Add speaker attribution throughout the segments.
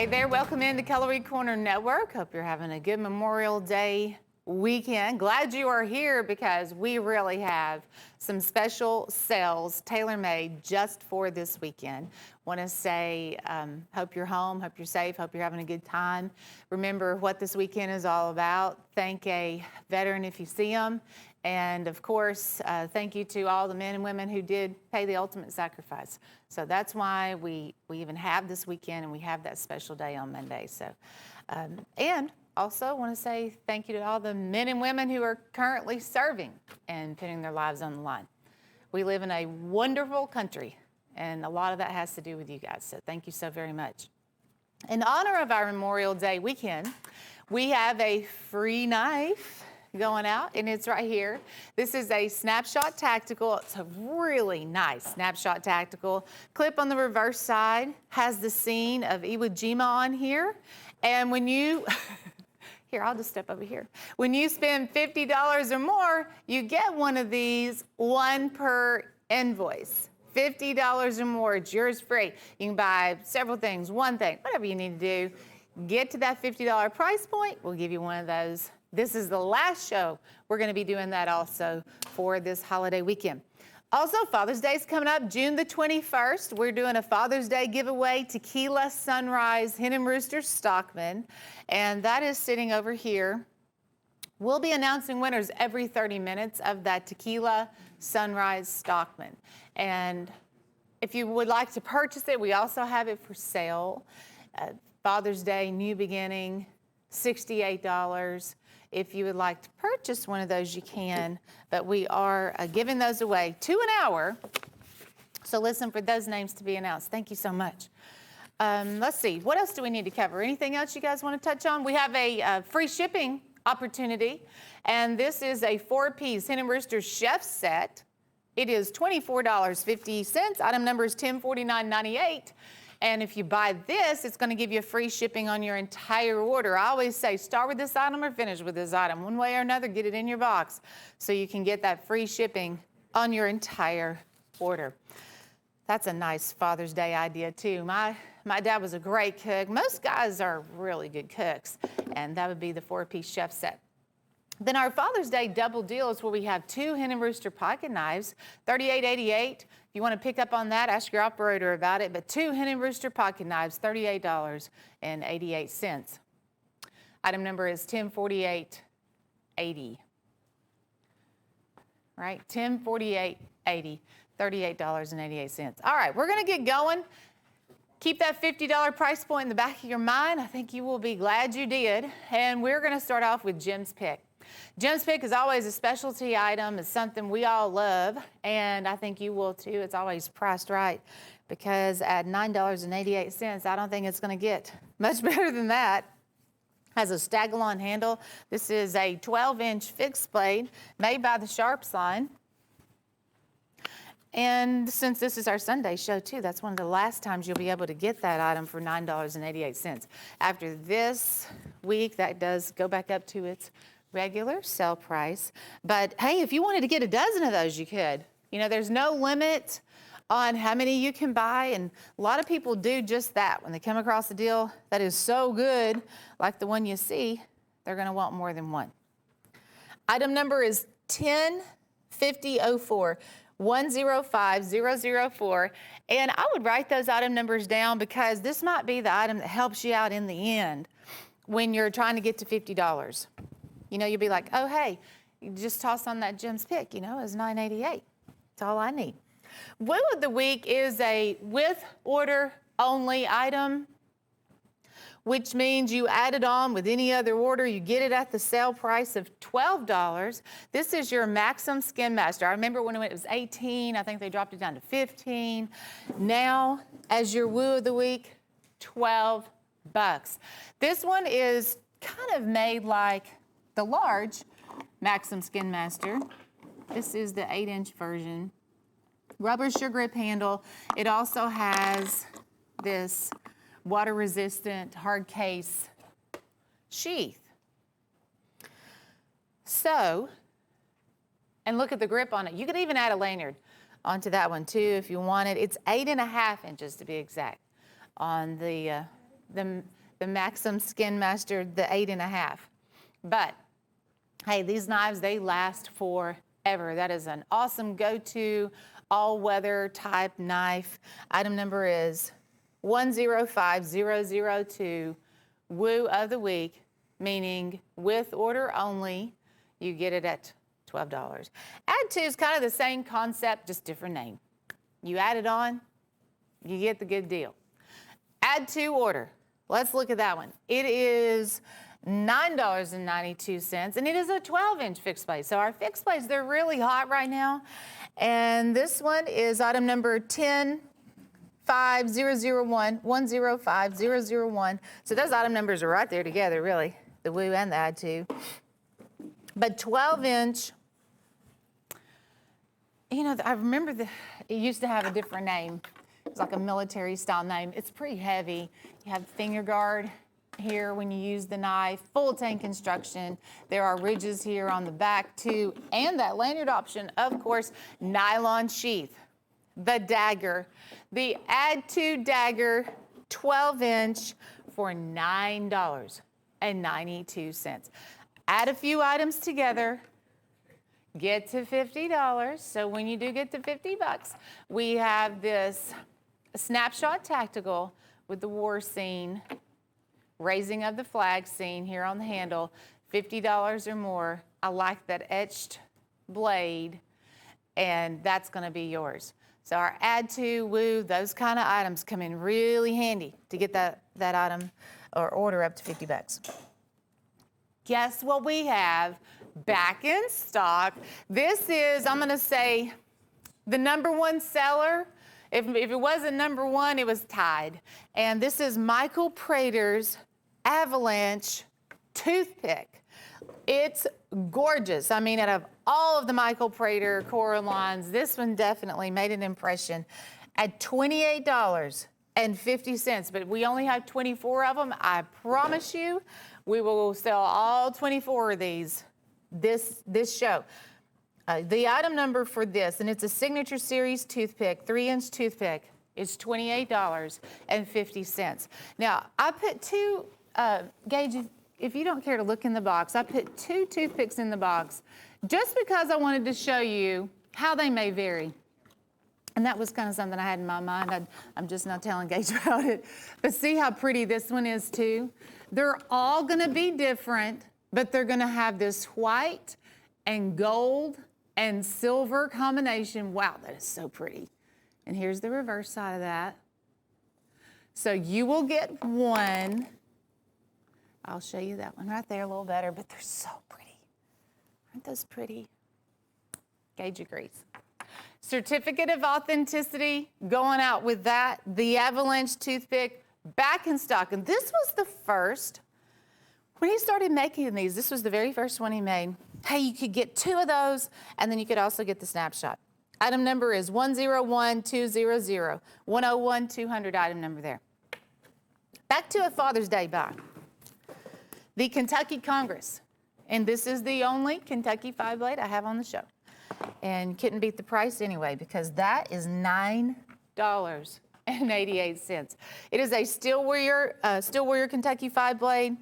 Speaker 1: Hey there, welcome in to Cutlery Corner Network. Hope you're having a good Memorial Day weekend. Glad you are here because we really have some special sales tailor-made just for this weekend. Want to say, hope you're home, hope you're safe, hope you're having a good time. Remember what this weekend is all about. Thank a veteran if you see them. And of course, thank you to all the men and women who did pay the ultimate sacrifice. So that's why we even have this weekend and we have that special day on Monday. So, and also want to say thank you to all the men and women who are currently serving and putting their lives on the line. We live in a wonderful country, and a lot of that has to do with you guys. So thank you so very much. In honor of our Memorial Day weekend, we have a free knife going out, and it's right here. This is a Snapshot Tactical. It's a really nice Snapshot Tactical. Clip on the reverse side has the scene of Iwo Jima on here. And when you, here, I'll just step over here. When you spend $50 or more, you get one of these, one per invoice. $50 or more, it's yours free. You can buy several things, one thing, whatever you need to do. Get to that $50 price point, we'll give you one of those. This is the last show. We're going to be doing that also for this holiday weekend. Also, Father's Day is coming up June the 21st. We're doing a Father's Day giveaway, Tequila Sunrise Hen and Rooster Stockman, and that is sitting over here. We'll be announcing winners every 30 minutes of that Tequila Sunrise Stockman. And if you would like to purchase it, we also have it for sale. Father's Day, new beginning, $68. If you would like to purchase one of those, you can, but we are giving those away 2 an hour. So listen for those names to be announced. Thank you so much. Let's see, what else do we need to cover? Anything else you guys want to touch on? We have a free shipping opportunity, and this is a 4-piece Hen and Rooster chef set. It is $24.50. Item number is 1049.98. And if you buy this, it's going to give you free shipping on your entire order. I always say start with this item or finish with this item. One way or another, get it in your box so you can get that free shipping on your entire order. That's a nice Father's Day idea too. My dad was a great cook. Most guys are really good cooks, and that would be the 4-piece chef set. Then our Father's Day double deal is where we have 2 Hen and Rooster pocket knives, $38.88. If you want to pick up on that, ask your operator about it. But 2 Hen and Rooster pocket knives, $38.88. Item number is 1048.80. Right, 1048.80, $38.88. All right, we're going to get going. Keep that $50 price point in the back of your mind. I think you will be glad you did. And we're going to start off with Jim's Pick. Jim's Pick is always a specialty item. It's something we all love, and I think you will too. It's always priced right because at $9.88, I don't think it's going to get much better than that. Has a staggle-on handle. This is a 12-inch fixed blade made by the Sharps line. And since this is our Sunday show too, that's one of the last times you'll be able to get that item for $9.88. After this week, that does go back up to its regular sale price. But hey, if you wanted to get a dozen of those, you could. You know, there's no limit on how many you can buy, and a lot of people do just that. When they come across a deal that is so good, like the one you see, they're going to want more than one. Item number is 105004. 105004, and I would write those item numbers down because this might be the item that helps you out in the end when you're trying to get to $50. You know, you'll be like, oh, hey, you just toss on that Jim's Pick, you know, it's $9.88. That's all I need. Woo of the Week is a with order only item, which means you add it on with any other order. You get it at the sale price of $12. This is your Maxim Skin Master. I remember when it was $18, I think they dropped it down to $15. Now, as your Woo of the Week, $12. This one is kind of made like the large Maxim Skin Master. This is the 8-inch version. Rubber sure grip handle. It also has this water-resistant hard case sheath. So, and look at the grip on it. You could even add a lanyard onto that one too if you wanted. It's 8.5 inches to be exact on the the Maxim Skin Master, the 8.5. But hey, these knives, they last forever. That is an awesome go-to all-weather type knife. Item number is 105002, Woo of the Week, meaning with order only. You get it at $12. Add to is kind of the same concept, just different name. You add it on, you get the good deal. Add to order. Let's look at that one. It is $9.92, and it is a 12-inch fixed blade. So our fixed blades, they're really hot right now. And this one is item number 105001. So those item numbers are right there together, really, the Woo and the Add to. But 12-inch, you know, I remember it used to have a different name. It's like a military style name. It's pretty heavy. You have finger guard here when you use the knife, full tank construction. There are ridges here on the back too, and that lanyard option, of course, nylon sheath. The dagger, the Add to dagger, 12-inch for $9.92. Add a few items together, get to $50. So when you do get to $50, we have this Snapshot Tactical with the war scene, raising of the flag scene here on the handle, $50 or more. I like that etched blade, and that's going to be yours. So our Add to, Woo, those kind of items come in really handy to get that item or order up to $50. Guess what we have back in stock? This is, I'm going to say, the #1 seller. If it wasn't #1, it was tied. And this is Michael Prater's Avalanche toothpick. It's gorgeous. I mean, out of all of the Michael Prater Cora lines, this one definitely made an impression at $28.50. But we only have 24 of them. I promise you, we will sell all 24 of these this show. The item number for this, and it's a Signature Series toothpick, 3-inch toothpick, is $28.50. Now, I put two, Gage, if you don't care to look in the box, I put 2 toothpicks in the box just because I wanted to show you how they may vary. And that was kind of something I had in my mind. I'm just not telling Gage about it. But see how pretty this one is too? They're all gonna be different, but they're gonna have this white and gold and silver combination. Wow, that is so pretty. And here's the reverse side of that. So you will get one. I'll show you that one right there a little better, but they're so pretty. Aren't those pretty? Gage agrees. Certificate of authenticity going out with that. The Avalanche toothpick back in stock. And this was the first, when he started making these, this was the very first one he made. Hey, you could get 2 of those, and then you could also get the Snapshot. Item number is 101200, 101200 item number there. Back to a Father's Day buy. The Kentucky Congress, and this is the only Kentucky 5-blade I have on the show. And couldn't beat the price anyway, because that is $9.88. It is a Steel Warrior Kentucky 5-blade.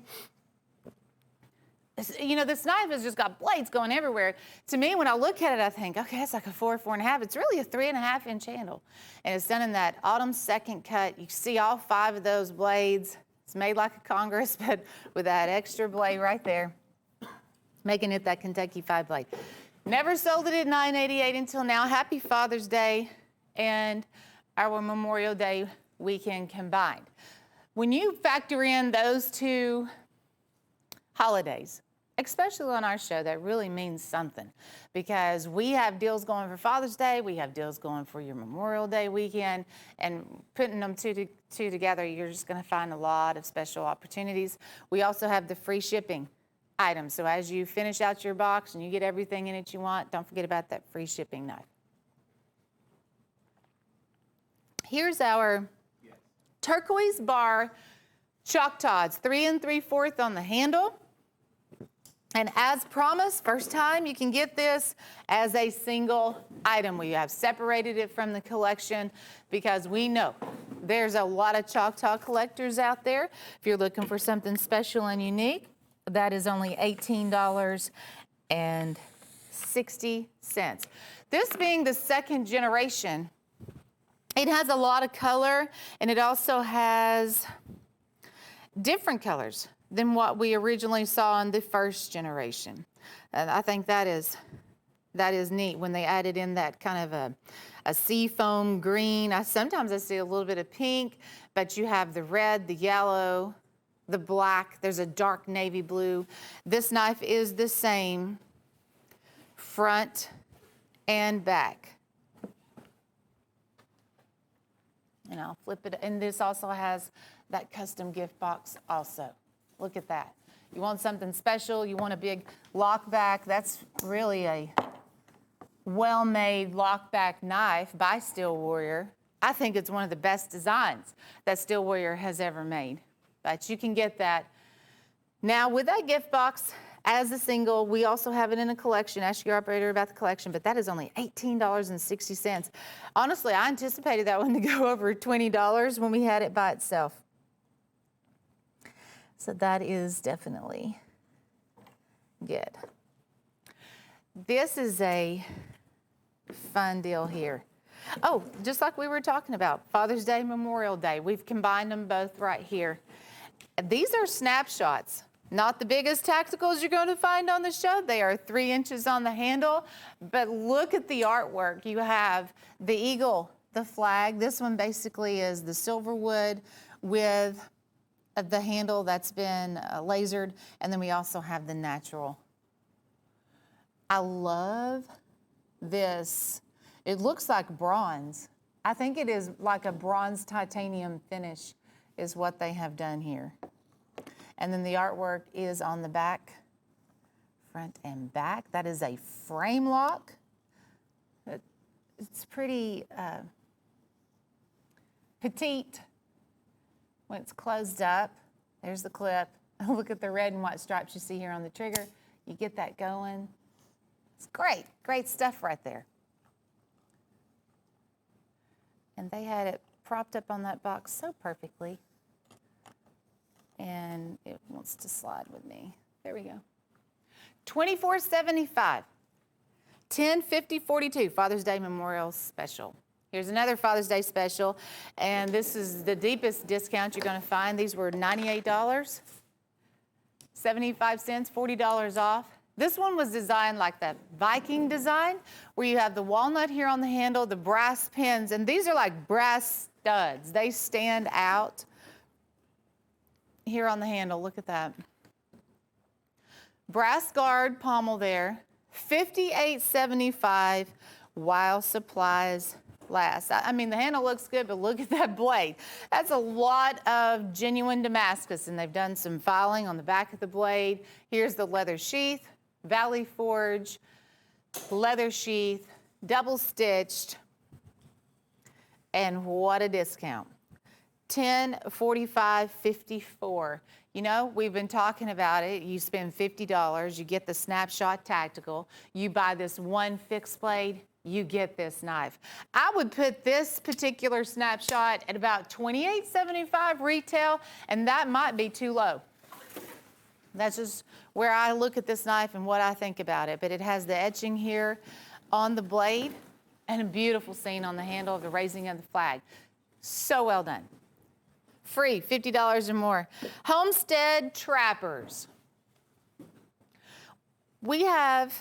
Speaker 1: You know, this knife has just got blades going everywhere. To me, when I look at it, I think, okay, it's like a 4.5. It's really a 3.5-inch handle. And it's done in that autumn second cut. You see all 5 of those blades. It's made like a Congress, but with that extra blade right there, making it that Kentucky 5-blade. Never sold it at $9.88 until now. Happy Father's Day and our Memorial Day weekend combined. When you factor in those 2 holidays, especially on our show, that really means something, because we have deals going for Father's Day, we have deals going for your Memorial Day weekend, and putting them two together, you're just going to find a lot of special opportunities. We also have the free shipping items. So as you finish out your box and you get everything in it you want, don't forget about that free shipping knife. Here's our turquoise bar Chalk Tods, 3 3/4 on the handle. And as promised, first time you can get this as a single item. We have separated it from the collection because we know there's a lot of Choctaw collectors out there. If you're looking for something special and unique, that is only $18.60. This being the second generation, it has a lot of color, and it also has different colors than what we originally saw in the first generation. And I think that is neat when they added in that kind of a sea foam green. Sometimes I see a little bit of pink, but you have the red, the yellow, the black. There's a dark navy blue. This knife is the same front and back. And I'll flip it. And this also has that custom gift box also. Look at that. You want something special, you want a big lock back. That's really a well-made lock back knife by Steel Warrior. I think it's one of the best designs that Steel Warrior has ever made. But you can get that. Now with that gift box as a single, we also have it in a collection. Ask your operator about the collection, but that is only $18.60. Honestly, I anticipated that one to go over $20 when we had it by itself. So that is definitely good. This is a fun deal here. Oh, just like we were talking about, Father's Day, Memorial Day. We've combined them both right here. These are snapshots. Not the biggest tacticals you're going to find on the show. They are 3 inches on the handle, but look at the artwork. You have the eagle, the flag. This one basically is the silver wood with the handle that's been lasered, and then we also have the natural. I love this. It looks like bronze. I think it is like a bronze titanium finish is what they have done here. And then the artwork is on the back, front and back. That is a frame lock. It's pretty petite when it's closed up. There's the clip. Look at the red and white stripes you see here on the trigger. You get that going. It's great, great stuff right there. And they had it propped up on that box so perfectly. And it wants to slide with me. There we go. $24.75. 10/50/42 Father's Day Memorial Special. Here's another Father's Day special, and this is the deepest discount you're going to find. These were $98, 75 cents, $40 off. This one was designed like that Viking design, where you have the walnut here on the handle, the brass pins, and these are like brass studs. They stand out here on the handle. Look at that. Brass guard pommel there, $58.75 while supplies last. I mean, the handle looks good, but look at that blade. That's a lot of genuine Damascus, and they've done some filing on the back of the blade. Here's the leather sheath, Valley Forge, leather sheath, double stitched, and what a discount. $10/45/54. You know, we've been talking about it. You spend $50, you get the Snapshot Tactical, you buy this one fixed blade, you get this knife. I would put this particular Snapshot at about $28.75 retail, and that might be too low. That's just where I look at this knife and what I think about it. But it has the etching here on the blade and a beautiful scene on the handle of the raising of the flag. So well done. Free, $50 or more. Homestead Trappers. We have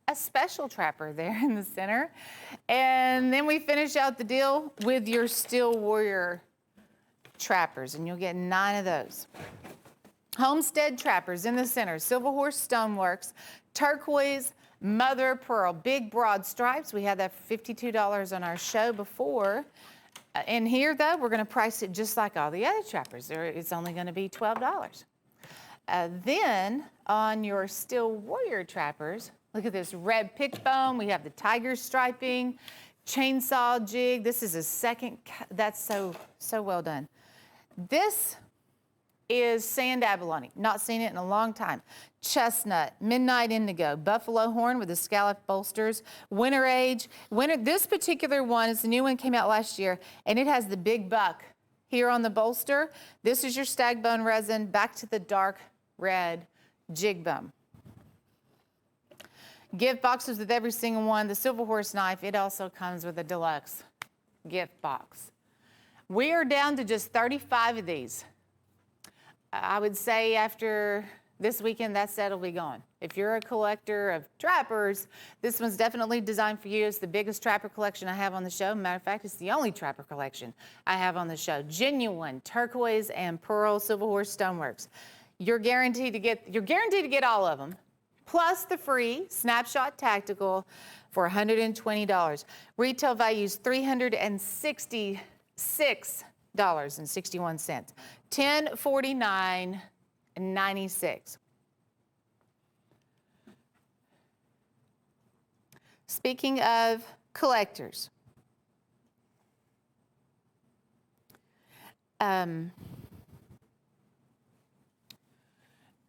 Speaker 1: a special trapper there in the center. And then we finish out the deal with your Steel Warrior trappers, and you'll get 9 of those. Homestead Trappers in the center, Silver Horse Stoneworks, turquoise, mother of pearl, big broad stripes. We had that for $52 on our show before. In here, though, we're going to price it just like all the other trappers. It's only going to be $12. Then, on your Steel Warrior trappers, look at this red pick bone. We have the tiger striping, chainsaw jig. This is a second. That's so well done. This is sand abalone. Not seen it in a long time. Chestnut, midnight indigo, buffalo horn with the scallop bolsters, winter age. This particular one is the new one, came out last year, and it has the big buck here on the bolster. This is your stag bone resin, back to the dark red jig bone. Gift boxes with every single one. The Silver Horse knife, it also comes with a deluxe gift box. We are down to just 35 of these. I would say after this weekend, that set will be gone. If you're a collector of trappers, this one's definitely designed for you. It's the biggest trapper collection I have on the show. Matter of fact, it's the only trapper collection I have on the show. Genuine turquoise and pearl Silver Horse stoneworks. You're guaranteed to get all of them, plus the free Snapshot Tactical for $120. Retail value is $366.61. $1049.96. Speaking of collectors,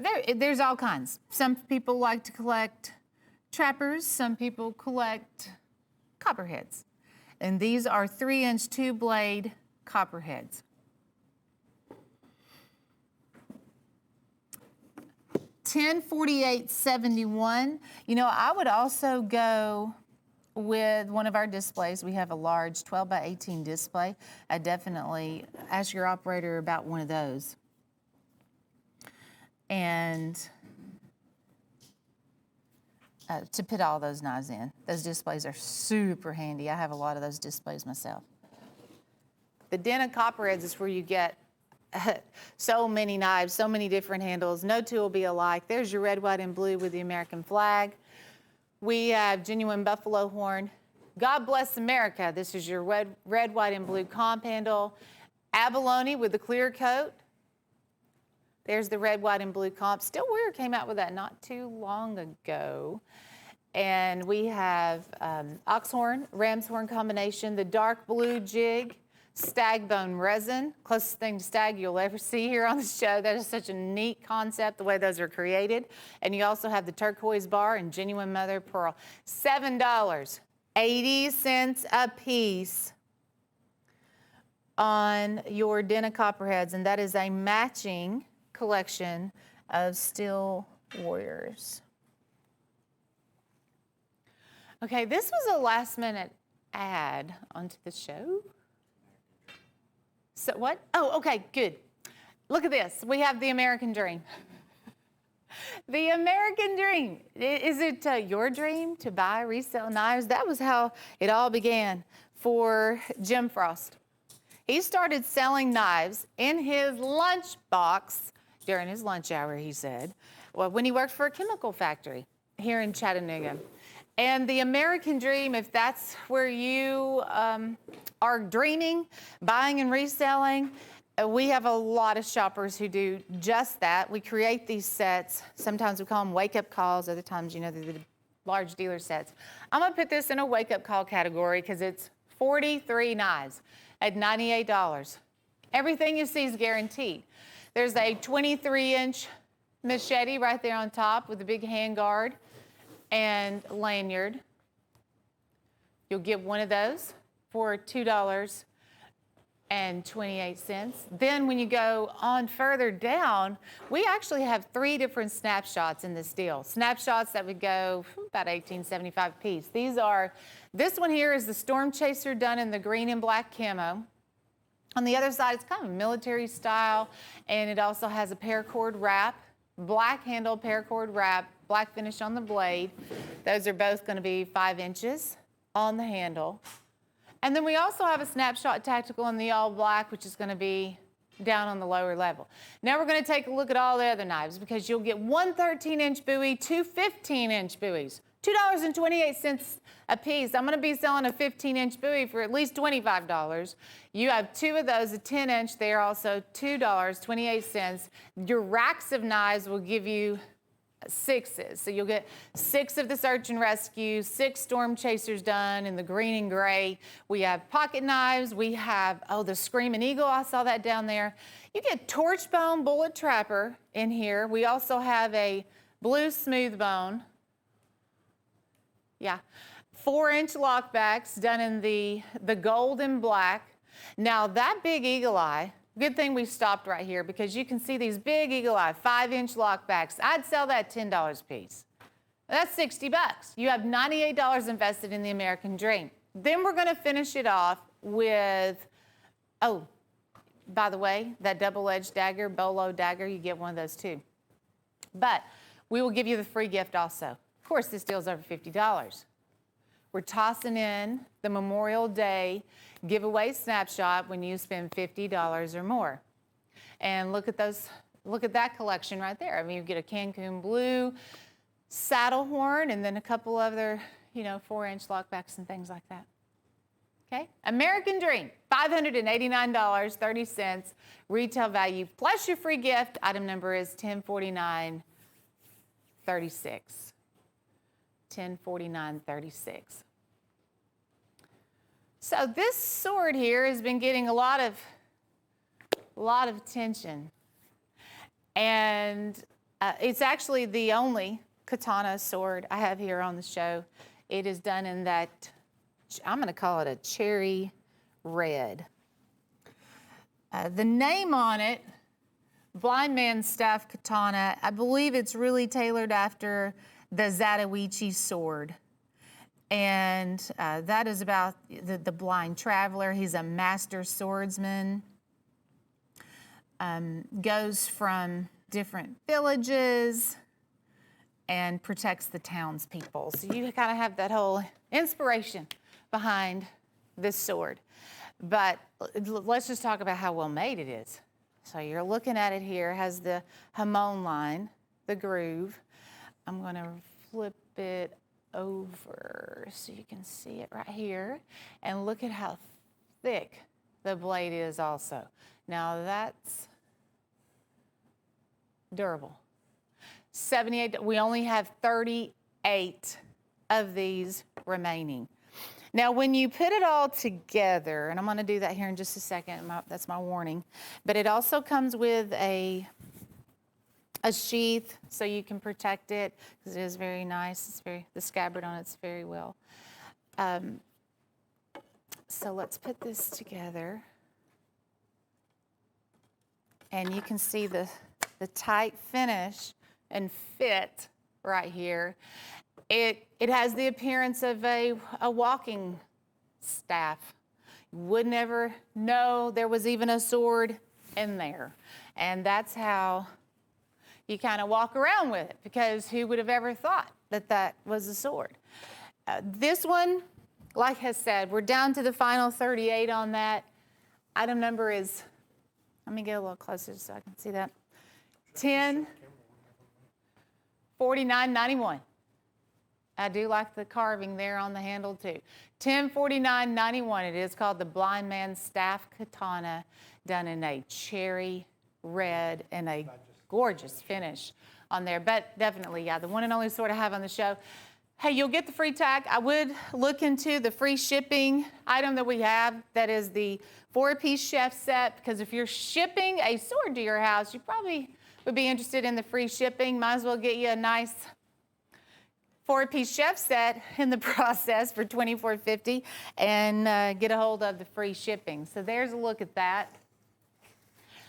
Speaker 1: there's all kinds. Some people like to collect trappers. Some people collect copperheads. And these are 3-inch 2-blade copperheads. $1048.71. You know, I would also go with one of our displays. We have a large 12 by 18 display. I definitely ask your operator about one of those. And to put all those knives in. Those displays are super handy. I have a lot of those displays myself. The den of copperheads is where you get so many knives, so many different handles. No two will be alike. There's your red, white, and blue with the American flag. We have genuine buffalo horn. God bless America. This is your red, white, and blue comp handle. Abalone with the clear coat. There's the red, white, and blue comp. Still Weir came out with that not too long ago. And we have ox horn, ram's horn combination, the dark blue jig, stag bone resin, closest thing to stag you'll ever see here on the show. That is such a neat concept, the way those are created. And you also have the turquoise bar and genuine mother of pearl. $7.80 a piece on your den of copperheads, and that is a matching collection of Steel Warriors. Okay, this was a last-minute ad onto the show. So what? Oh, okay, good. Look at this. We have the American Dream. The American Dream. Is it your dream to buy, resell knives? That was how it all began for Jim Frost. He started selling knives in his lunchbox during his lunch hour, he said, well, when he worked for a chemical factory here in Chattanooga. And the American Dream, if that's where you are dreaming, buying and reselling, we have a lot of shoppers who do just that. We create these sets. Sometimes we call them wake-up calls. Other times, you know, they're the large dealer sets. I'm going to put this in a wake-up call category because it's 43 knives at $98. Everything you see is guaranteed. There's a 23-inch machete right there on top with a big handguard and lanyard. You'll get one of those for $2.28. Then when you go on further down, we actually have 3 different snapshots in this deal. Snapshots that would go about $18.75 a piece. This one here is the Storm Chaser done in the green and black camo. On the other side, it's kind of military style, and it also has a paracord wrap, black handle paracord wrap, black finish on the blade. Those are both going to be 5 inches on the handle. And then we also have a Snapshot Tactical in the all black, which is going to be down on the lower level. Now we're going to take a look at all the other knives because you'll get one 13-inch bowie, 2 15-inch buoys, $2.28 a piece. I'm going to be selling a 15-inch bowie for at least $25. You have 2 of those, a 10-inch. They are also $2.28. Your racks of knives will give you sixes. So you'll get 6 of the search and rescue, 6 storm chasers done in the green and gray. We have pocket knives. We have, oh, the Screaming Eagle. I saw that down there. You get torch bone bullet trapper in here. We also have a blue smooth bone. Yeah. 4-inch lockbacks done in the gold and black. Now that big eagle eye, good thing we stopped right here because you can see these big eagle eye 5-inch lockbacks. I'd sell that $10 a piece. That's $60. You have $98 invested in the American Dream. Then we're going to finish it off with, oh, by the way, that double-edged dagger, bolo dagger, you get one of those too. But we will give you the free gift also. Of course, this deal's over $50. We're tossing in the Memorial Day giveaway snapshot when you spend $50 or more. And look at that collection right there. I mean, you get a Cancun blue saddle horn and then a couple other, 4-inch lockbacks and things like that. Okay? American Dream, $589.30 retail value plus your free gift. Item number is 104936. 104936. So this sword here has been getting a lot of attention, and it's actually the only katana sword I have here on the show. It is done in that, I'm going to call it a cherry red. The name on it, Blind Man's Staff Katana, I believe it's really tailored after the Zatoichi sword. And that is about the blind traveler. He's a master swordsman. Goes from different villages and protects the townspeople. So you kind of have that whole inspiration behind this sword. But let's just talk about how well made it is. So you're looking at it here. It has the hamon line, the groove. I'm going to flip it over so you can see it right here. And look at how thick the blade is also. Now that's durable. 78, we only have 38 of these remaining. Now, when you put it all together, and I'm going to do that here in just a second, that's my warning, but it also comes with a sheath so you can protect it because it is very nice. The scabbard on it's very well. So let's put this together. And you can see the tight finish and fit right here. It has the appearance of a walking staff. You would never know there was even a sword in there. And that's how you kind of walk around with it, because who would have ever thought that that was a sword? This one, like I said, we're down to the final 38 on that. Item number is, let me get a little closer so I can see that, 1049.91. I do like the carving there on the handle too. 1049.91. It is called the Blind Man's Staff Katana, done in a cherry red and a gorgeous finish on there. But definitely, yeah, the one and only sword I have on the show. Hey, you'll get the free tag. I would look into the free shipping item that we have. That is the 4-piece chef set, because if you're shipping a sword to your house, you probably would be interested in the free shipping. Might as well get you a nice 4-piece chef set in the process for $24.50 and get a hold of the free shipping. So there's a look at that.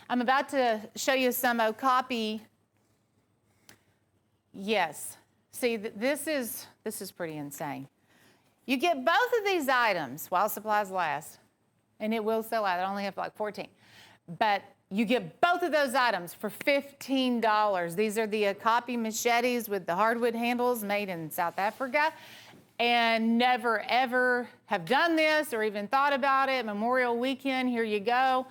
Speaker 1: I'm about to show you some Okapi. Yes. See, this is pretty insane. You get both of these items while supplies last, and it will sell out. I only have like 14. But you get both of those items for $15. These are the Okapi machetes with the hardwood handles made in South Africa. And never, ever have done this or even thought about it. Memorial weekend, here you go.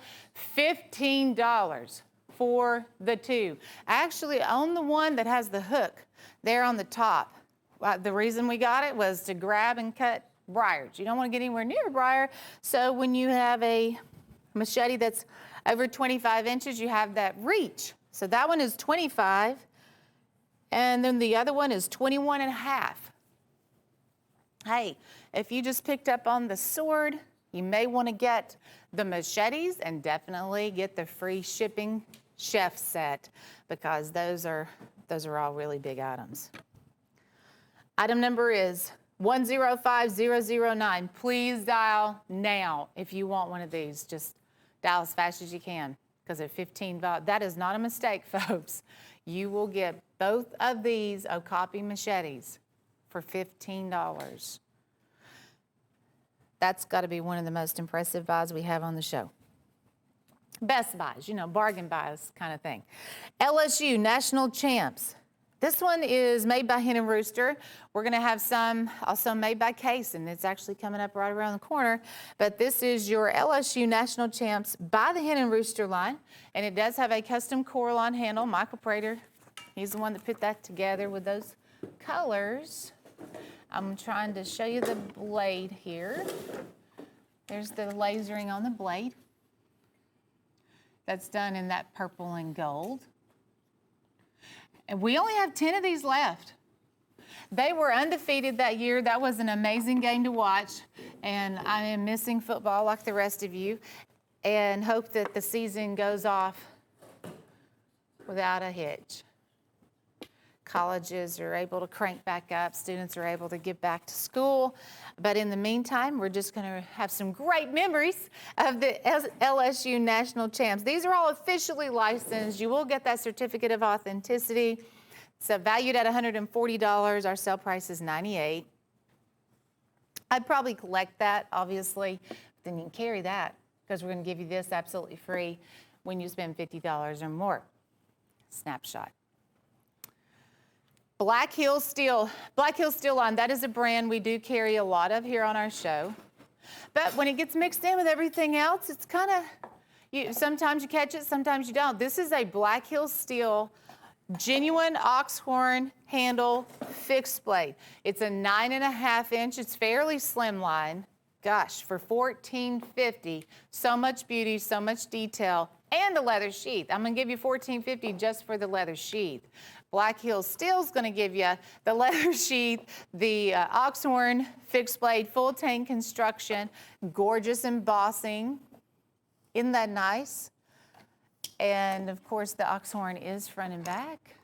Speaker 1: $15 for the two. I actually own the one that has the hook there on the top. The reason we got it was to grab and cut briars. You don't want to get anywhere near a briar. So when you have a machete that's over 25 inches, you have that reach. So that one is 25. And then the other one is 21 and a half. Hey, if you just picked up on the sword, you may want to get the machetes and definitely get the free shipping chef set because those are all really big items. Item number is 105009. Please dial now if you want one of these. Just dial as fast as you can because at $15, that is not a mistake, folks. You will get both of these Okapi machetes for $15. That's got to be one of the most impressive buys we have on the show. Best buys, bargain buys kind of thing. LSU National Champs. This one is made by Hen and Rooster. We're going to have some also made by Case, and it's actually coming up right around the corner. But this is your LSU National Champs by the Hen and Rooster line, and it does have a custom Coralon handle. Michael Prater, he's the one that put that together with those colors. I'm trying to show you the blade here. There's the lasering on the blade. That's done in that purple and gold. And we only have 10 of these left. They were undefeated that year. That was an amazing game to watch. And I am missing football like the rest of you and hope that the season goes off without a hitch. Colleges are able to crank back up. Students are able to get back to school. But in the meantime, we're just going to have some great memories of the LSU National Champs. These are all officially licensed. You will get that certificate of authenticity. It's valued at $140. Our sale price is $98. I'd probably collect that, obviously. But then you can carry that because we're going to give you this absolutely free when you spend $50 or more. Snapshot. Black Hill Steel line, that is a brand we do carry a lot of here on our show. But when it gets mixed in with everything else, it's kind of, sometimes you catch it, sometimes you don't. This is a Black Hill Steel genuine oxhorn handle fixed blade. It's a 9.5 inch, it's fairly slim line. Gosh, for $14.50, so much beauty, so much detail, and the leather sheath. I'm gonna give you $14.50 just for the leather sheath. Black Hill Steel's going to give you the leather sheath, the oxhorn fixed blade, full tank construction, gorgeous embossing. Isn't that nice? And of course, the oxhorn is front and back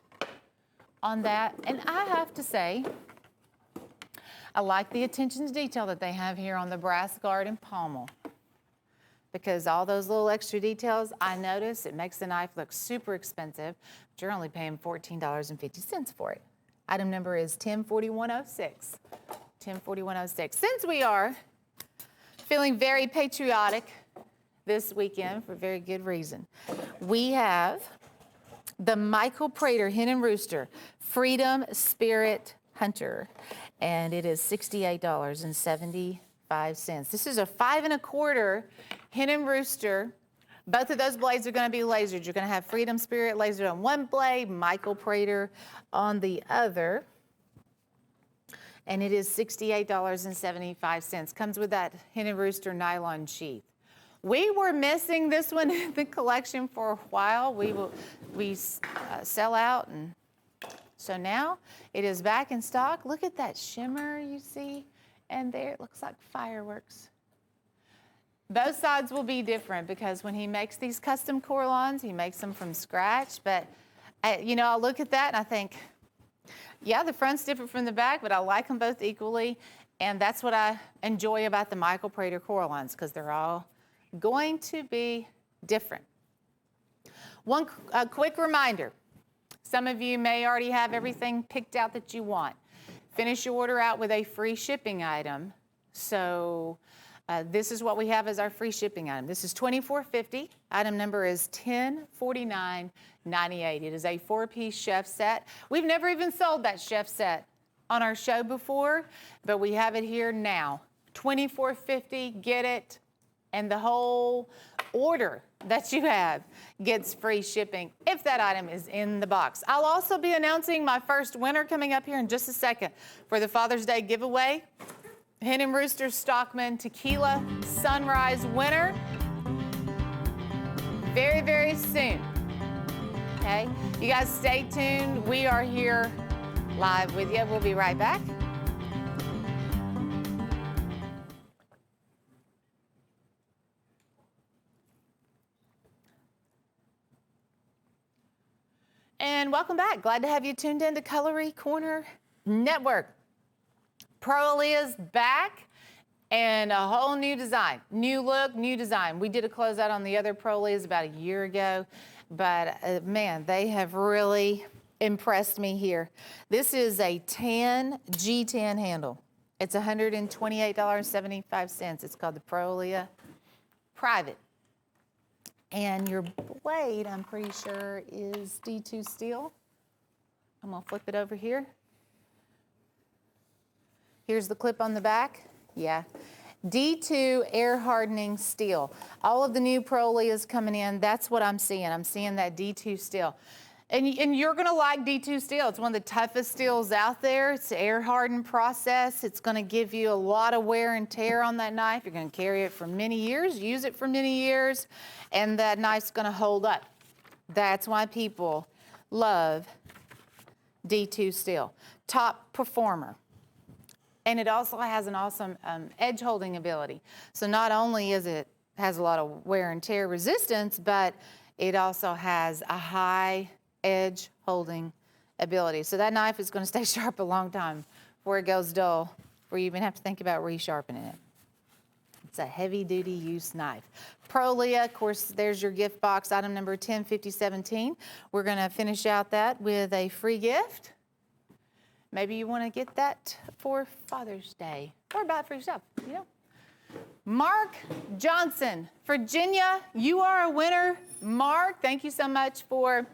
Speaker 1: on that. And I have to say, I like the attention to detail that they have here on the brass guard and pommel. Because all those little extra details, I notice it makes the knife look super expensive, but you're only paying $14.50 for it. Item number is 104106. 104106. Since we are feeling very patriotic this weekend for very good reason, we have the Michael Prater Hen and Rooster Freedom Spirit Hunter, and it is $68.75. This is a 5 1/4 Hen and Rooster. Both of those blades are going to be lasered. You're going to have Freedom Spirit lasered on one blade, Michael Prater on the other. And it is $68.75. Comes with that Hen and Rooster nylon sheath. We were missing this one in the collection for a while. We sell out, and so now it is back in stock. Look at that shimmer you see, and there it looks like fireworks. Both sides will be different because when he makes these custom Coralons, he makes them from scratch. But, I look at that and I think, yeah, the front's different from the back, but I like them both equally. And that's what I enjoy about the Michael Prater Coralons because they're all going to be different. One quick reminder. Some of you may already have everything picked out that you want. Finish your order out with a free shipping item. So this is what we have as our free shipping item. This is $24.50. Item number is $1049.98. It is a 4-piece chef set. We've never even sold that chef set on our show before, but we have it here now. $24.50, get it, and the whole order that you have gets free shipping if that item is in the box. I'll also be announcing my first winner coming up here in just a second for the Father's Day giveaway. Hen and Rooster Stockman Tequila Sunrise winner very, very soon. Okay, you guys stay tuned. We are here live with you. We'll be right back. And welcome back. Glad to have you tuned in to Cutlery Corner Network. Pro Aaliyah's back and a whole new design. New look, new design. We did a closeout on the other Pro Aaliyahs about a year ago, but man, they have really impressed me here. This is a tan G10 handle. It's $128.75. It's called the Pro Aaliyah Private. And your blade, I'm pretty sure, is D2 steel. I'm gonna flip it over here. Here's the clip on the back. Yeah. D2 air hardening steel. All of the new Pro Aaliyahs coming in, that's what I'm seeing. I'm seeing that D2 steel. And you're gonna like D2 steel. It's one of the toughest steels out there. It's an air hardened process. It's gonna give you a lot of wear and tear on that knife. You're gonna carry it for many years, use it for many years, and that knife's gonna hold up. That's why people love D2 steel. Top performer. And it also has an awesome edge holding ability. So not only is it has a lot of wear and tear resistance, but it also has a high edge holding ability. So that knife is going to stay sharp a long time before it goes dull, before you even have to think about resharpening it. It's a heavy duty use knife. Pro Aaliyah, of course, there's your gift box, item number 105017. We're going to finish out that with a free gift. Maybe you want to get that for Father's Day or buy it for yourself, you know. Mark Johnson, Virginia, you are a winner. Mark, thank you so much for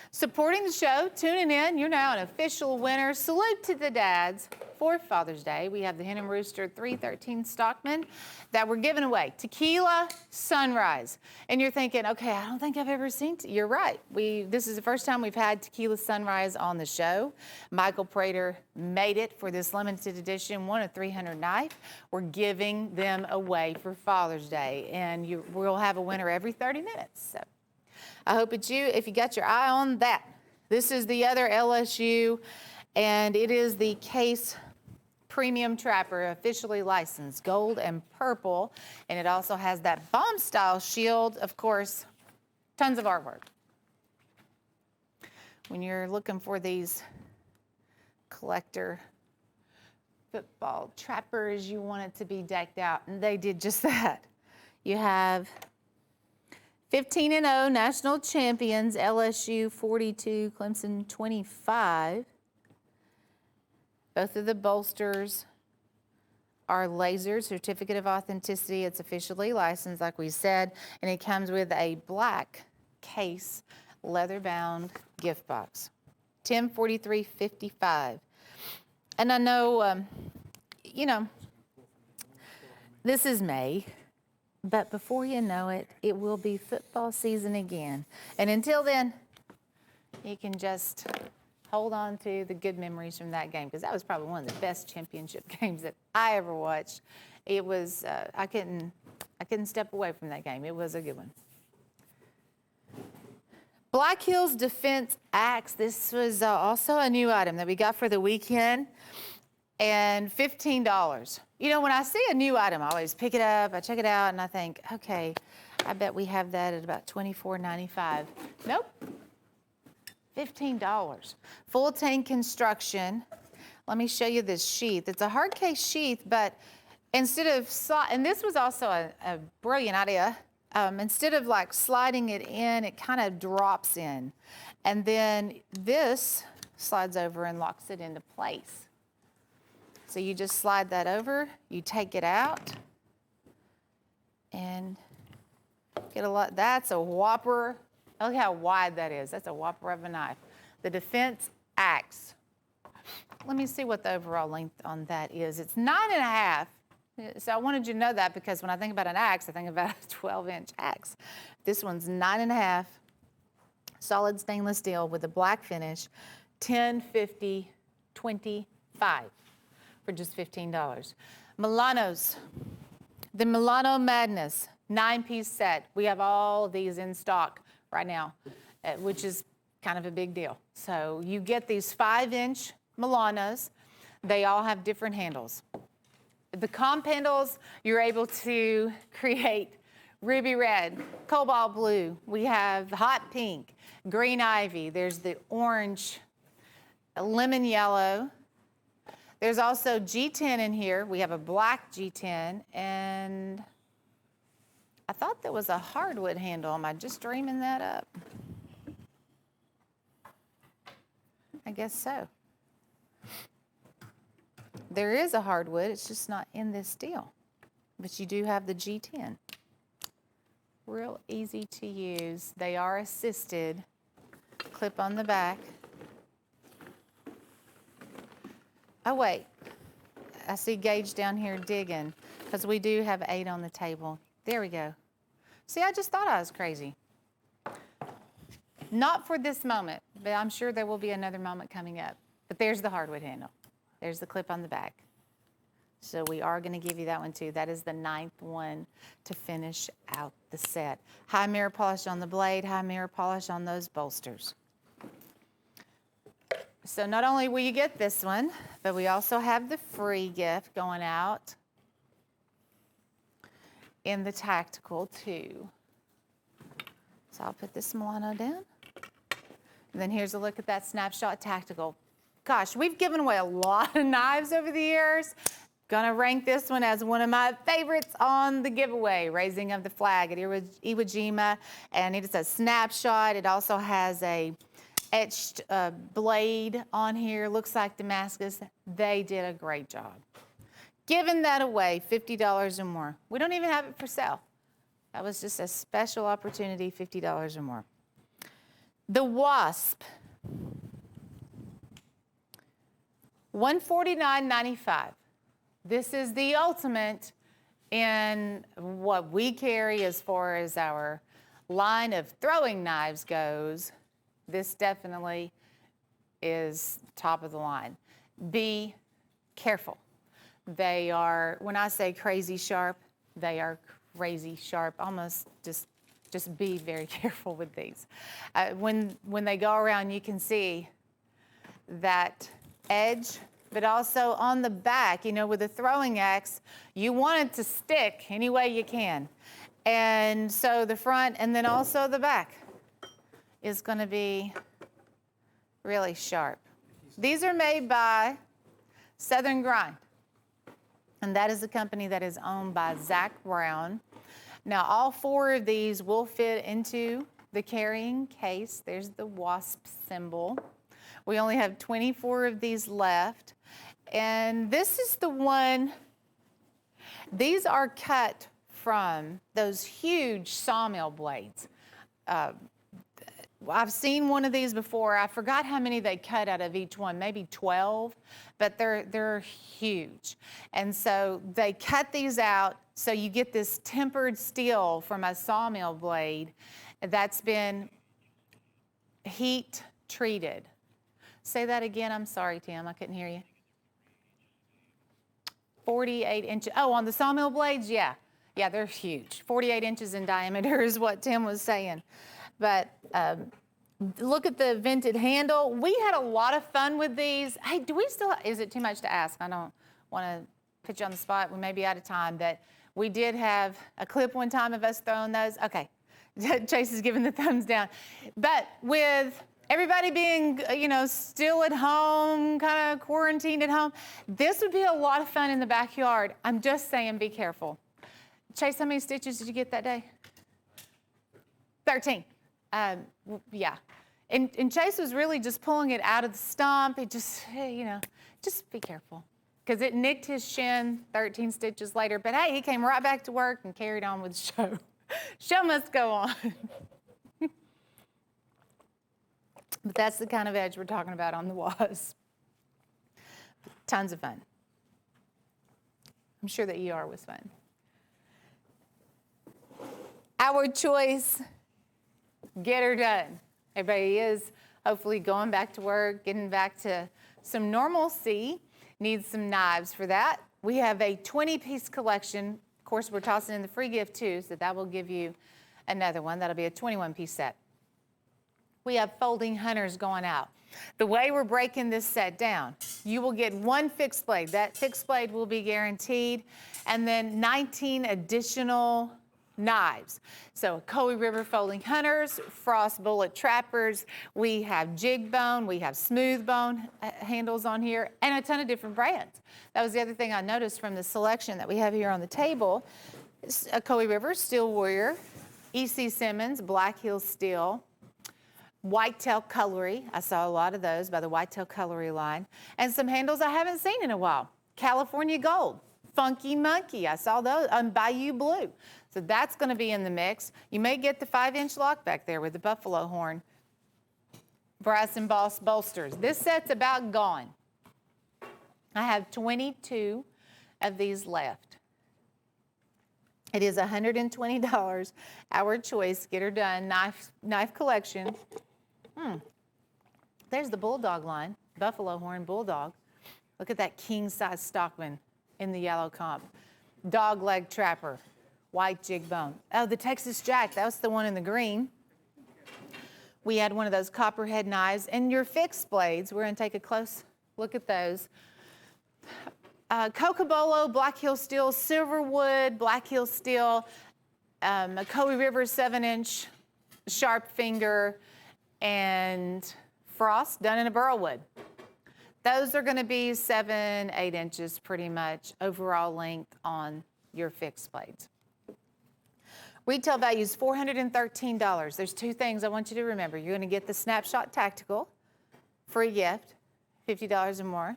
Speaker 1: supporting the show, tuning in. You're now an official winner. Salute to the dads for Father's Day. We have the Hen and Rooster 313 Stockman that we're giving away. Tequila Sunrise. And you're thinking, okay, I don't think I've ever seen, you're right. This is the first time we've had Tequila Sunrise on the show. Michael Prater made it for this limited edition, 1 of 300 knife. We're giving them away for Father's Day. And we'll have a winner every 30 minutes. So I hope it's you. If you got your eye on that, this is the other LSU, and it is the Case Premium Trapper, officially licensed, gold and purple, and it also has that bomb-style shield, of course, tons of artwork. When you're looking for these collector football trappers, you want it to be decked out, and they did just that. You have 15-0 national champions, LSU 42, Clemson 25. Both of the bolsters are laser certificate of authenticity. It's officially licensed, like we said, and it comes with a black case, leather-bound gift box. 1043.55. And I know, you know, this is May. But before you know it, it will be football season again. And until then, you can just hold on to the good memories from that game, because that was probably one of the best championship games that I ever watched. It was, I couldn't step away from that game. It was a good one. Black Hills Defense Axe. This was also a new item that we got for the weekend. And $15. You know, when I see a new item, I always pick it up, I check it out, and I think, okay, I bet we have that at about $24.95. Nope, $15. Full tank construction. Let me show you this sheath. It's a hard case sheath, but instead of, and this was also a brilliant idea, instead of like sliding it in, it kind of drops in. And then this slides over and locks it into place. So you just slide that over, you take it out, and get a lot. That's a whopper. Look how wide that is. That's a whopper of a knife. The Defense Axe. Let me see what the overall length on that is. It's 9.5. So I wanted you to know that, because when I think about an axe, I think about a 12-inch axe. This one's 9.5. Solid stainless steel with a black finish. $10.50.25. For just $15. Milanos, the Milano Madness 9-piece set. We have all of these in stock right now, which is kind of a big deal. So you get these 5-inch Milanos. They all have different handles. The comp handles, you're able to create ruby red, cobalt blue. We have hot pink, green ivy. There's the orange, lemon yellow. There's also G10 in here. We have a black G10, and I thought there was a hardwood handle. Am I just dreaming that up? I guess so. There is a hardwood, it's just not in this deal. But you do have the G10. Real easy to use. They are assisted. Clip on the back. Oh wait, I see Gage down here digging, because we do have 8 on the table. There we go. See, I just thought I was crazy. Not for this moment, but I'm sure there will be another moment coming up. But there's the hardwood handle. There's the clip on the back. So we are going to give you that one too. That is the 9th one to finish out the set. High mirror polish on the blade, high mirror polish on those bolsters. So not only will you get this one, but we also have the free gift going out in the tactical too. So I'll put this Milano down. And then here's a look at that Snapshot Tactical. Gosh, we've given away a lot of knives over the years. Gonna rank this one as one of my favorites on the giveaway, Raising of the Flag at Iwo Jima. And it is a Snapshot. It also has a etched blade on here. Looks like Damascus. They did a great job. Giving that away, $50 or more. We don't even have it for sale. That was just a special opportunity, $50 or more. The Wasp. $149.95. This is the ultimate in what we carry as far as our line of throwing knives goes. This definitely is top of the line. Be careful. They are, when I say crazy sharp, they are crazy sharp. Almost just be very careful with these. When they go around, you can see that edge, but also on the back, you know, with a throwing axe, you want it to stick any way you can. And so the front and then also the back is going to be really sharp. These are made by Southern Grind, and that is a company that is owned by Zach Brown. Now, all 4 of these will fit into the carrying case. There's the Wasp symbol. We only have 24 of these left. And this is the one, these are cut from those huge sawmill blades. I've seen one of these before. I forgot how many they cut out of each one, maybe 12, but they're huge. And so they cut these out so you get this tempered steel from a sawmill blade that's been heat treated. Say that again. I'm sorry, Tim. I couldn't hear you. 48 inches. Oh, on the sawmill blades? Yeah. Yeah, they're huge. 48 inches in diameter is what Tim was saying. But look at the vented handle. We had a lot of fun with these. Hey, do we still, is it too much to ask? I don't want to put you on the spot. We may be out of time, but we did have a clip one time of us throwing those. Okay. Chase is giving the thumbs down. But with everybody being, you know, still at home, kind of quarantined at home, this would be a lot of fun in the backyard. I'm just saying, be careful. Chase, how many stitches did you get that day? 13. Yeah. And Chase was really just pulling it out of the stump. It just, you know, just be careful. Because it nicked his shin 13 stitches later. But hey, he came right back to work and carried on with the show. Show must go on. But that's the kind of edge we're talking about on the Wasp. Tons of fun. I'm sure the ER was fun. Our choice, get her done. Everybody is hopefully going back to work, getting back to some normalcy. Needs some knives for that. We have a 20-piece collection. Of course, we're tossing in the free gift too, so that will give you another one. That'll be a 21-piece set. we have folding hunters going out. The way we're breaking this set down, you will get one fixed blade. That fixed blade will be guaranteed, and then 19 additional knives. So Cutlery River folding hunters, frost bullet trappers, we have jig bone, we have smooth bone handles on here, and a ton of different brands. That was the other thing I noticed from the selection that we have here on the table. A Cutlery River, Steel Warrior, E.C. Simmons, Black Hill Steel, Whitetail Cutlery. I saw a lot of those by the Whitetail Cutlery line, and some handles I haven't seen in a while. California Gold, Funky Monkey. I saw those on Bayou Blue. So that's going to be in the mix. You may get the 5-inch lock back there with the buffalo horn. Brass embossed bolsters. This set's about gone. I have 22 of these left. It is $120, our choice, get her done, knife collection. There's the Bulldog line, buffalo horn Bulldog. Look at that king-size Stockman in the yellow comp. Dog leg trapper, white jig bone. Oh, the Texas Jack, that was the one in the green. We had one of those copperhead knives. And your fixed blades, we're gonna take a close look at those. Cocobolo, Black Hill Steel, Silverwood, Black Hill Steel, a Cutlery River 7-inch sharp finger, and Frost done in a burlwood. Those are going to be 7, 8 inches pretty much overall length on your fixed blades. Retail value is $413. There's two things I want you to remember. You're going to get the Snapshot Tactical, free gift, $50 or more.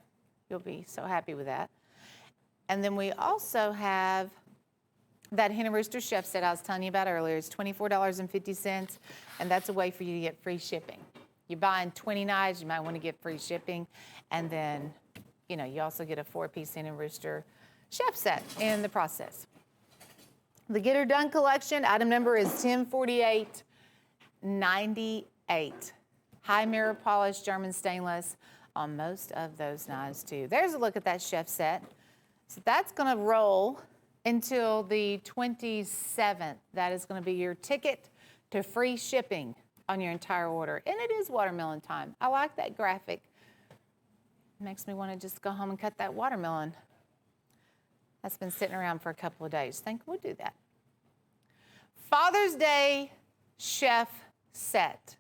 Speaker 1: You'll be so happy with that. And then we also have that Hen and Rooster Chef set I was telling you about earlier. It's $24.50, and that's a way for you to get free shipping. You're buying 20 knives, you might want to get free shipping, and then, you know, you also get a 4-piece Hen and Rooster Chef set in the process. The Get Her Done collection, item number is 104898. High mirror polish, German stainless on most of those knives too. There's a look at that chef set. So that's going to roll until the 27th. That is going to be your ticket to free shipping on your entire order. And it is watermelon time. I like that graphic. Makes me want to just go home and cut that watermelon. That's been sitting around for a couple of days. Think we'll do that. Father's Day chef set.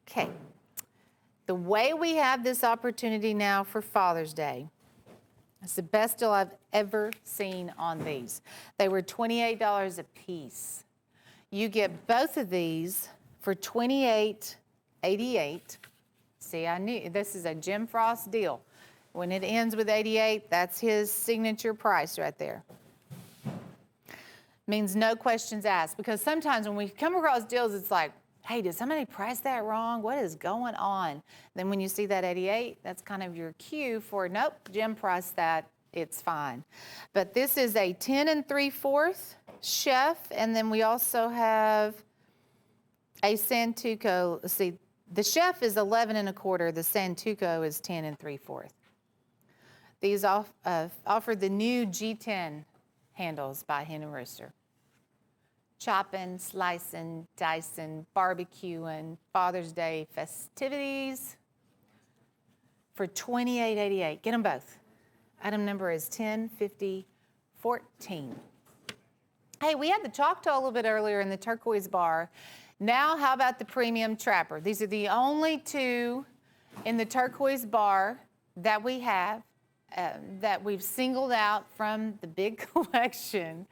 Speaker 1: Okay. The way we have this opportunity now for Father's Day, it's the best deal I've ever seen on these. They were $28 a piece. You get both of these for $28.88. See, I knew this is a Jim Frost deal. When it ends with 88, that's his signature price right there. Means no questions asked, because sometimes when we come across deals, it's like, hey, did somebody price that wrong? What is going on? Then when you see that 88, that's kind of your cue for, nope, Jim priced that, it's fine. But this is a 10 3/4 chef, and then we also have a Santuco. Let's see, the chef is 11 1/4, the Santuco is 10 3/4. These offer the new G10 handles by Hen and Rooster. Chopping, slicing, dicing, barbecuing, Father's Day festivities for $28.88. Get them both. Item number is 105014. Hey, we had the Choctaw a little bit earlier in the turquoise bar. Now, how about the premium trapper? These are the only two in the turquoise bar that we have. That we've singled out from the big collection,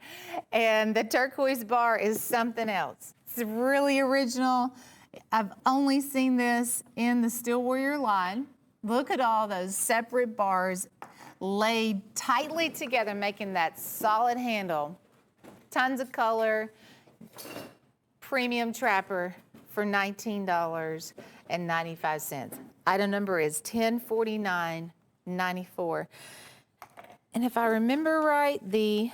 Speaker 1: and the turquoise bar is something else. It's really original. I've only seen this in the Steel Warrior line. Look at all those separate bars laid tightly together, making that solid handle. Tons of color. Premium trapper for $19.95. Item number is 1049.94. And if I remember right, the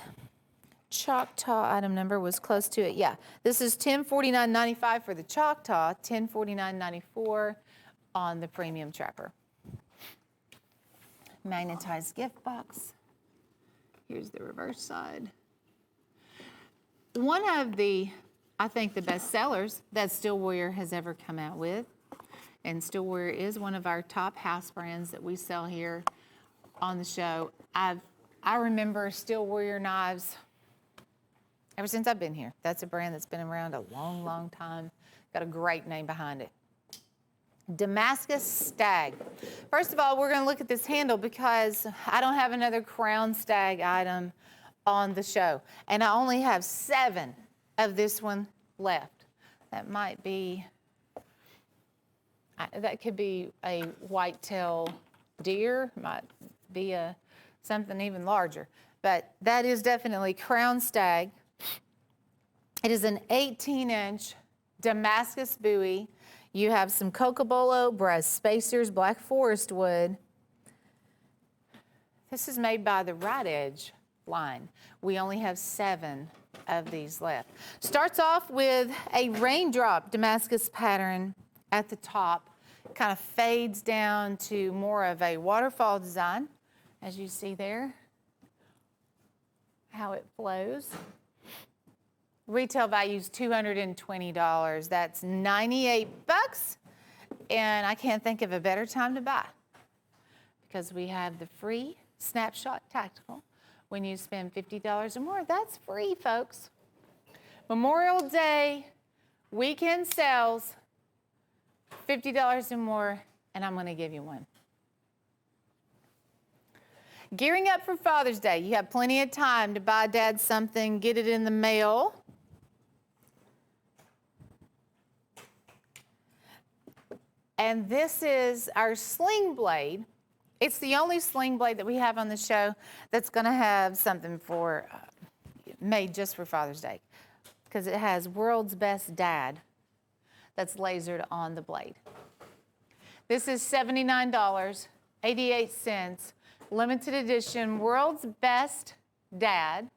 Speaker 1: Choctaw item number was close to it. Yeah, this is 1049.95 for the Choctaw, 1049.94 on the premium trapper. Magnetized gift box. Here's the reverse side. One of the I think the best sellers that Steel Warrior has ever come out with. And Steel Warrior is one of our top house brands that we sell here on the show. I remember Steel Warrior knives ever since I've been here. That's a brand that's been around a long, long time. Got a great name behind it. Damascus Stag. First of all, we're going to look at this handle because I don't have another Crown Stag item on the show. And I only have 7 of this one left. That might be, that could be a whitetail deer, might be something even larger. But that is definitely Crown Stag. It is an 18-inch Damascus bowie. You have some Cocobolo brass spacers, black forest wood. This is made by the Right Edge line. We only have 7 of these left. Starts off with a raindrop Damascus pattern at the top. Kind of fades down to more of a waterfall design, as you see there, how it flows. Retail value is $220. That's 98 bucks. And I can't think of a better time to buy because we have the free Snapshot Tactical. When you spend $50 or more, that's free, folks. Memorial Day weekend sales, $50 or more, and I'm going to give you one. Gearing up for Father's Day. You have plenty of time to buy Dad something, get it in the mail. And this is our sling blade. It's the only sling blade that we have on the show that's going to have something for made just for Father's Day, because it has World's Best Dad that's lasered on the blade. This is $79.88, limited edition World's Best Dad.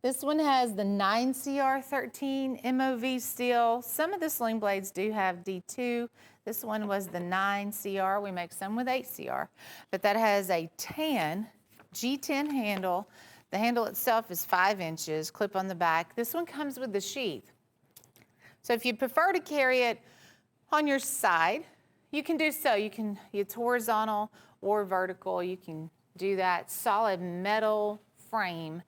Speaker 1: This one has the 9CR13 MOV steel. Some of the sling blades do have D2. This one was the 9CR. We make some with 8CR. But that has a tan G10 handle. The handle itself is 5 inches, clip on the back. This one comes with the sheath. So if you prefer to carry it on your side, you can do so. It's horizontal or vertical. You can do that. Solid metal frame.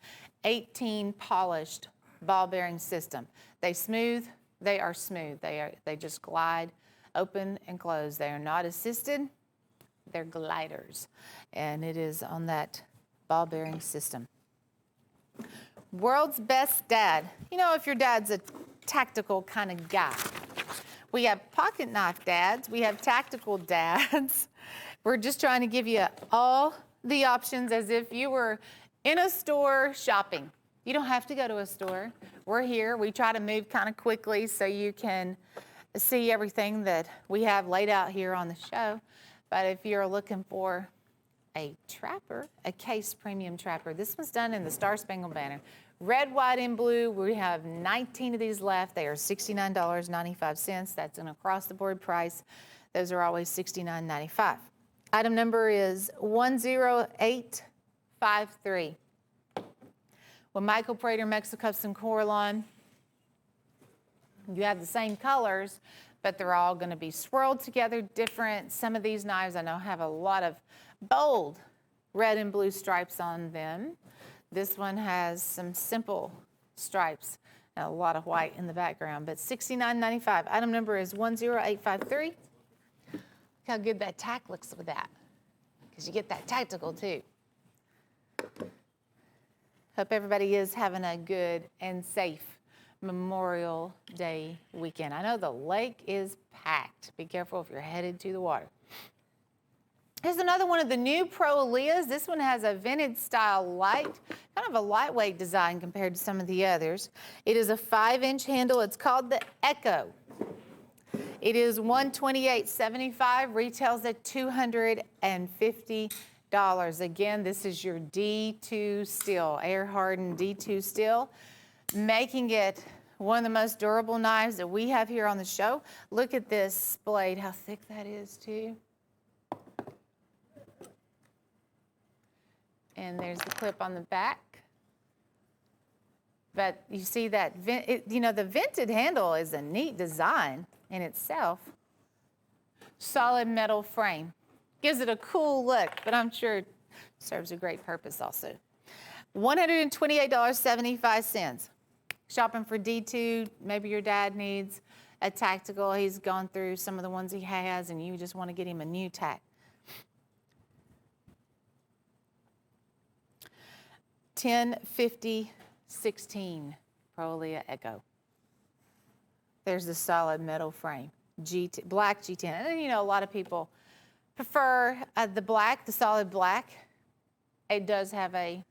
Speaker 1: 18 polished ball bearing system. They are smooth. They just glide, open and close. They are not assisted, they're gliders. And it is on that ball bearing system. World's Best Dad. You know, if your dad's a tactical kind of guy. We have pocket knife dads, we have tactical dads. We're just trying to give you all the options as if you were in a store shopping. You don't have to go to a store. We're here. We try to move kind of quickly so you can see everything that we have laid out here on the show. But if you're looking for a trapper, a case premium trapper, this one's done in the Star Spangled Banner. Red, white, and blue. We have 19 of these left. They are $69.95. That's an across-the-board price. Those are always $69.95. Item number is 10853. With Michael Prater Mexico Custom Coralon, you have the same colors, but they're all going to be swirled together different. Some of these knives I know have a lot of bold red and blue stripes on them. This one has some simple stripes and a lot of white in the background, but $69.95. Item number is 10853. Look how good that tack looks with that, because you get that tactical too. Hope everybody is having a good and safe Memorial Day weekend. I know the lake is packed. Be careful if you're headed to the water. Here's another one of the new Pro Aleas. This one has a vintage style light, kind of a lightweight design compared to some of the others. It is a 5-inch handle. It's called the Echo. It is $128.75, retails at $250. Again, this is your D2 steel, air hardened D2 steel, making it one of the most durable knives that we have here on the show. Look at this blade, how thick that is too. And there's the clip on the back. But you see that, the vented handle is a neat design in itself. Solid metal frame. Gives it a cool look, but I'm sure it serves a great purpose also. $128.75. Shopping for D2, maybe your dad needs a tactical. He's gone through some of the ones he has, and you just want to get him a new tack. $10.50.16 Prolia Echo. There's the solid metal frame, black G10. And a lot of people prefer the solid black. It does have a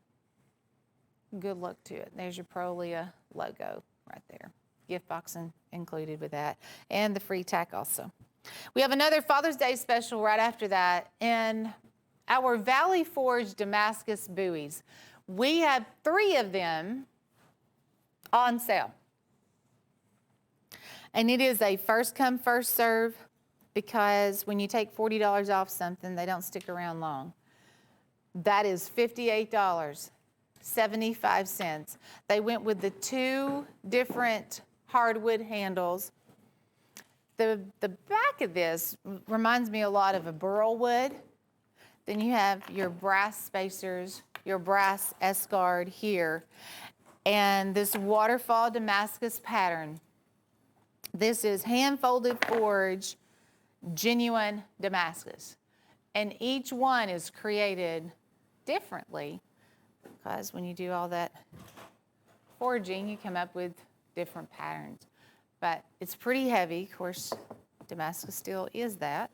Speaker 1: good look to it. There's your Prolia logo right there. Gift box included with that, and the free tack also. We have another Father's Day special right after that, and our Valley Forge Damascus buoys. We have 3 of them on sale. And it is a first come, first serve, because when you take $40 off something, they don't stick around long. That is $58.75. They went with the 2 different hardwood handles. The back of this reminds me a lot of a burl wood. Then you have your brass spacers, your brass S-guard here, and this waterfall Damascus pattern. This is hand-folded forge, genuine Damascus. And each one is created differently, because when you do all that forging, you come up with different patterns. But it's pretty heavy. Of course, Damascus steel is that.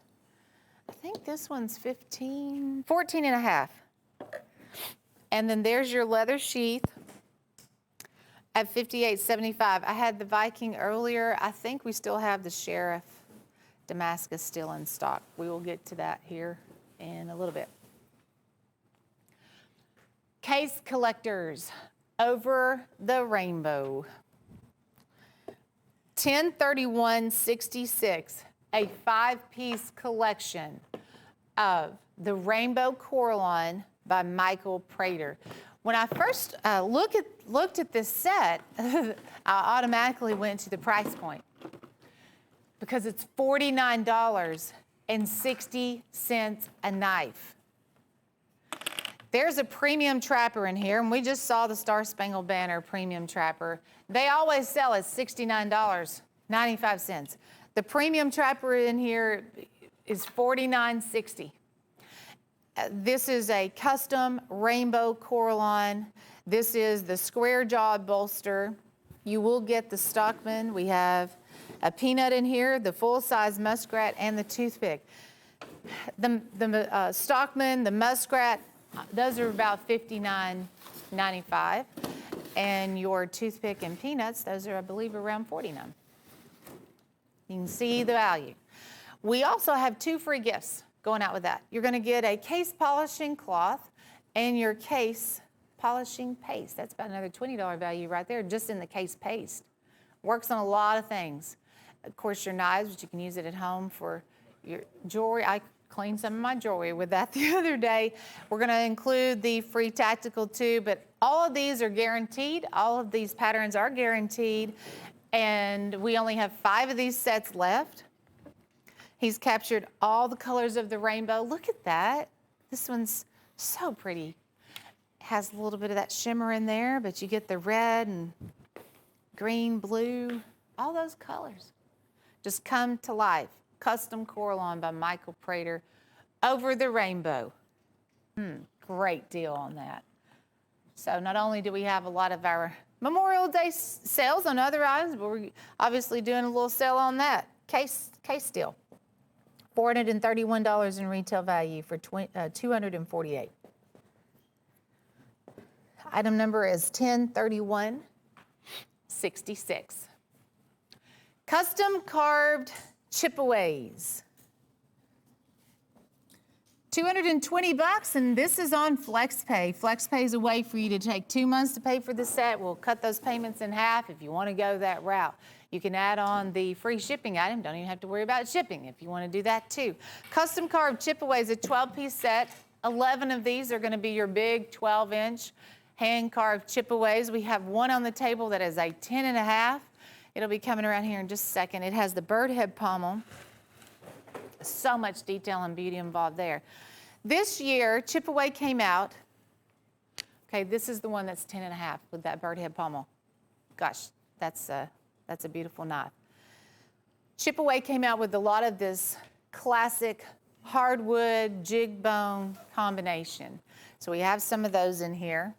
Speaker 1: I think this one's 14 and a half. And then there's your leather sheath at $58.75. I had the Viking earlier. I think we still have the Sheriff Damascus still in stock. We will get to that here in a little bit. Case collectors, over the rainbow. $1031.66, a 5-piece collection of the Rainbow Coraline by Michael Prater. When I first looked at this set, I automatically went to the price point, because it's $49.60 a knife. There's a premium trapper in here, and we just saw the Star Spangled Banner premium trapper. They always sell at $69.95. The premium trapper in here is $49.60. This is a custom Rainbow Coraline. This is the square jawed bolster. You will get the Stockman. We have a peanut in here, the full-size muskrat, and the toothpick. The Stockman, the muskrat, those are about $59.95. And your toothpick and peanuts, those are, I believe, around $49. You can see the value. We also have 2 free gifts going out with that. You're going to get a case polishing cloth and your case polishing paste. That's about another $20 value right there, just in the case paste. Works on a lot of things. Of course, your knives, but you can use it at home for your jewelry. I cleaned some of my jewelry with that the other day. We're going to include the free tactical too, but all of these are guaranteed. All of these patterns are guaranteed, and we only have 5 of these sets left. He's captured all the colors of the rainbow. Look at that. This one's so pretty. Has a little bit of that shimmer in there, but you get the red and green, blue, all those colors just come to life. Custom Coraline by Michael Prater, over the rainbow. Great deal on that. So not only do we have a lot of our Memorial Day sales on other items, but we're obviously doing a little sale on that. Case steel. $431 in retail value for $248. Item number is 103166. Custom carved chippeways. $220, and this is on FlexPay. FlexPay is a way for you to take 2 months to pay for the set. We'll cut those payments in half if you want to go that route. You can add on the free shipping item. Don't even have to worry about shipping if you want to do that too. Custom carved chippeways, a 12-piece set. 11 of these are going to be your big 12-inch. hand-carved chippeways. We have one on the table that is a 10.5. It'll be coming around here in just a second. It has the bird head pommel. So much detail and beauty involved there. This year, Chippeway came out. Okay, this is the one that's 10.5 with that bird head pommel. Gosh, that's a beautiful knife. Chippeway came out with a lot of this classic hardwood jig bone combination. So we have some of those in here.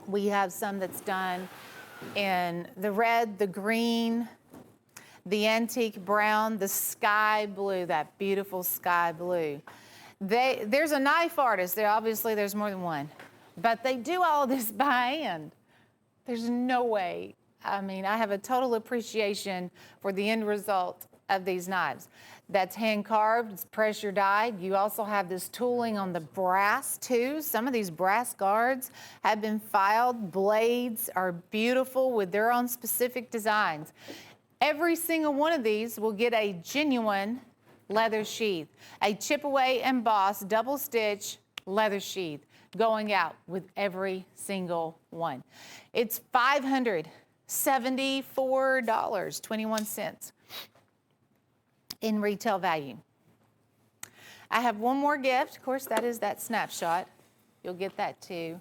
Speaker 1: We have some that's done in the red, the green, the antique brown, the sky blue, that beautiful sky blue. There's a knife artist there. Obviously, there's more than one. But they do all of this by hand. There's no way. I mean, I have a total appreciation for the end result of these knives. That's hand carved, it's pressure dyed. You also have this tooling on the brass too. Some of these brass guards have been filed. Blades are beautiful with their own specific designs. Every single one of these will get a genuine leather sheath, a Chippeway embossed double stitch leather sheath going out with every single one. It's $574.21 in retail value. I have one more gift. Of course, that is that snapshot. You'll get that too.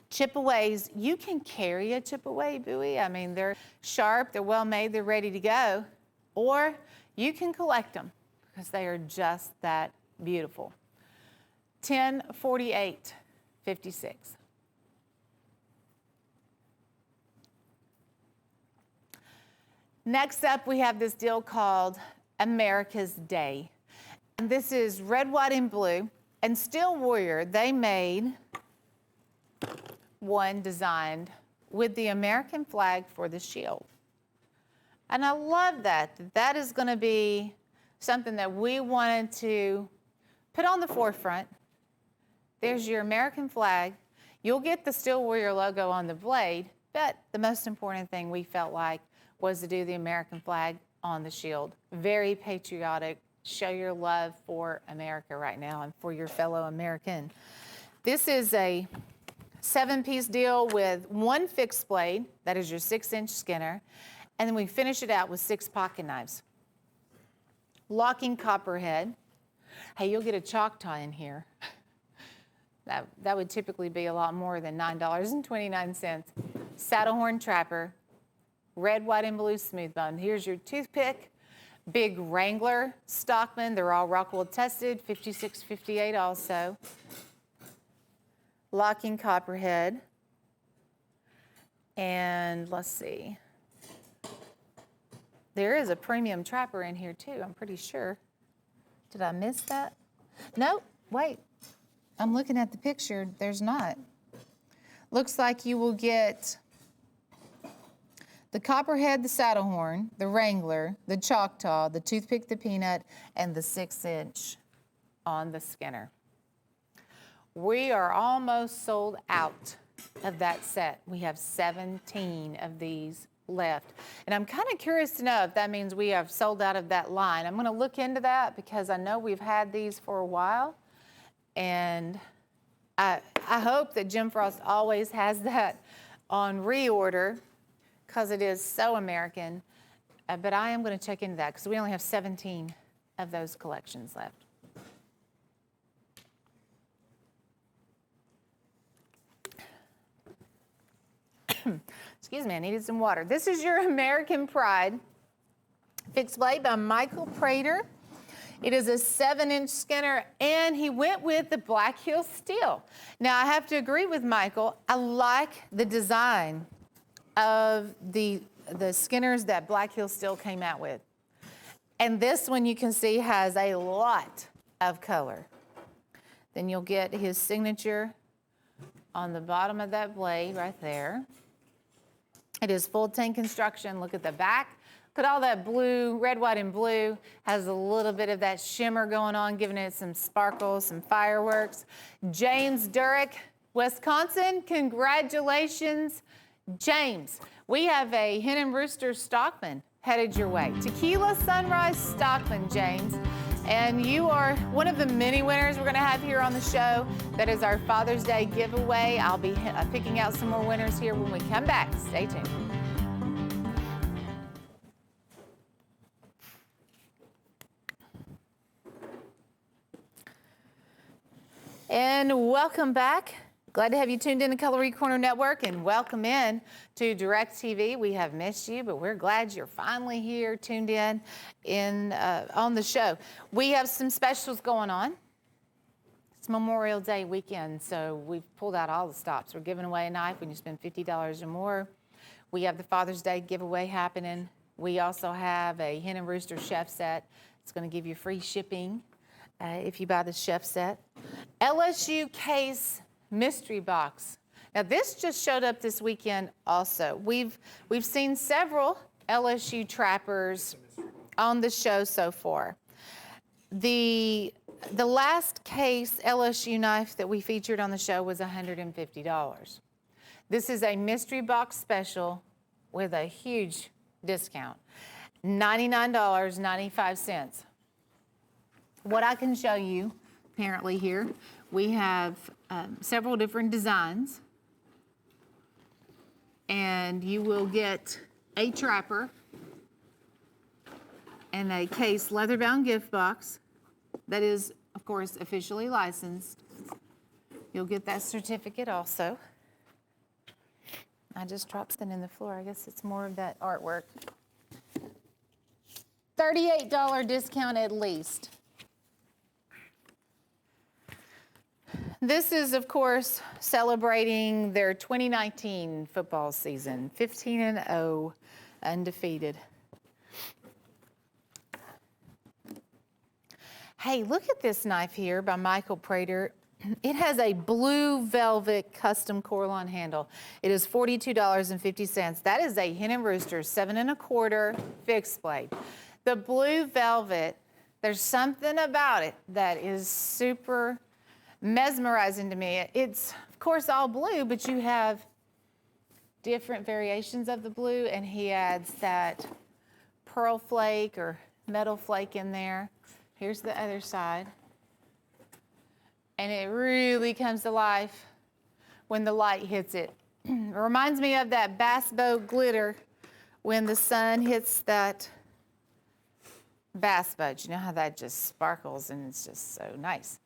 Speaker 1: Chippeways, you can carry a Chippeway buoy. I mean, they're sharp, they're well made, they're ready to go. Or you can collect them because they are just that beautiful. $1048.56. Next up, we have this deal called America's Day. And this is red, white, and blue. And Steel Warrior, they made one designed with the American flag for the shield. And I love that. That is going to be something that we wanted to put on the forefront. There's your American flag. You'll get the Steel Warrior logo on the blade, but the most important thing we felt like was to do the American flag on the shield. Very patriotic. Show your love for America right now and for your fellow American. This is a 7-piece deal with one fixed blade. That is your 6-inch Skinner. And then we finish it out with 6 pocket knives. Locking copperhead. Hey, you'll get a Choctaw in here. That would typically be a lot more than $9.29. Saddle horn trapper. Red, white, and blue smooth bone. Here's your toothpick. Big Wrangler Stockman. They're all Rockwell tested. 56.58 also. Locking copperhead. And let's see. There is a premium trapper in here too, I'm pretty sure. Did I miss that? No, wait. I'm looking at the picture. There's not. Looks like you will get the copperhead, the saddle horn, the Wrangler, the Choctaw, the toothpick, the peanut, and the 6-inch on the Skinner. We are almost sold out of that set. We have 17 of these left. And I'm kind of curious to know if that means we have sold out of that line. I'm going to look into that because I know we've had these for a while. And I hope that Jim Frost always has that on reorder because it is so American. But I am going to check into that because we only have 17 of those collections left. Excuse me, I needed some water. This is your American Pride fixed blade by Michael Prater. It is a 7-inch Skinner, and he went with the Black Hill steel. Now, I have to agree with Michael. I like the design of the Skinners that Black Hill steel came out with. And this one you can see has a lot of color. Then you'll get his signature on the bottom of that blade right there. It is full tank construction. Look at the back. Look at all that blue, red, white, and blue. Has a little bit of that shimmer going on, giving it some sparkles, some fireworks. James Durrick, Wisconsin, congratulations, James. We have a Hen and Rooster Stockman headed your way. Tequila Sunrise Stockman, James. And you are one of the many winners we're going to have here on the show. That is our Father's Day giveaway. I'll be picking out some more winners here when we come back. Stay tuned. And welcome back. Glad to have you tuned in to Cutlery Corner Network, and welcome in to DirecTV. We have missed you, but we're glad you're finally here, tuned in on the show. We have some specials going on. It's Memorial Day weekend, so we've pulled out all the stops. We're giving away a knife when you spend $50 or more. We have the Father's Day giveaway happening. We also have a Hen and Rooster chef set. It's going to give you free shipping if you buy the chef set. LSU case mystery box. Now this just showed up this weekend also. We've seen several LSU trappers on the show so far. The last case LSU knife that we featured on the show was $150. This is a mystery box special with a huge discount, $99.95. What I can show you apparently here, we have several different designs, and you will get a trapper and a case leather-bound gift box that is, of course, officially licensed. You'll get that certificate also. I just dropped something in the floor. I guess it's more of that artwork. $38 discount at least. This is, of course, celebrating their 2019 football season, 15-0, undefeated. Hey, look at this knife here by Michael Prater. It has a blue velvet custom Corlon handle. It is $42.50. That is a Hen and Rooster 7 1/4 fixed blade. The blue velvet, there's something about it that is super mesmerizing to me. It's, of course, all blue, but you have different variations of the blue, and he adds that pearl flake or metal flake in there. Here's the other side. And it really comes to life when the light hits it. It reminds me of that bass boat glitter when the sun hits that bass boat. You know how that just sparkles, and it's just so nice.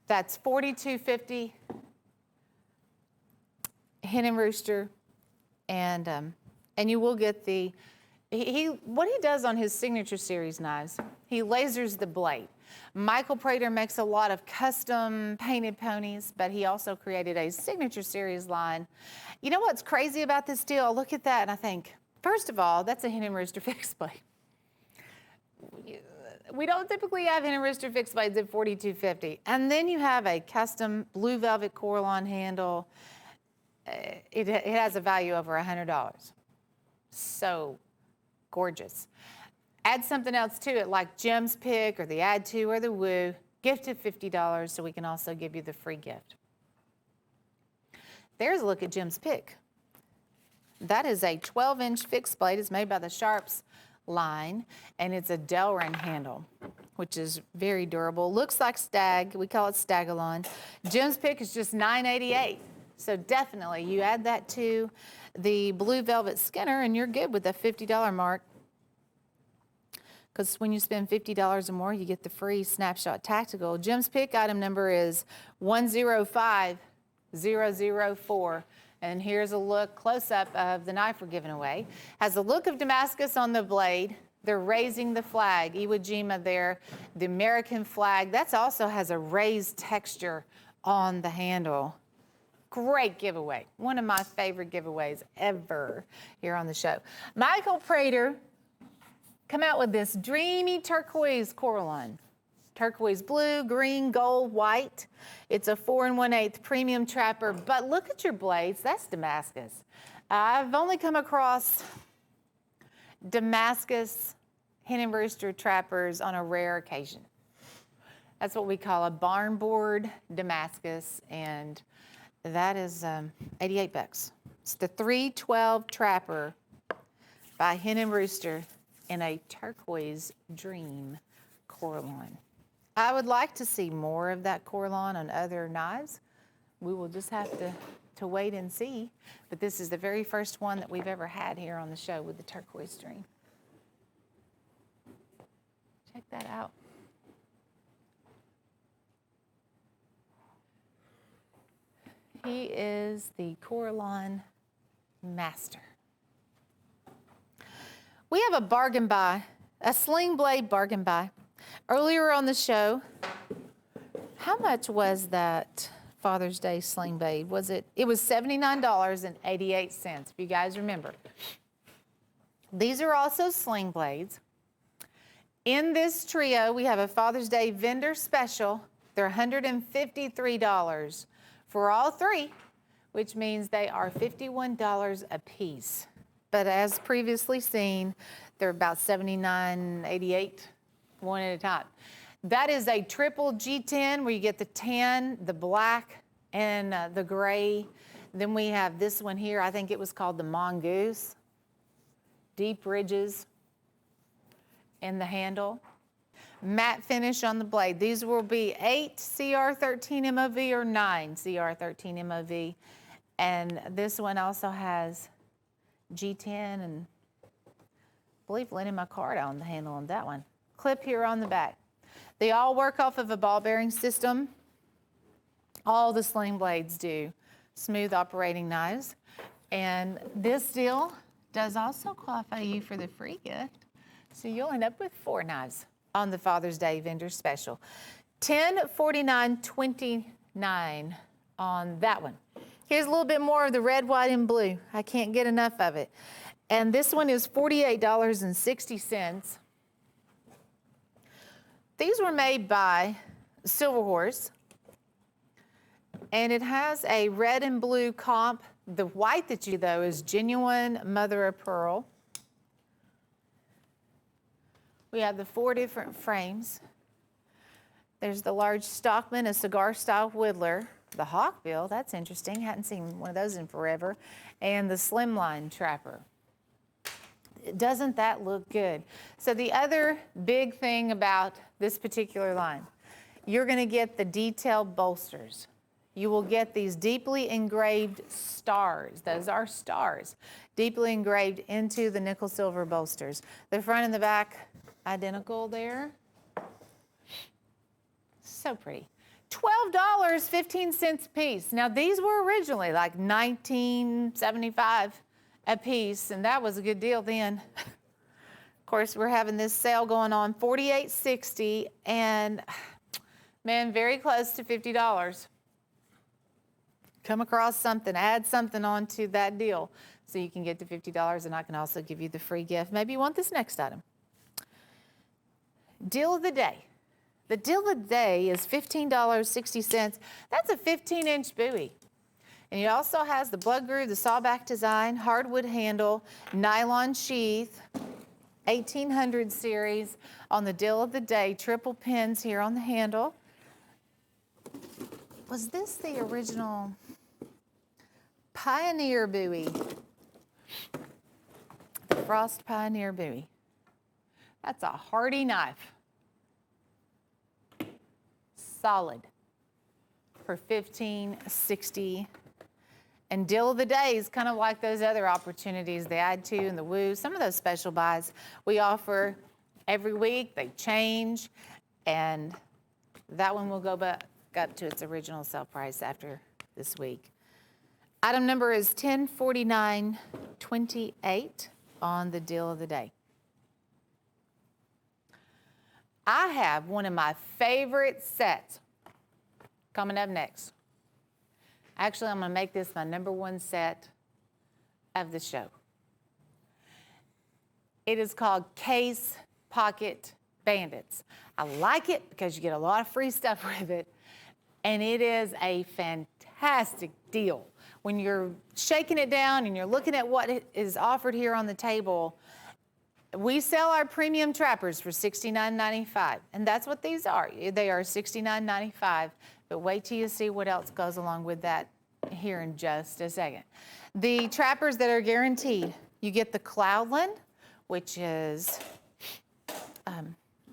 Speaker 1: That's $42.50, Hen and Rooster, and you will get the, what he does on his signature series knives, he lasers the blade. Michael Prater makes a lot of custom painted ponies, but he also created a signature series line. You know what's crazy about this deal? I look at that and I think, first of all, that's a Hen and Rooster fixed blade. We don't typically have Hen and Rooster fixed blades at $42.50. And then you have a custom blue velvet Corlon handle. It has a value over $100. So gorgeous. Add something else to it, like Jim's Pick or the Add To or the Woo. Gift it $50 so we can also give you the free gift. There's a look at Jim's Pick. That is a 12-inch fixed blade. It's made by the Sharps line, and it's a Delrin handle, which is very durable. Looks like Stag. We call it Stagalon. Jim's Pick is just $9.88. So definitely you add that to the blue velvet Skinner and you're good with the $50 mark. Because when you spend $50 or more, you get the free Snapshot Tactical. Jim's Pick item number is 105004. And here's a look close-up of the knife we're giving away. Has a look of Damascus on the blade. They're raising the flag, Iwo Jima there, the American flag. That also has a raised texture on the handle. Great giveaway. One of my favorite giveaways ever here on the show. Michael Prater come out with this dreamy turquoise Corlon. Turquoise blue, green, gold, white. It's a 4 1/8 premium trapper, but look at your blades. That's Damascus. I've only come across Damascus Hen and Rooster trappers on a rare occasion. That's what we call a barn board Damascus, and that is $88. It's the 312 trapper by Hen and Rooster in a turquoise dream Coralline. I would like to see more of that Coralline on other knives. We will just have to wait and see. But this is the very first one that we've ever had here on the show with the turquoise string. Check that out. He is the Coralline master. We have a bargain buy, a sling blade bargain buy. Earlier on the show, how much was that Father's Day sling blade? It was $79.88, if you guys remember. These are also sling blades. In this trio, we have a Father's Day vendor special. They're $153 for all three, which means they are $51 a piece. But as previously seen, they're about $79.88, one at a time. That is a triple G10 where you get the tan, the black, and the gray. Then we have this one here. I think it was called the Mongoose. Deep ridges in the handle. Matte finish on the blade. These will be 8 CR13 MOV or 9 CR13 MOV. And this one also has G10 and I believe linen micarta on the handle on that one. Clip here on the back. They all work off of a ball bearing system. All the sling blades do. Smooth operating knives. And this deal does also qualify you for the free gift. So you'll end up with 4 knives on the Father's Day vendor special. $1049.29 on that one. Here's a little bit more of the red, white, and blue. I can't get enough of it. And this one is $48.60. These were made by Silver Horse. And it has a red and blue comp. The white that you though is genuine mother of pearl. We have the 4 different frames. There's the large Stockman, a cigar style whittler. The Hawkbill, that's interesting. Hadn't seen one of those in forever. And the Slimline Trapper. Doesn't that look good? So the other big thing about this particular line, you're going to get the detailed bolsters. You will get these deeply engraved stars. Those are stars, deeply engraved into the nickel silver bolsters. The front and the back, identical there. So pretty. $12.15 a piece. Now these were originally like $19.75 a piece, and that was a good deal then. Of course, we're having this sale going on, $48.60, and man, very close to $50. Come across something, add something onto that deal so you can get to $50, and I can also give you the free gift. Maybe you want this next item. Deal of the day. The deal of the day is $15.60. That's a 15-inch buoy. And it also has the blood groove, the sawback design, hardwood handle, nylon sheath, 1800 series on the deal of the day, triple pins here on the handle. Was this the original Pioneer buoy? The Frost Pioneer buoy. That's a hardy knife. Solid for $15.60. And deal of the day is kind of like those other opportunities, the add to and the woo, some of those special buys we offer every week. They change, and that one will go back up to its original sale price after this week. Item number is $1049.28 on the deal of the day. I have one of my favorite sets coming up next. Actually, I'm going to make this my #1 set of the show. It is called Case Pocket Bandits. I like it because you get a lot of free stuff with it, and it is a fantastic deal. When you're shaking it down and you're looking at what is offered here on the table, we sell our premium trappers for $69.95, and that's what these are. They are $69.95, but wait till you see what else goes along with that here in just a second. The trappers that are guaranteed, you get the Cloudland, which is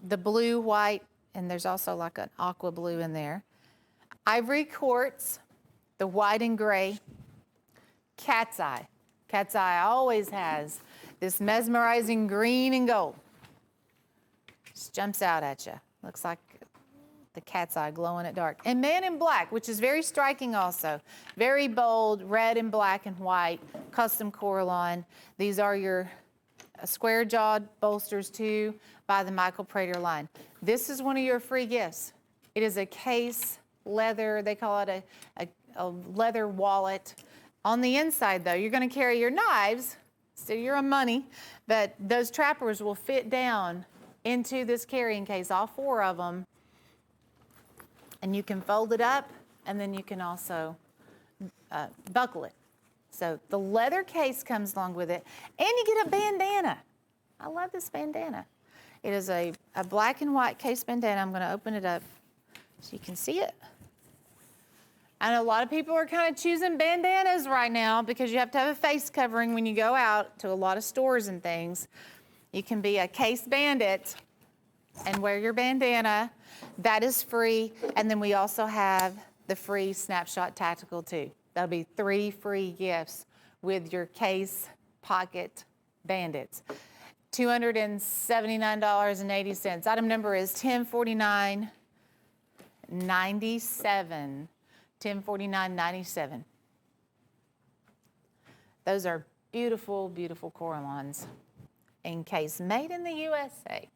Speaker 1: the blue, white, and there's also like an aqua blue in there. Ivory quartz, the white and gray. Cat's eye. Cat's eye always has this mesmerizing green and gold. Just jumps out at you. Looks like the cat's eye glowing at dark. And man in black, which is very striking also. Very bold, red and black and white, custom coral on. These are your square-jawed bolsters too by the Michael Prater line. This is one of your free gifts. It is a case leather, they call it a leather wallet. On the inside though, you're gonna carry your knives, so you're on money, but those trappers will fit down into this carrying case, all 4 of them. And you can fold it up, and then you can also buckle it. So the leather case comes along with it, and you get a bandana. I love this bandana. It is a black and white case bandana. I'm gonna open it up so you can see it. And a lot of people are kind of choosing bandanas right now because you have to have a face covering when you go out to a lot of stores and things. You can be a case bandit and wear your bandana. That is free. And then we also have the free Snapshot Tactical too. That'll be 3 free gifts with your case pocket bandits. $279.80. Item number is 1049.97. 1049.97. Those are beautiful, beautiful coralons in case, made in the USA.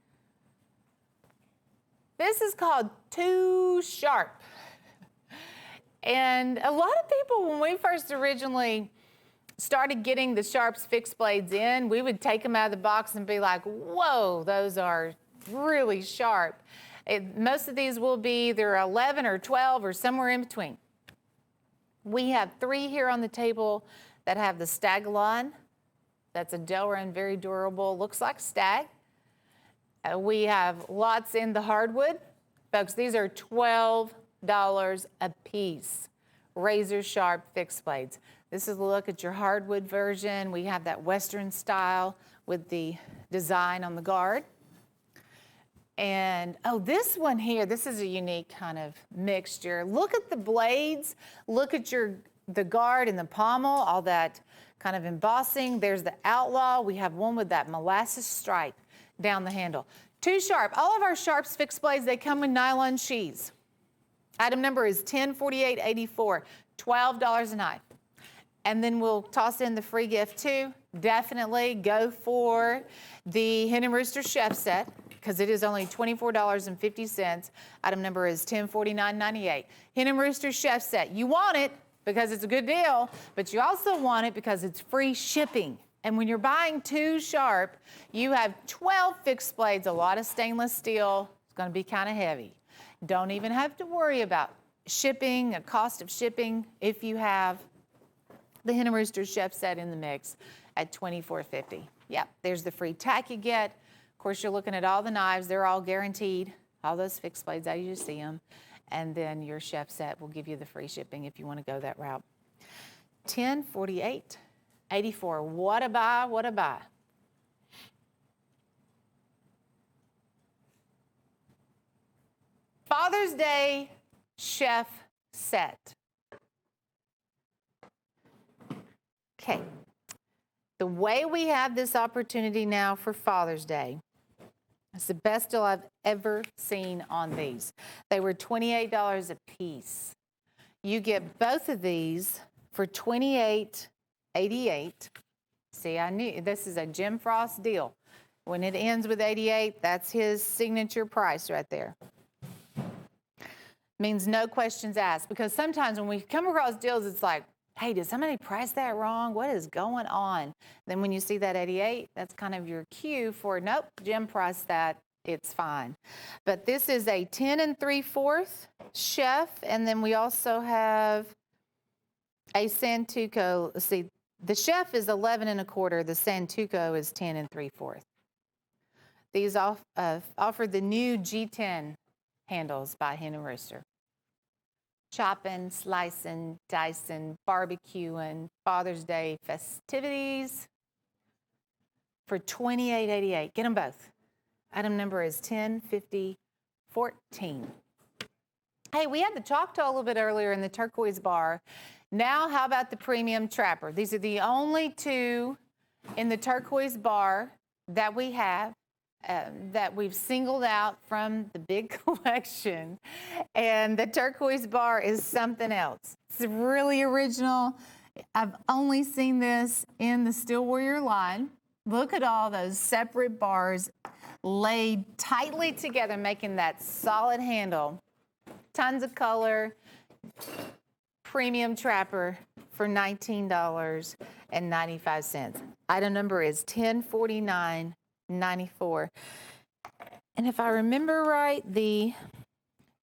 Speaker 1: This is called Too Sharp. And a lot of people, when we first originally started getting the Sharps fixed blades in, we would take them out of the box and be like, whoa, those are really sharp. Most of these will be either 11 or 12 or somewhere in between. We have 3 here on the table that have the Stagalon. That's a Delrin, very durable, looks like stag. We have lots in the hardwood. Folks, these are $12 a piece. Razor sharp fixed blades. This is a look at your hardwood version. We have that Western style with the design on the guard. And, oh, this one here, this is a unique kind of mixture. Look at the blades. Look at the guard and the pommel, all that kind of embossing. There's the Outlaw. We have one with that molasses stripe down the handle. Too Sharp. All of our Sharps fixed blades, they come with nylon sheaths. Item number is 1048.84, $12 a knife. And then we'll toss in the free gift too. Definitely go for the Hen and Rooster Chef set because it is only $24.50. Item number is 1049.98. Hen and Rooster Chef set. You want it because it's a good deal, but you also want it because it's free shipping. And when you're buying Too Sharp, you have 12 fixed blades, a lot of stainless steel. It's going to be kind of heavy. Don't even have to worry about shipping, a cost of shipping if you have the Hen and Rooster Chef set in the mix at $24.50. Yeah, there's the free tack you get. Of course, you're looking at all the knives. They're all guaranteed, all those fixed blades as you see them. And then your chef set will give you the free shipping if you want to go that route. 1048.84. What a buy, what a buy. Father's Day chef set. Okay, the way we have this opportunity now for Father's Day, it's the best deal I've ever seen on these. They were $28 a piece. You get both of these for $28.88. See, I knew this is a Jim Frost deal. When it ends with 88, that's his signature price right there. Means no questions asked, because sometimes when we come across deals, it's like, hey, did somebody price that wrong? What is going on? Then when you see that 88, that's kind of your cue for, nope, Jim priced that, it's fine. But this is a 10 3/4 chef, and then we also have a Santuco. Let's see, the chef is 11 1/4, the Santuco is 10 3/4. These offer the new G10 handles by Hen and Rooster. Chopping, slicing, dicing, barbecuing, Father's Day festivities for $28.88. Get them both. Item number is 105014. Hey, we had the Choctaw a little bit earlier in the turquoise bar. Now, how about the premium trapper? These are the only two in the turquoise bar that we have, that we've singled out from the big collection. And the turquoise bar is something else. It's really original. I've only seen this in the Steel Warrior line. Look at all those separate bars laid tightly together, making that solid handle. Tons of color, premium trapper for $19.95. Item number is 1049.94. And if I remember right, the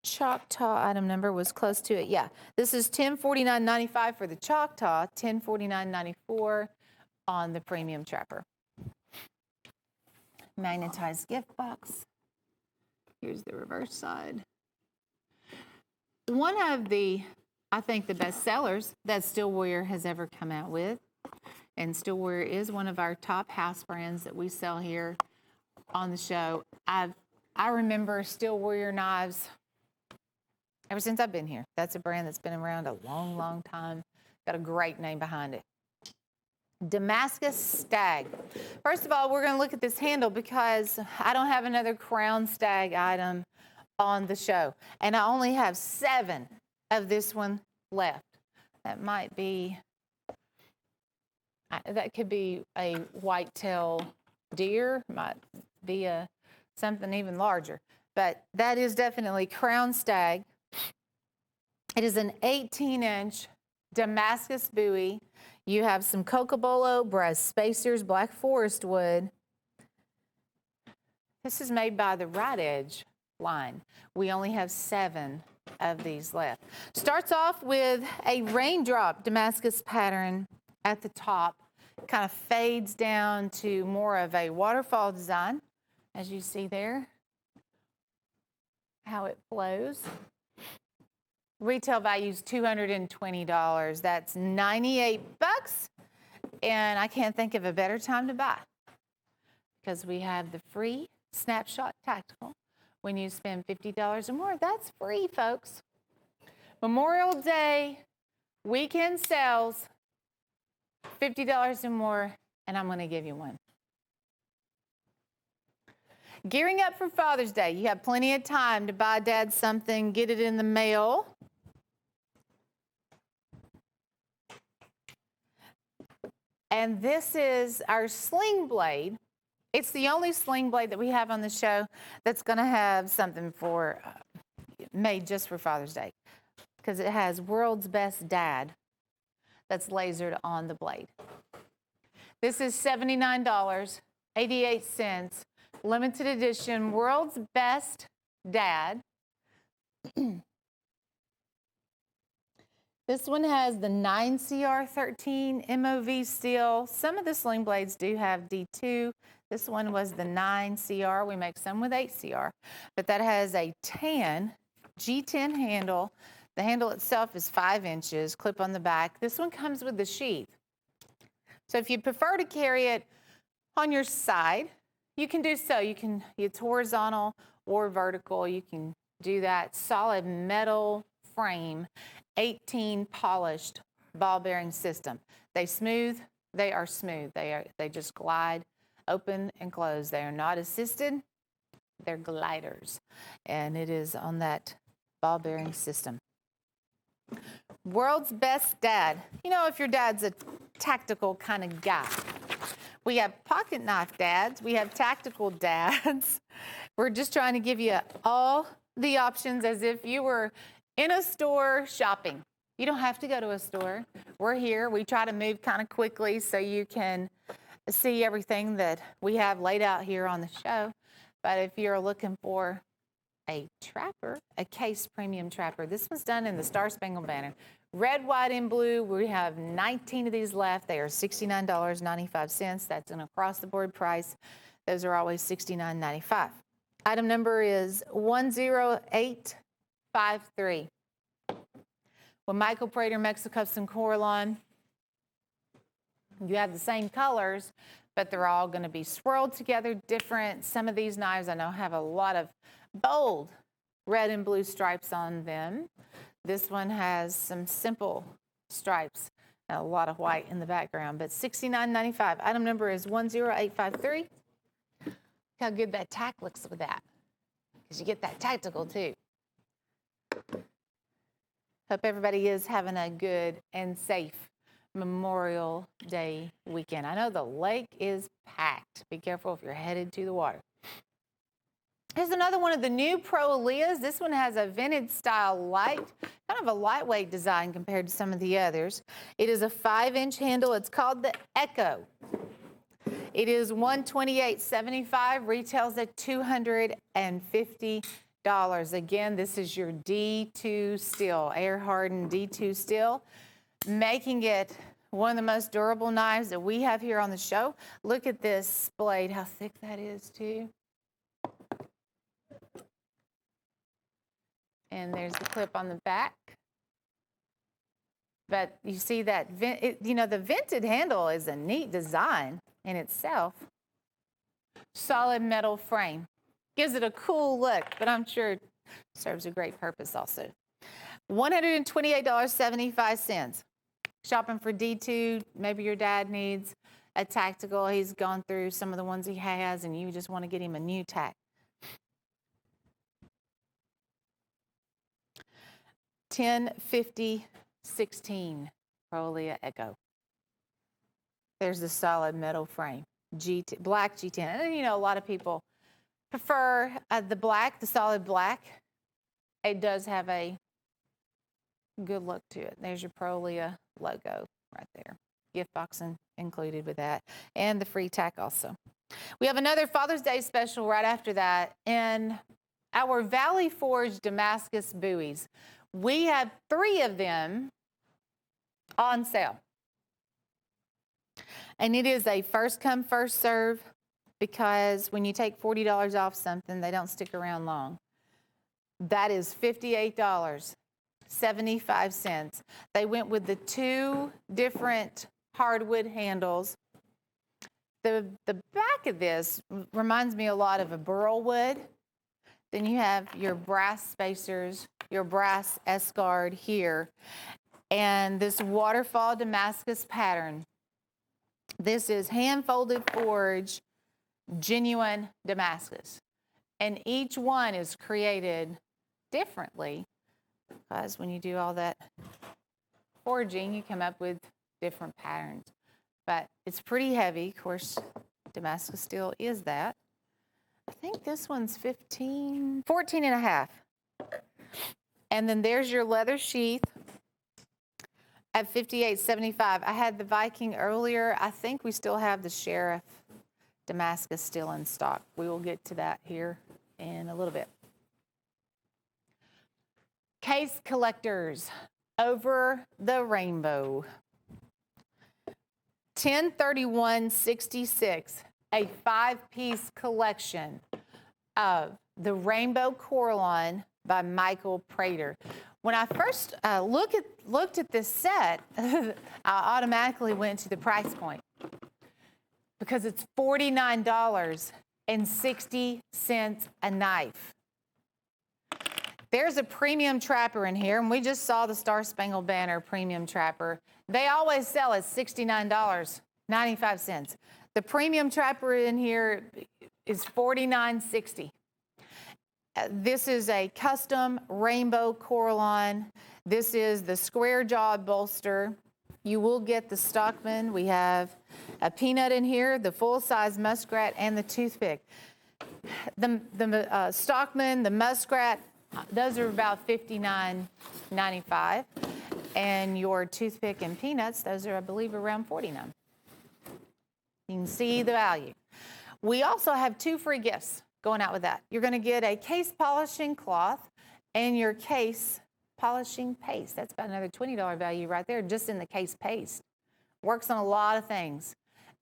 Speaker 1: Choctaw item number was close to it. Yeah, this is 1049.95 for the Choctaw, 1049.94 on the premium trapper. Magnetized gift box. Here's the reverse side. One of the, I think, the best sellers that Steel Warrior has ever come out with, and Steel Warrior is one of our top house brands that we sell here on the show. I remember Steel Warrior knives ever since I've been here. That's a brand that's been around a long, long time. Got a great name behind it. Damascus Stag. First of all, we're going to look at this handle because I don't have another Crown Stag item on the show. And I only have 7 of this one left. That might be, that could be a whitetail deer, might be something even larger. But that is definitely Crown Stag. It is an 18-inch Damascus bowie. You have some Cocobolo brass spacers, black forest wood. This is made by the Right Edge line. We only have 7 of these left. Starts off with a raindrop Damascus pattern at the top. Kind of fades down to more of a waterfall design, as you see there, how it flows. Retail value is $220. That's $98. And I can't think of a better time to buy because we have the free Snapshot Tactical. When you spend $50 or more, that's free, folks. Memorial Day weekend sales, $50 or more, and I'm going to give you one. Gearing up for Father's Day. You have plenty of time to buy Dad something, get it in the mail. And this is our sling blade. It's the only sling blade that we have on the show that's going to have something for made just for Father's Day, because it has World's Best Dad that's lasered on the blade. This is $79.88, limited edition World's Best Dad. This one has the 9CR13 MOV steel. Some of the sling blades do have D2. This one was the 9CR. We make some with 8CR. But that has a tan G10 handle. The handle itself is 5 inches, clip on the back. This one comes with the sheath. So if you prefer to carry it on your side, you can do so. It's horizontal or vertical. You can do that. Solid metal frame, 18 polished ball bearing system. They are smooth. They just glide, open and close. They are not assisted. They're gliders. And it is on that ball bearing system. World's Best Dad. You know, if your dad's a tactical kind of guy. We have pocket knife dads. We have tactical dads. We're just trying to give you all the options as if you were in a store shopping. You don't have to go to a store. We're here. We try to move kind of quickly so you can see everything that we have laid out here on the show. But if you're looking for a trapper, a case premium trapper, this one's done in the Star Spangled Banner. Red, white, and blue. We have 19 of these left. They are $69.95. That's an across-the-board price. Those are always $69.95. Item number is 10853. With Michael Prater Mexico Custom Core Line. You have the same colors, but they're all going to be swirled together different. Some of these knives I know have a lot of bold red and blue stripes on them. This one has some simple stripes and a lot of white in the background, but $69.95. Item number is 10853. Look how good that tack looks with that, because you get that tactical too. Hope everybody is having a good and safe Memorial Day weekend. I know the lake is packed. Be careful if you're headed to the water. Here's another one of the new Pro Aleas. This one has a vintage style kind of a lightweight design compared to some of the others. It is a 5-inch handle. It's called the Echo. It is $128.75, retails at $250. Again, this is your D2 steel, air hardened D2 steel, making it one of the most durable knives that we have here on the show. Look at this blade, how thick that is too. And there's the clip on the back. But you see that, the vented handle is a neat design in itself. Solid metal frame. Gives it a cool look, but I'm sure it serves a great purpose also. $128.75. Shopping for D2, maybe your dad needs a tactical. He's gone through some of the ones he has, and you just want to get him a new tack. $10.50.16. Pro Alea Echo. There's the solid metal frame, black G10. And a lot of people prefer the solid black. It does have a good look to it. There's your Pro Alea logo right there. Gift box included with that, and the free tack also. We have another Father's Day special right after that, and our Valley Forge Damascus buoys. We have 3 of them on sale. And it is a first come, first serve, because when you take $40 off something, they don't stick around long. That is $58.75. They went with the 2 different hardwood handles. The back of this reminds me a lot of a burl wood. Then you have your brass spacers, your brass S-guard here, and this waterfall Damascus pattern. This is hand-folded forge, genuine Damascus. And each one is created differently, because when you do all that forging, you come up with different patterns. But it's pretty heavy. Of course, Damascus steel is that. I think this one's 14 and a half. And then there's your leather sheath at $58.75. I had the Viking earlier. I think we still have the Sheriff Damascus still in stock. We will get to that here in a little bit. Case collectors, over the rainbow. $1031.66, a 5-piece collection of the Rainbow Coraline by Michael Prater. When I first looked at this set, I automatically went to the price point, because it's $49.60 a knife. There's a premium trapper in here, and we just saw the Star Spangled Banner premium trapper. They always sell at $69.95. The premium trapper in here is $49.60. This is a custom Rainbow Coraline. This is the square jaw bolster. You will get the Stockman. We have a peanut in here, the full-size muskrat, and the toothpick. The Stockman, the muskrat, those are about $59.95. And your toothpick and peanuts, those are, I believe, around $49. You can see the value. We also have 2 free gifts going out with that. You're going to get a case polishing cloth and your case polishing paste. That's about another $20 value right there, just in the case paste. Works on a lot of things.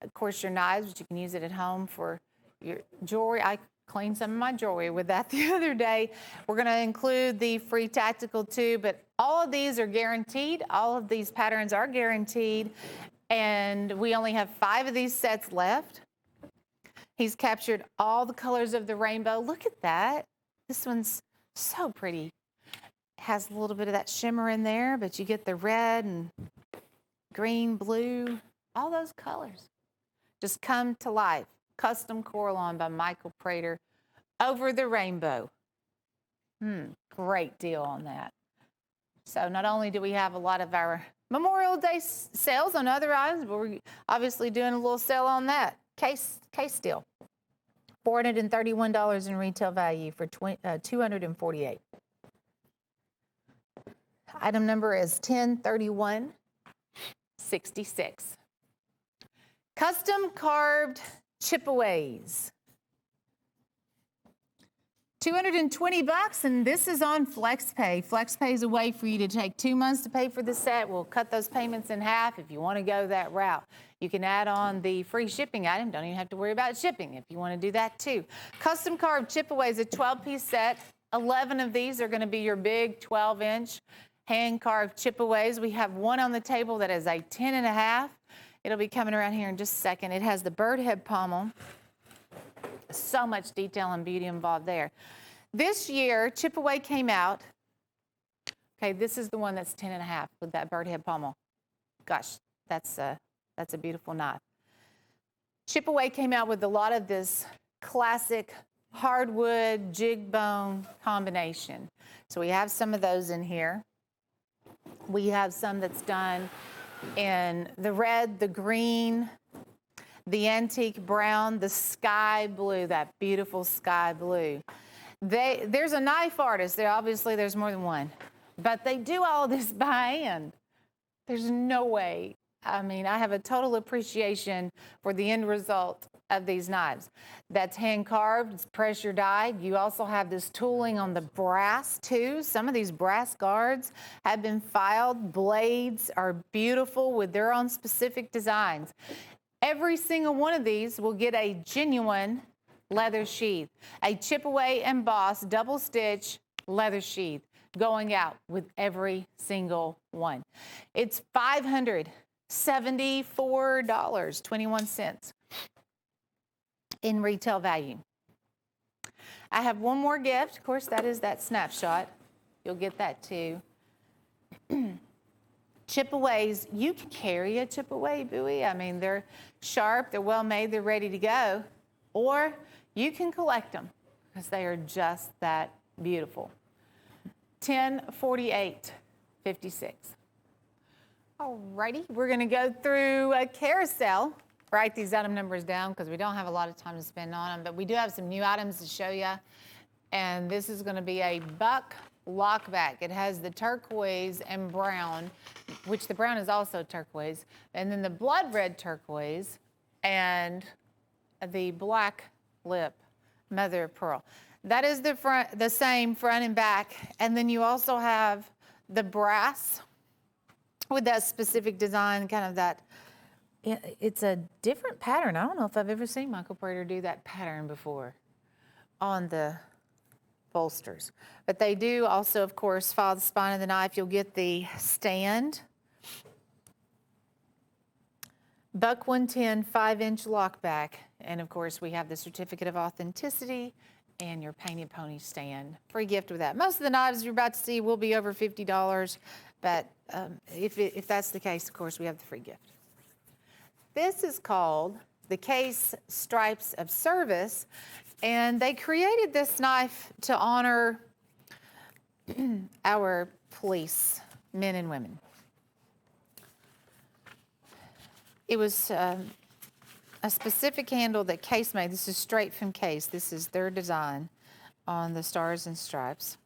Speaker 1: Of course, your knives, but you can use it at home for your jewelry. I cleaned some of my jewelry with that the other day. We're going to include the free tactical too, but all of these are guaranteed. All of these patterns are guaranteed. And we only have 5 of these sets left. He's captured all the colors of the rainbow. Look at that. This one's so pretty. Has a little bit of that shimmer in there, but you get the red and green, blue, all those colors just come to life. Custom coral on by Michael Prater over the rainbow. Great deal on that. So not only do we have a lot of our Memorial Day sales on other items, but we're obviously doing a little sale on that. Case deal. $431 in retail value for $248. Item number is 103166. Custom carved chippeways. $220, and this is on FlexPay. FlexPay is a way for you to take 2 months to pay for the set. We'll cut those payments in half if you want to go that route. You can add on the free shipping item. Don't even have to worry about shipping if you want to do that too. Custom carved chippeways, a 12-piece set. 11 of these are going to be your big 12-inch hand-carved chippeways. We have one on the table that is a 10.5. It'll be coming around here in just a second. It has the bird head pommel. So much detail and beauty involved there. This year, Chippeway came out. Okay, this is the one that's 10.5 with that bird head pommel. Gosh, that's a beautiful knife. Chippeway came out with a lot of this classic hardwood jig bone combination. So we have some of those in here. We have some that's done in the red, the green, the antique brown, the sky blue, that beautiful sky blue. There's a knife artist. Obviously, there's more than one. But they do all this by hand. There's no way. I mean, I have a total appreciation for the end result of these knives. That's hand carved, it's pressure dyed. You also have this tooling on the brass too. Some of these brass guards have been filed. Blades are beautiful with their own specific designs. Every single one of these will get a genuine leather sheath, a Chippeway embossed double stitch leather sheath going out with every single one. It's $574.21 in retail value. I have one more gift. Of course, that is that snapshot. You'll get that too. Chippeways, you can carry a Chippeway buoy. I mean, they're sharp, they're well made, they're ready to go. Or you can collect them because they are just that beautiful. 1048.56. Alrighty, we're going to go through a carousel. Write these item numbers down because we don't have a lot of time to spend on them, but we do have some new items to show you. And this is going to be a buck lockback. It has the turquoise and brown, which the brown is also turquoise, and then the blood red turquoise and the black lip mother of pearl. That is the same front and back. And then you also have the brass with that specific design, kind of that. It's a different pattern. I don't know if I've ever seen Michael Prater do that pattern before on the bolsters. But they do also, of course, follow the spine of the knife. You'll get the stand. Buck 110 5-inch lockback. And, of course, we have the certificate of authenticity and your painted pony stand. Free gift with that. Most of the knives you're about to see will be over $50. But if that's the case, of course, we have the free gift. This is called the Case Stripes of Service, and they created this knife to honor our police, men and women. It was a specific handle that Case made. This is straight from Case. This is their design on the Stars and Stripes.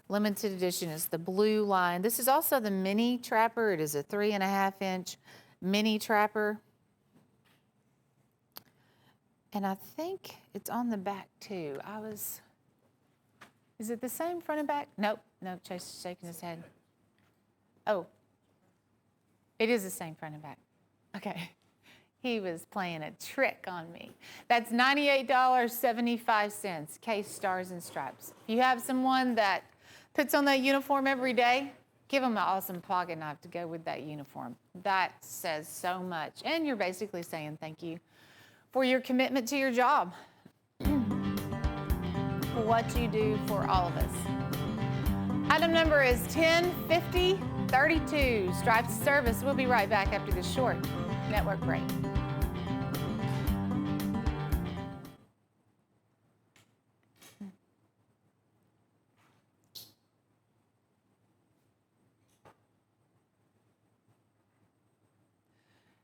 Speaker 1: Limited edition is the blue line. This is also the mini trapper. It is a 3.5-inch mini trapper. And I think it's on the back too. Is it the same front and back? Nope, Chase is shaking his head. Oh, it is the same front and back. Okay, he was playing a trick on me. That's $98.75, Case Stars and Stripes. If you have someone that puts on that uniform every day, Give them an awesome pocket knife to go with that uniform. That says so much. And you're basically saying thank you for your commitment to your job, for what you do for all of us. Item number is 105032, Stripes Service. We'll be right back after this short network break.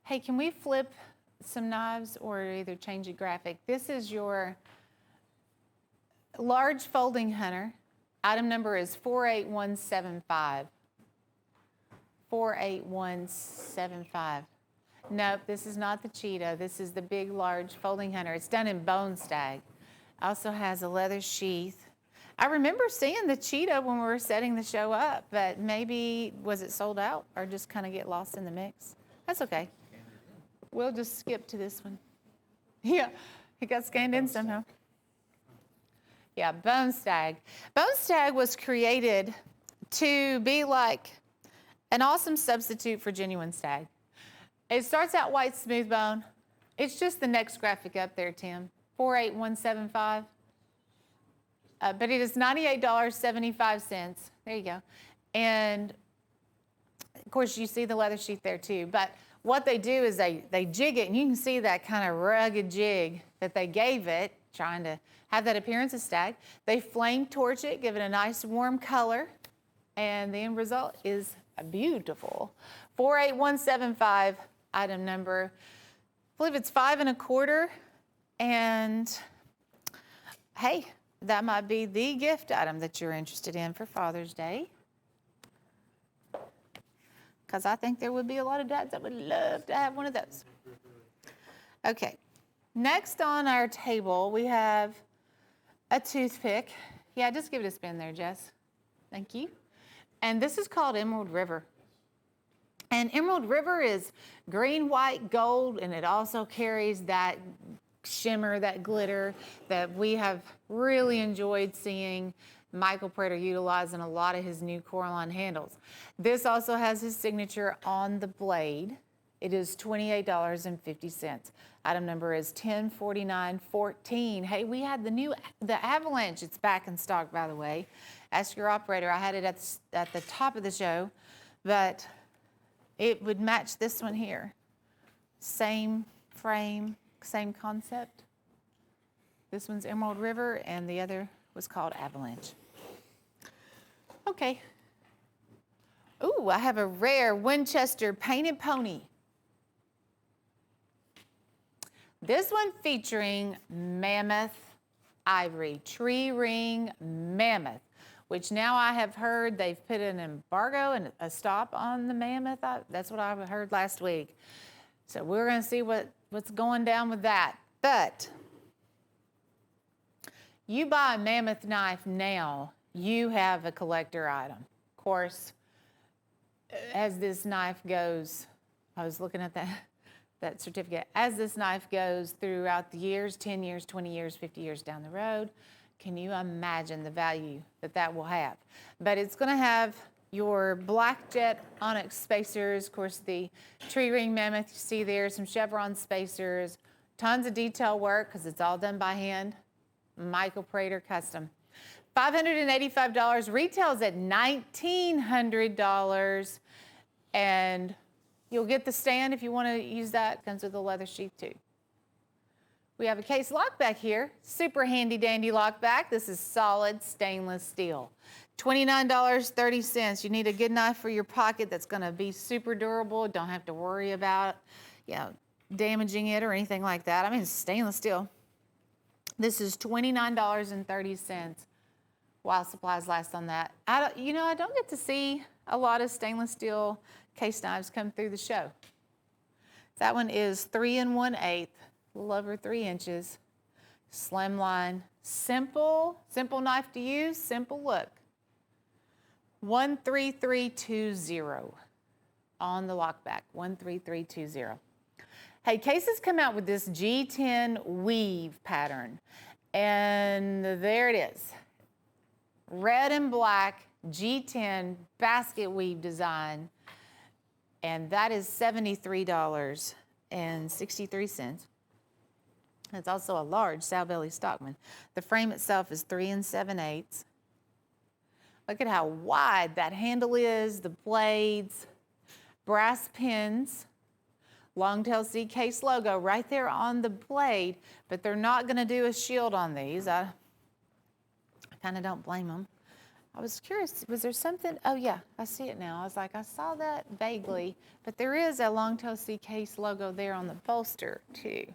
Speaker 1: Hey, can we flip some knives or either change a graphic? This is your large folding hunter. Item number is 48175. 48175. Nope, this is not the cheetah. This is the big, large folding hunter. It's done in bone stag. Also has a leather sheath. I remember seeing the cheetah when we were setting the show up, but maybe was it sold out or just kind of get lost in the mix? That's okay. We'll just skip to this one. Yeah, it got scanned in somehow. Yeah, bone stag. Bone stag was created to be like an awesome substitute for genuine stag. It starts out white smooth bone. It's just the next graphic up there, Tim. 48175. But it is $98.75. There you go. And of course, you see the leather sheath there too. But what they do is they jig it, and you can see that kind of rugged jig that they gave it, trying to have that appearance of stag. They flame torch it, give it a nice warm color, and the end result is beautiful. 48175, item number. I believe it's 5 1/4, and hey, that might be the gift item that you're interested in for Father's Day. Because I think there would be a lot of dads that would love to have one of those. Okay, next on our table, we have a toothpick. Yeah, just give it a spin there, Jess. Thank you. And this is called Emerald River. And Emerald River is green, white, gold, and it also carries that shimmer, that glitter that we have really enjoyed seeing Michael Prater utilizing a lot of his new Coraline handles. This also has his signature on the blade. It is $28.50. Item number is 104914. Hey, we had the Avalanche. It's back in stock, by the way. Ask your operator. I had it at the top of the show, but it would match this one here. Same frame, same concept. This one's Emerald River, and the other was called Avalanche. Okay. Ooh, I have a rare Winchester painted pony. This one featuring mammoth ivory, tree ring mammoth, which now I have heard they've put an embargo and a stop on the mammoth. That's what I heard last week. So we're going to see what's going down with that. But you buy a mammoth knife now, you have a collector item. Of course, as this knife goes, I was looking at that certificate, as this knife goes throughout the years, 10 years, 20 years, 50 years down the road, can you imagine the value that will have? But it's going to have your black jet onyx spacers, of course the tree ring mammoth you see there, some chevron spacers, tons of detail work because it's all done by hand. Michael Prater custom. $585, retails at $1,900, and you'll get the stand if you want to use that. Comes with a leather sheath too. We have a case lock back here, super handy dandy lock back. This is solid stainless steel. $29.30. You need a good knife for your pocket that's going to be super durable. Don't have to worry about, damaging it or anything like that. I mean, it's stainless steel. This is $29.30 while supplies last on that. I don't get to see a lot of stainless steel case knives come through the show. That one is 3 1/8, a little over 3 inches, slim line, simple knife to use, simple look. 13320 on the lockback, 13320. Hey, Case's come out with this G10 weave pattern, and there it is. Red and black G10 basket weave design, and that is $73.63. It's also a large sow belly Stockman. The frame itself is 3 7/8. Look at how wide that handle is, the blades, brass pins, Longtail C Case logo right there on the blade, but they're not going to do a shield on these. I kind of don't blame them. I was curious, was there something? Oh yeah, I see it now. I was like, I saw that vaguely, but there is a Longtail C Case logo there on the bolster too.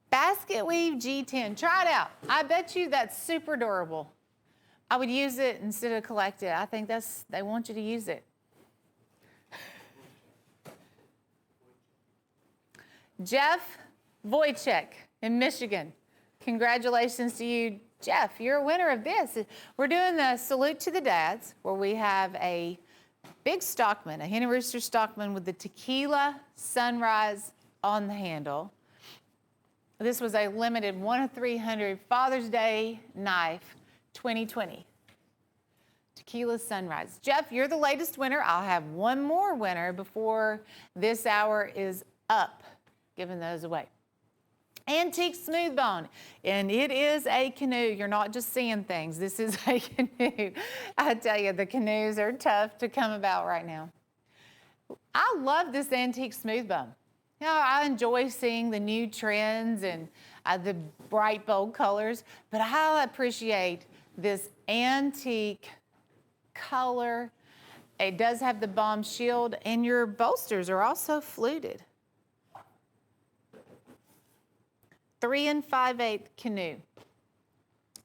Speaker 1: Basket weave G10, try it out. I bet you that's super durable. I would use it instead of collect it. I think they want you to use it. Jeff Wojcik in Michigan. Congratulations to you, Jeff. You're a winner of this. We're doing the Salute to the Dads, where we have a big Stockman, a Hen and Rooster Stockman with the Tequila Sunrise on the handle. This was a limited 1 of 300 Father's Day knife 2020. Tequila Sunrise. Jeff, you're the latest winner. I'll have one more winner before this hour is up, giving those away. Antique Smooth Bone, and it is a canoe. You're not just seeing things. This is a canoe. I tell you, the canoes are tough to come about right now. I love this Antique Smooth Bone. You know, I enjoy seeing the new trends and the bright, bold colors, but I appreciate this antique color. It does have the bomb shield, and your bolsters are also fluted. 3 5/8 canoe.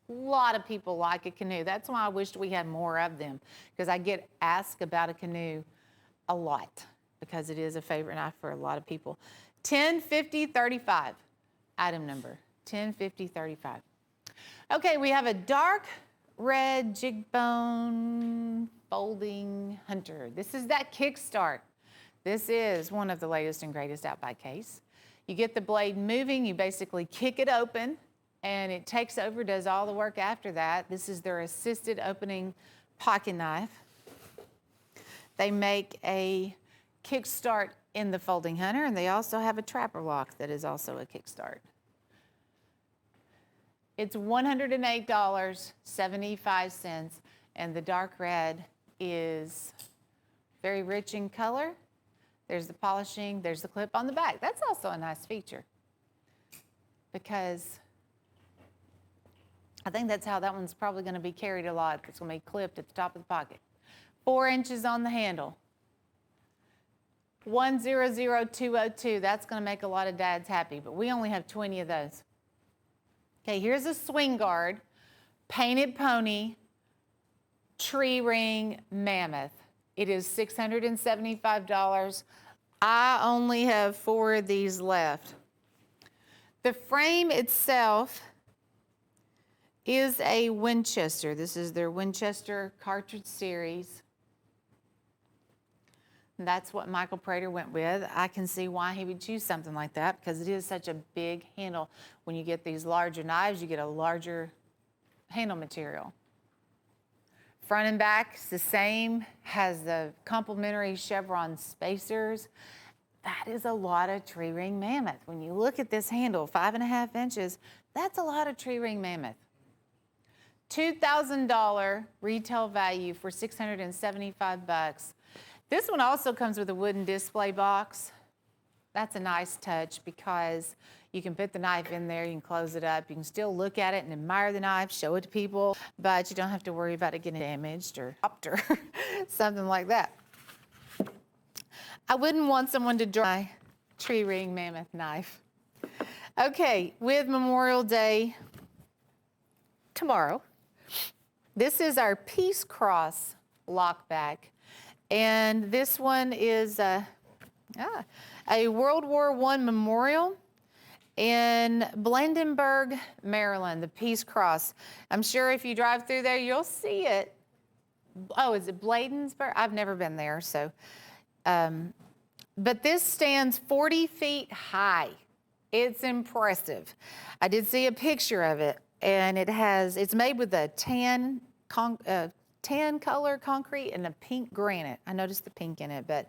Speaker 1: A lot of people like a canoe. That's why I wished we had more of them, because I get asked about a canoe a lot, because it is a favorite knife for a lot of people. 105035, item number 105035. Okay, we have a dark red jig bone folding hunter. This is that kickstart. This is one of the latest and greatest out by Case. You get the blade moving, you basically kick it open, and it takes over, does all the work after that. This is their assisted opening pocket knife. They make a kickstart in the folding hunter, and they also have a trapper lock that is also a kickstart. It's $108.75, and the dark red is very rich in color. There's the polishing, there's the clip on the back. That's also a nice feature, because I think that's how that one's probably going to be carried a lot. It's going to be clipped at the top of the pocket. 4 inches on the handle. 100202. That's going to make a lot of dads happy, but we only have 20 of those. Okay, here's a swing guard, painted pony, tree ring mammoth. It is $675. I only have 4 of these left. The frame itself is a Winchester. This is their Winchester cartridge series. And that's what Michael Prater went with. I can see why he would choose something like that, because it is such a big handle. When you get these larger knives, you get a larger handle material. Front and back is the same, has the complementary chevron spacers. That is a lot of tree ring mammoth. When you look at this handle, 5.5 inches, that's a lot of tree ring mammoth. $2,000 retail value for $675. This one also comes with a wooden display box. That's a nice touch, because you can put the knife in there, you can close it up, you can still look at it and admire the knife, show it to people, but you don't have to worry about it getting damaged or popped or something like that. I wouldn't want someone to draw my tree ring mammoth knife. Okay, with Memorial Day tomorrow, this is our Peace Cross lockback, and this one is a World War I memorial in Blandenburg, Maryland, the Peace Cross. I'm sure if you drive through there, you'll see it. Oh, is it Bladensburg? I've never been there, so. But this stands 40 feet high. It's impressive. I did see a picture of it. And it's made with a tan color concrete and a pink granite. I noticed the pink in it, but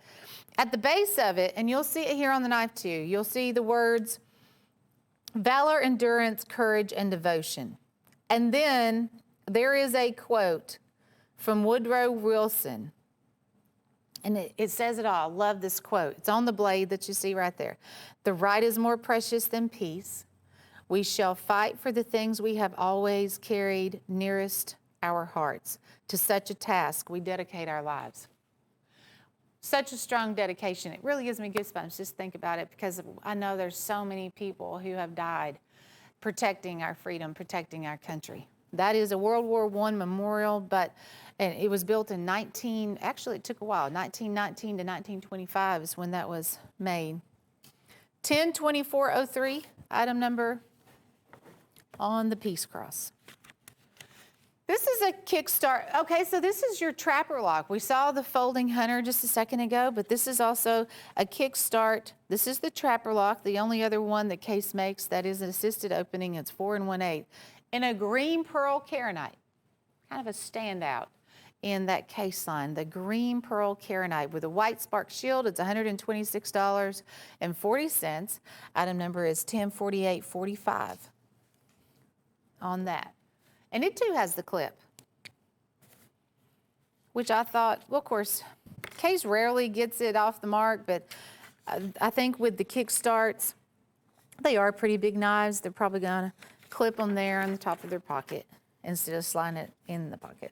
Speaker 1: at the base of it, and you'll see it here on the knife too, you'll see the words valor, endurance, courage, and devotion. And then there is a quote from Woodrow Wilson, and it says it all. I love this quote. It's on the blade that you see right there. The right is more precious than peace. We shall fight for the things we have always carried nearest our hearts. To such a task, we dedicate our lives. Such a strong dedication. It really gives me goosebumps just think about it, because I know there's so many people who have died protecting our freedom, protecting our country. That is a World War I memorial, and it was built in actually it took a while, 1919 to 1925 is when that was made. 102403, item number on the Peace Cross. This is a kickstart. Okay, so this is your trapper lock. We saw the folding hunter just a second ago, but this is also a kickstart. This is the trapper lock, the only other one that Case makes that is an assisted opening. It's 4 1/8 in a green pearl Karenite, kind of a standout in that Case line. The green pearl Karenite with a white spark shield. It's $126.40. Item number is 104845 on that. And it too has the clip, which I thought, well, of course, Case rarely gets it off the mark, but I think with the kickstarts, they are pretty big knives. They're probably gonna clip them there on the top of their pocket instead of sliding it in the pocket.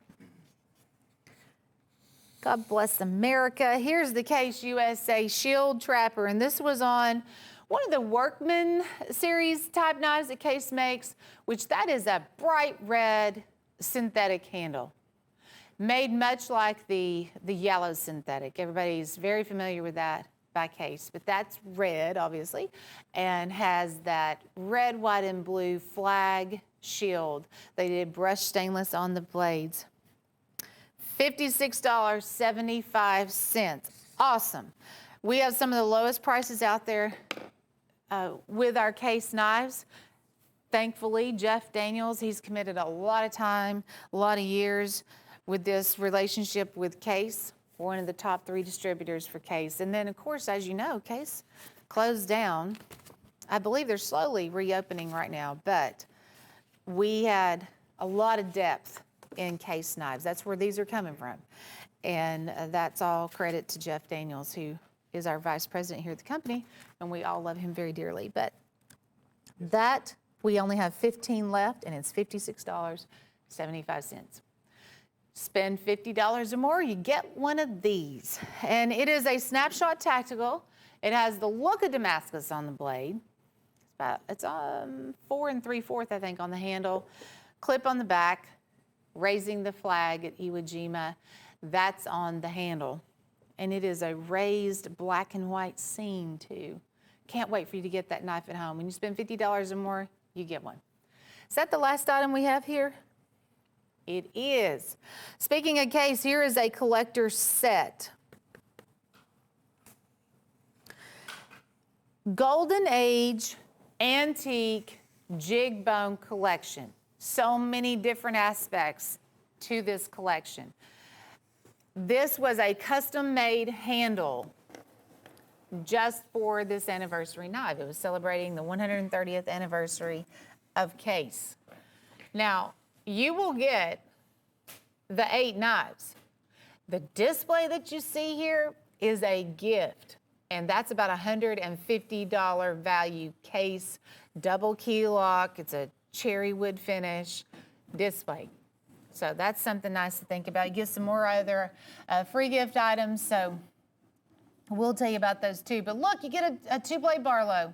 Speaker 1: God bless America. Here's the Case USA Shield Trapper, and this was on one of the Workman series type knives that Case makes, which that is a bright red synthetic handle, made much like the yellow synthetic. Everybody's very familiar with that by Case, but that's red, obviously, and has that red, white, and blue flag shield. They did brushed stainless on the blades. $56.75. Awesome. We have some of the lowest prices out there with our Case knives. Thankfully, Jeff Daniels, he's committed a lot of time, a lot of years with this relationship with Case, one of the top 3 distributors for Case. And then, of course, as you know, Case closed down. I believe they're slowly reopening right now, but we had a lot of depth in Case knives. That's where these are coming from. And that's all credit to Jeff Daniels, who is our vice president here at the company, and we all love him very dearly. But that, we only have 15 left, and it's $56.75. Spend $50 or more, you get one of these. And it is a Snapshot Tactical. It has the look of Damascus on the blade. It's 4 3/4, I think, on the handle. Clip on the back, raising the flag at Iwo Jima. That's on the handle. And it is a raised black and white seam too. Can't wait for you to get that knife at home. When you spend $50 or more, you get one. Is that the last item we have here? It is. Speaking of Case, here is a collector set. Golden Age Antique Jig Bone Collection. So many different aspects to this collection. This was a custom-made handle just for this anniversary knife. It was celebrating the 130th anniversary of Case. Now, you will get the 8 knives. The display that you see here is a gift, and that's about $150 value Case, double key lock. It's a cherry wood finish display. So that's something nice to think about. You get some more other free gift items, so we'll tell you about those too. But look, you get a 2-blade Barlow.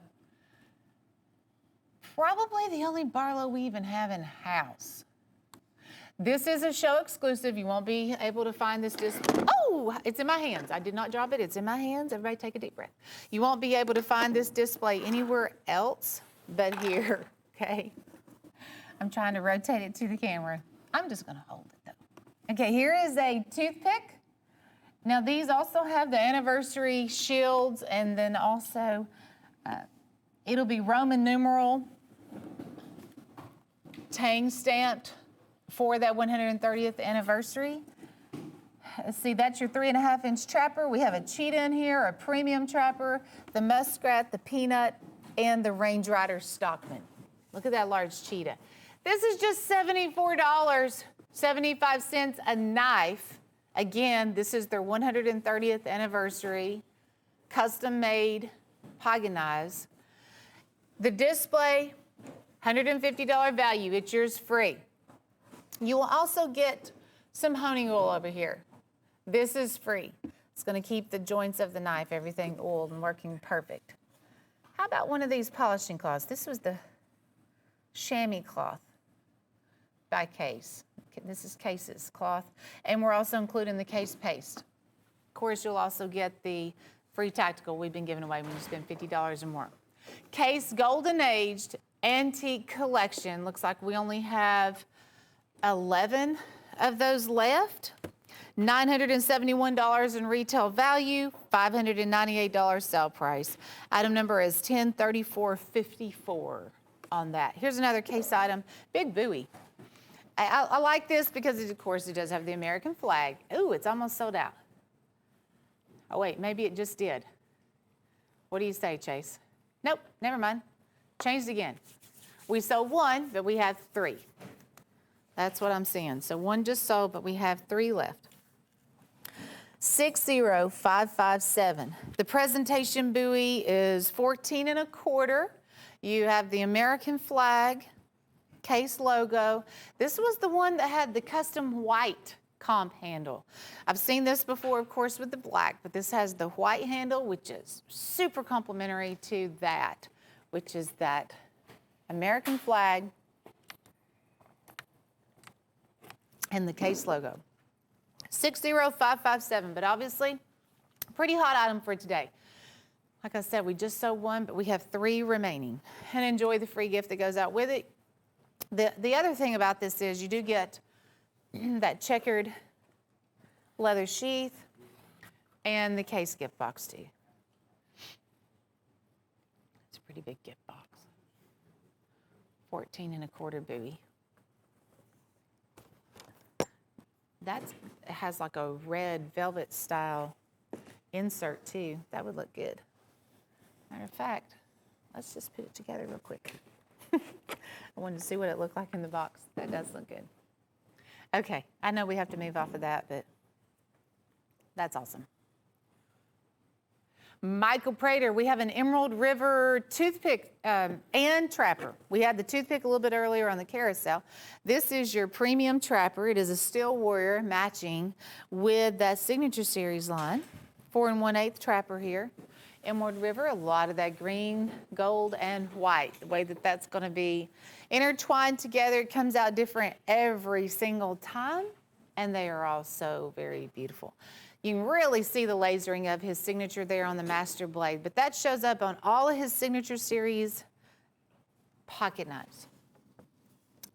Speaker 1: Probably the only Barlow we even have in house. This is a show exclusive. You won't be able to find this display. Oh, it's in my hands. I did not drop it. It's in my hands. Everybody take a deep breath. You won't be able to find this display anywhere else but here, okay? I'm trying to rotate it to the camera. I'm just gonna hold it though. Okay, here is a toothpick. Now these also have the anniversary shields, and then also it'll be Roman numeral tang stamped for that 130th anniversary. Let's see, that's your 3.5-inch trapper. We have a cheetah in here, a premium trapper, the muskrat, the peanut, and the Range Rider Stockman. Look at that large cheetah. This is just $74.75 a knife. Again, this is their 130th anniversary, custom made pocket knives. The display, $150 value, it's yours free. You will also get some honing oil over here. This is free. It's going to keep the joints of the knife, everything oiled and working perfect. How about one of these polishing cloths? This was the chamois cloth by Case. This is Case's cloth. And we're also including the Case paste. Of course, you'll also get the free tactical we've been giving away when you spend $50 or more. Case Golden Aged Antique Collection. Looks like we only have 11 of those left. $971 in retail value, $598 sale price. Item number is 103454 on that. Here's another Case item, big buoy. I like this because, of course, it does have the American flag. Ooh, it's almost sold out. Oh, wait, maybe it just did. What do you say, Chase? Nope, never mind. Changed again. We sold one, but we have 3. That's what I'm seeing. So one just sold, but we have 3 left. 60557. The presentation buoy is 14 1/4. You have the American flag, Case logo. This was the one that had the custom white comp handle. I've seen this before, of course, with the black, but this has the white handle, which is super complimentary to that, which is that American flag and the Case logo. 60557, but obviously, pretty hot item for today. Like I said, we just sold one, but we have 3 remaining. And enjoy the free gift that goes out with it. The other thing about this is you do get that checkered leather sheath and the Case gift box too. It's a pretty big gift box. 14 1/4 buoy. That has like a red velvet style insert too. That would look good. Matter of fact, let's just put it together real quick. I wanted to see what it looked like in the box. That does look good. Okay, I know we have to move off of that, but that's awesome. Michael Prater, we have an Emerald River toothpick and trapper. We had the toothpick a little bit earlier on the carousel. This is your premium trapper. It is a Steel Warrior matching with that Signature Series line. 4 1/8 trapper here. Emerald River, a lot of that green, gold, and white. The way that that's going to be intertwined together, it comes out different every single time, and they are all so very beautiful. You can really see the lasering of his signature there on the master blade, but that shows up on all of his Signature Series pocket knives.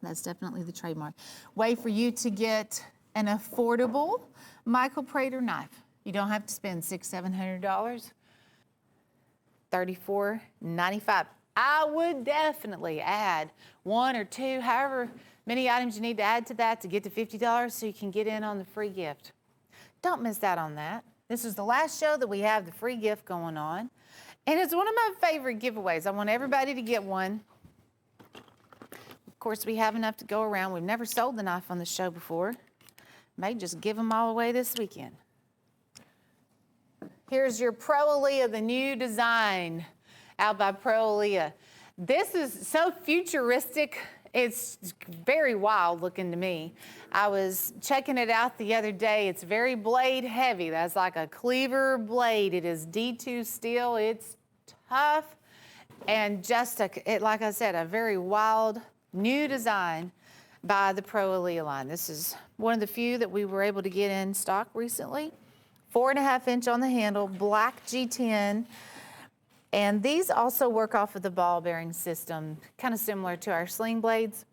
Speaker 1: That's definitely the trademark. Way for you to get an affordable Michael Prater knife. You don't have to spend $600-700. $34.95. I would definitely add 1 or 2, however many items you need to add to that to get to $50 so you can get in on the free gift. Don't miss out on that. This is the last show that we have the free gift going on. And it's one of my favorite giveaways. I want everybody to get one. Of course, we have enough to go around. We've never sold the knife on the show before. May just give them all away this weekend. Here's your Pro Aaliyah, the new design out by Pro Aaliyah. This is so futuristic. It's very wild looking to me. I was checking it out the other day. It's very blade heavy. That's like a cleaver blade. It is D2 steel. It's tough and just, like I said, a very wild new design by the Pro Aaliyah line. This is one of the few that we were able to get in stock recently. 4 1/2-inch on the handle, black G10. And these also work off of the ball bearing system, kind of similar to our sling blades.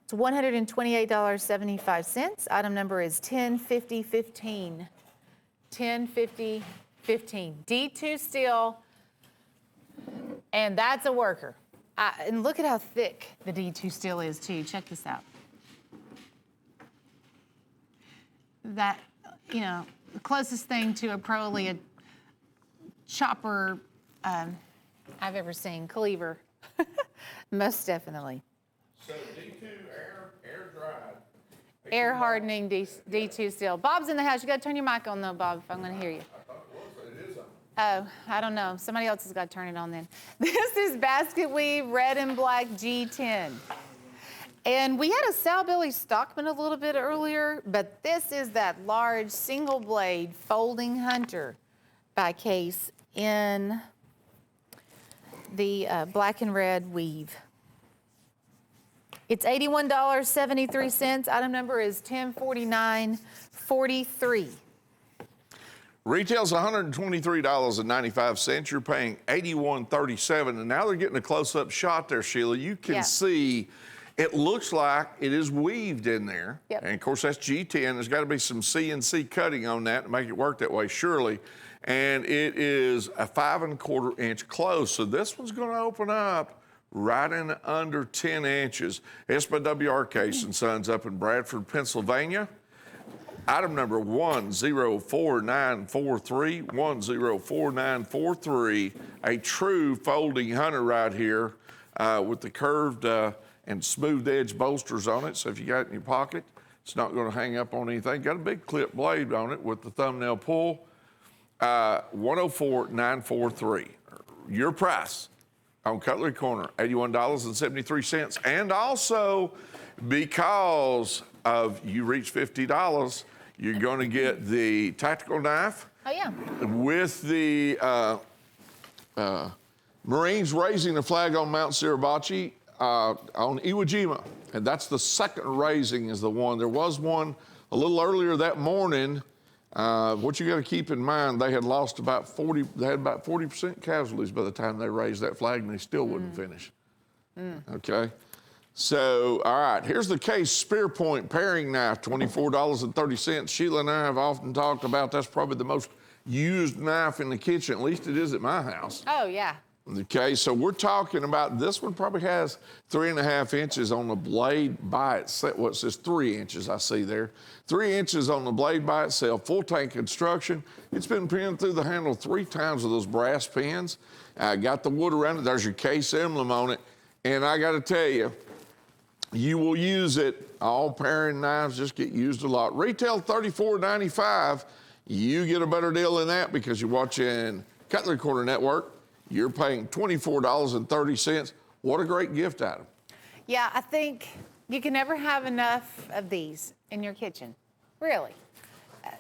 Speaker 1: It's $128.75. Item number is 105015. 105015. D2 steel, and that's a worker. And look at how thick the D2 steel is too. Check this out. That, you know, the closest thing to probably a chopper I've ever seen, cleaver. Most definitely.
Speaker 2: So D2 air dried.
Speaker 1: Air hardening D2 steel. Bob's in the house. You got to turn your mic on though, Bob, if I'm going to hear you.
Speaker 2: I thought it is on.
Speaker 1: Oh, I don't know. Somebody else has got to turn it on then. This is basket weave red and black G10. And we had a Sal Billy Stockman a little bit earlier, but this is that large single blade folding hunter by Case in the black and red weave. It's $81.73. Item number is 1049.43.
Speaker 2: Retail's $123.95. You're paying $81.37, and now they're getting a close-up shot there, Sheila. You can see it looks like it is weaved in there.
Speaker 1: Yep.
Speaker 2: And of course, that's G10. There's got to be some CNC cutting on that to make it work that way, surely. And it is a 5 1/4 inch close. So this one's going to open up right in under 10 inches. It's by WR Case and Sons up in Bradford, Pennsylvania. Item number 104943, 104943, a true folding hunter right here with the curved and smooth edge bolsters on it. So if you got it in your pocket, it's not going to hang up on anything. Got a big clip blade on it with the thumbnail pull. 104943. Your price on Cutlery Corner, $81.73. And also, because of you reach $50, you're going to get the tactical knife.
Speaker 1: Oh, yeah.
Speaker 2: With the Marines raising the flag on Mount Suribachi on Iwo Jima. And that's the second raising is the one. There was one a little earlier that morning. What you got to keep in mind, they had lost about 40% casualties by the time they raised that flag, and they still wouldn't finish. Okay? So, all right, here's the Case Spear Point paring knife, $24.30. Sheila and I have often talked about that's probably the most used knife in the kitchen, at least it is at my house.
Speaker 1: Oh, yeah.
Speaker 2: Okay, so we're talking about this one probably has 3.5 inches on the blade by itself. Well, it says 3 inches, I see there. 3 inches on the blade by itself, full tank construction. It's been pinned through the handle 3 times with those brass pins. Got the wood around it. There's your Case emblem on it. And I got to tell you, you will use it. All paring knives just get used a lot. Retail $34.95. You get a better deal than that because you're watching Cutlery Corner Network. You're paying $24.30. What a great gift item.
Speaker 1: Yeah, I think you can never have enough of these in your kitchen, really.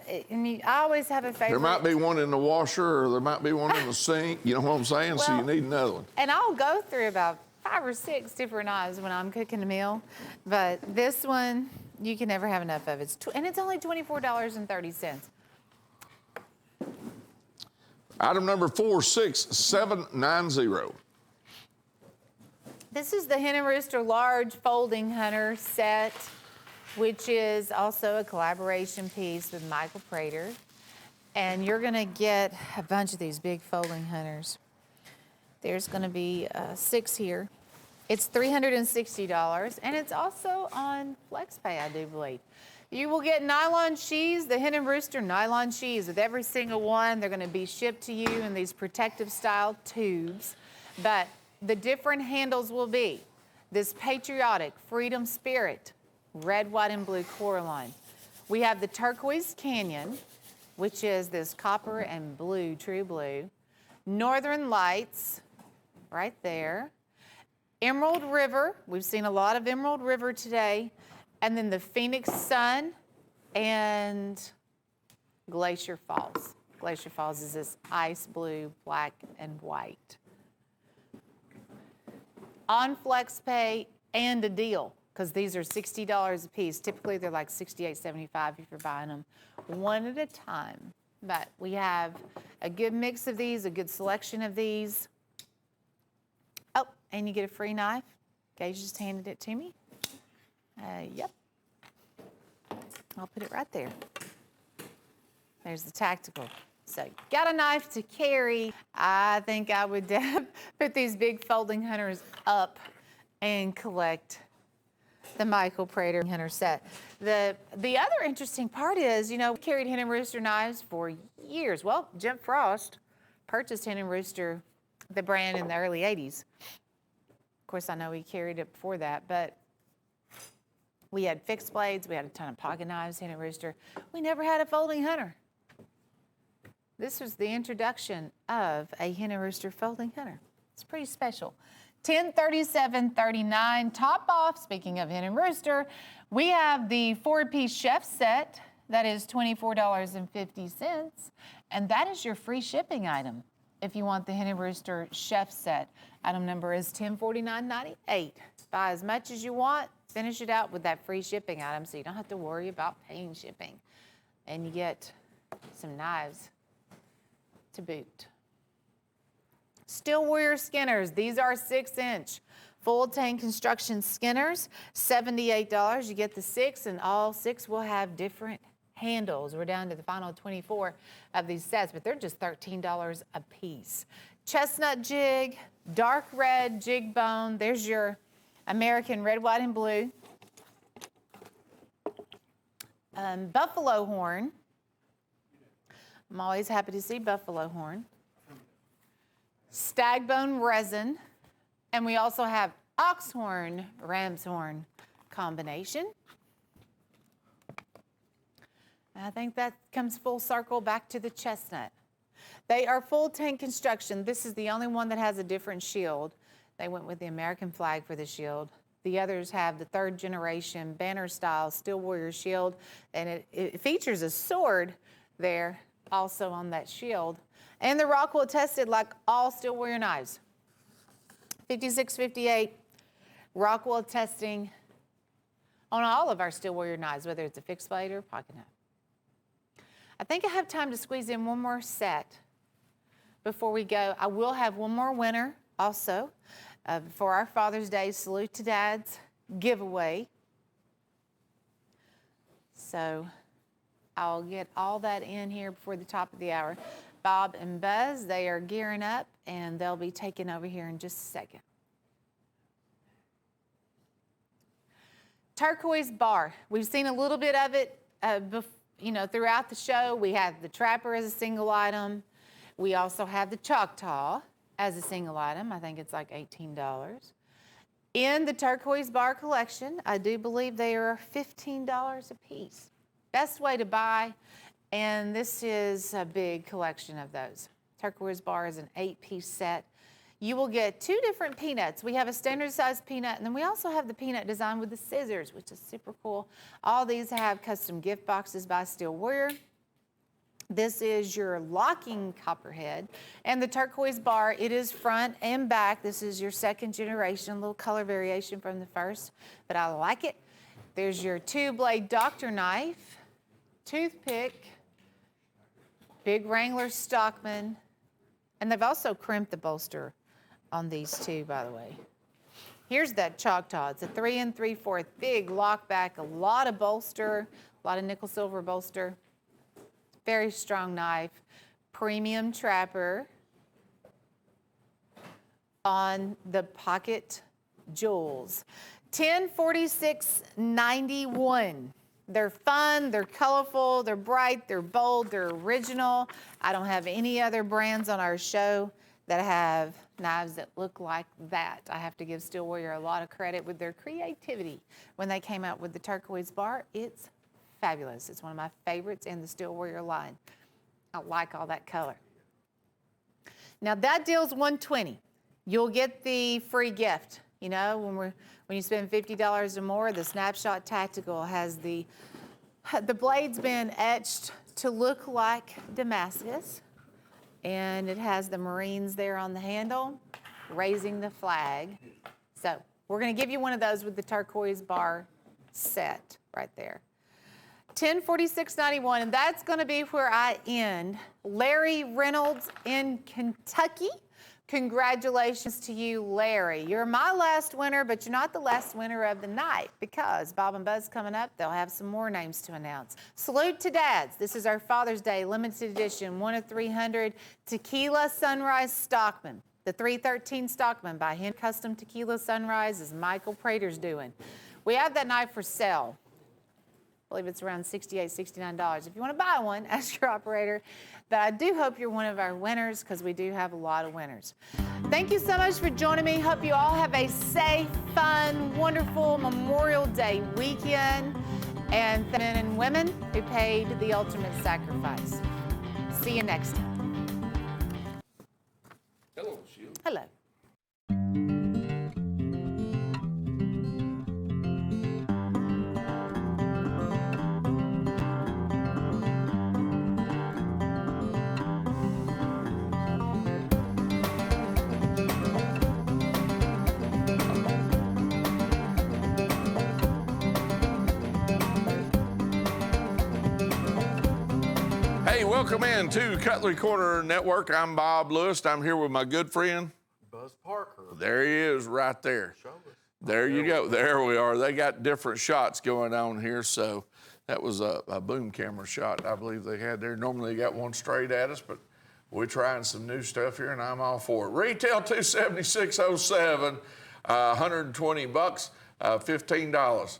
Speaker 1: I always have a favorite.
Speaker 2: There might be one in the washer or there might be one in the sink. You know what I'm saying?
Speaker 1: Well,
Speaker 2: so you need another one.
Speaker 1: And I'll go through about 5 or 6 different knives when I'm cooking a meal. But this one, you can never have enough of. And it's only $24.30.
Speaker 2: Item number 46790.
Speaker 1: This is the Hen and Rooster Large Folding Hunter set, which is also a collaboration piece with Michael Prater. And you're going to get a bunch of these big folding hunters. There's going to be 6 here. It's $360, and it's also on FlexPay, I do believe. You will get nylon sheaths, the Hen and Rooster nylon sheaths with every single one. They're going to be shipped to you in these protective style tubes. But the different handles will be this patriotic freedom spirit, red, white, and blue Coraline. We have the turquoise canyon, which is this copper and blue, true blue. Northern Lights, right there. Emerald River, we've seen a lot of Emerald River today. And then the Phoenix Sun and Glacier Falls. Glacier Falls is this ice blue, black, and white. On FlexPay and a deal, because these are $60 a piece. Typically, they're like $68.75 if you're buying them one at a time. But we have a good mix of these, a good selection of these. Oh, and you get a free knife. Gage just handed it to me. Yep. I'll put it right there. There's the tactical. So got a knife to carry. I think I would put these big folding hunters up and collect the Michael Prater hunter set. The other interesting part is, we carried Hen and Rooster knives for years. Well, Jim Frost purchased Hen and Rooster, the brand, in the early 80s. Of course, I know he carried it before that, but we had fixed blades. We had a ton of pocket knives, Hen and Rooster. We never had a folding hunter. This was the introduction of a Hen and Rooster folding hunter. It's pretty special. $1037.39. Top off, speaking of Hen and Rooster, we have the 4-piece chef set. That is $24.50. And that is your free shipping item if you want the Hen and Rooster chef set. Item number is $1049.98. Buy as much as you want. Finish it out with that free shipping item so you don't have to worry about paying shipping. And you get some knives to boot. Steel Warrior skinners. These are 6-inch full tank construction skinners. $78. You get the 6, and all 6 will have different handles. We're down to the final 24 of these sets, but they're just $13 a piece. Chestnut jig, dark red jig bone. There's your American red, white, and blue. Buffalo horn. I'm always happy to see buffalo horn. Stag bone resin, and we also have ox horn, ram's horn combination. And I think that comes full circle back to the chestnut. They are full tank construction. This is the only one that has a different shield. They went with the American flag for the shield. The others have the 3rd generation banner style Steel Warrior shield, and it features a sword there also on that shield. And the Rockwell tested like all Steel Warrior knives. 5658 Rockwell testing on all of our Steel Warrior knives, whether it's a fixed blade or pocket knife. I think I have time to squeeze in one more set before we go. I will have one more winner also for our Father's Day Salute to Dads giveaway. So I'll get all that in here before the top of the hour. Bob and Buzz, they are gearing up, and they'll be taking over here in just a second. Turquoise bar. We've seen a little bit of it throughout the show. We have the Trapper as a single item. We also have the Choctaw as a single item. I think it's like $18. In the turquoise bar collection, I do believe they are $15 a piece. Best way to buy. And this is a big collection of those. Turquoise bar is an 8-piece set. You will get 2 different peanuts. We have a standard size peanut, and then we also have the peanut design with the scissors, which is super cool. All these have custom gift boxes by Steel Warrior. This is your locking copperhead. And the turquoise bar, it is front and back. This is your 2nd generation, a little color variation from the first, but I like it. There's your 2-blade doctor knife, toothpick, big Wrangler Stockman, and they've also crimped the bolster on these too, by the way. Here's that Choctaw. It's a 3 3/4 big lock back, a lot of bolster, a lot of nickel silver bolster. Very strong knife. Premium Trapper on the pocket jewels. $1046.91. They're fun, they're colorful, they're bright, they're bold, they're original. I don't have any other brands on our show that have knives that look like that. I have to give Steel Warrior a lot of credit with their creativity. When they came out with the turquoise bar, it's fabulous. It's one of my favorites in the Steel Warrior line. I like all that color. Now that deal's $120. You'll get the free gift. When you spend $50 or more, the Snapshot Tactical has the blade's been etched to look like Damascus, and it has the Marines there on the handle, raising the flag. So we're going to give you one of those with the turquoise bar set right there. 1046.91, and that's going to be where I end. Larry Reynolds in Kentucky. Congratulations to you, Larry. You're my last winner, but you're not the last winner of the night, because Bob and Buzz coming up, they'll have some more names to announce. Salute to dads. This is our Father's Day limited edition 1 of 300 Tequila Sunrise Stockman. The 313 Stockman by Hen Custom Tequila Sunrise is Michael Prater's doing. We have that knife for sale. I believe it's around $68, $69. If you want to buy one, ask your operator. But I do hope you're one of our winners, because we do have a lot of winners. Thank you so much for joining me. Hope you all have a safe, fun, wonderful Memorial Day weekend. And men and women who paid the ultimate sacrifice. See you next time.
Speaker 2: Hello, Sheila.
Speaker 1: Hello.
Speaker 2: Hey, welcome in to Cutlery Corner Network. I'm Bob Lewis. I'm here with my good friend
Speaker 3: Buzz Parker.
Speaker 2: There he is, right there.
Speaker 3: Show us.
Speaker 2: There you go. There we are. They got different shots going on here. So that was a boom camera shot I believe they had there. Normally they got one straight at us, but we're trying some new stuff here, and I'm all for it. Retail $276.07, $120, $15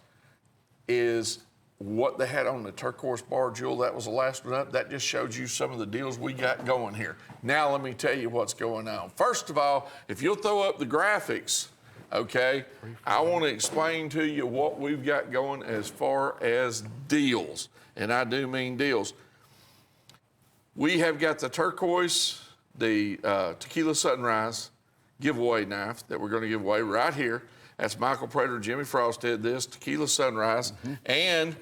Speaker 2: is what they had on the turquoise bar jewel. That was the last one up. That just showed you some of the deals we got going here. Now let me tell you what's going on. First of all, if you'll throw up the graphics, okay, I want to explain to you what we've got going as far as deals, and I do mean deals. We have got the turquoise, the Tequila Sunrise giveaway knife that we're going to give away right here. That's Michael Prater, Jimmy Frost did this, Tequila Sunrise. And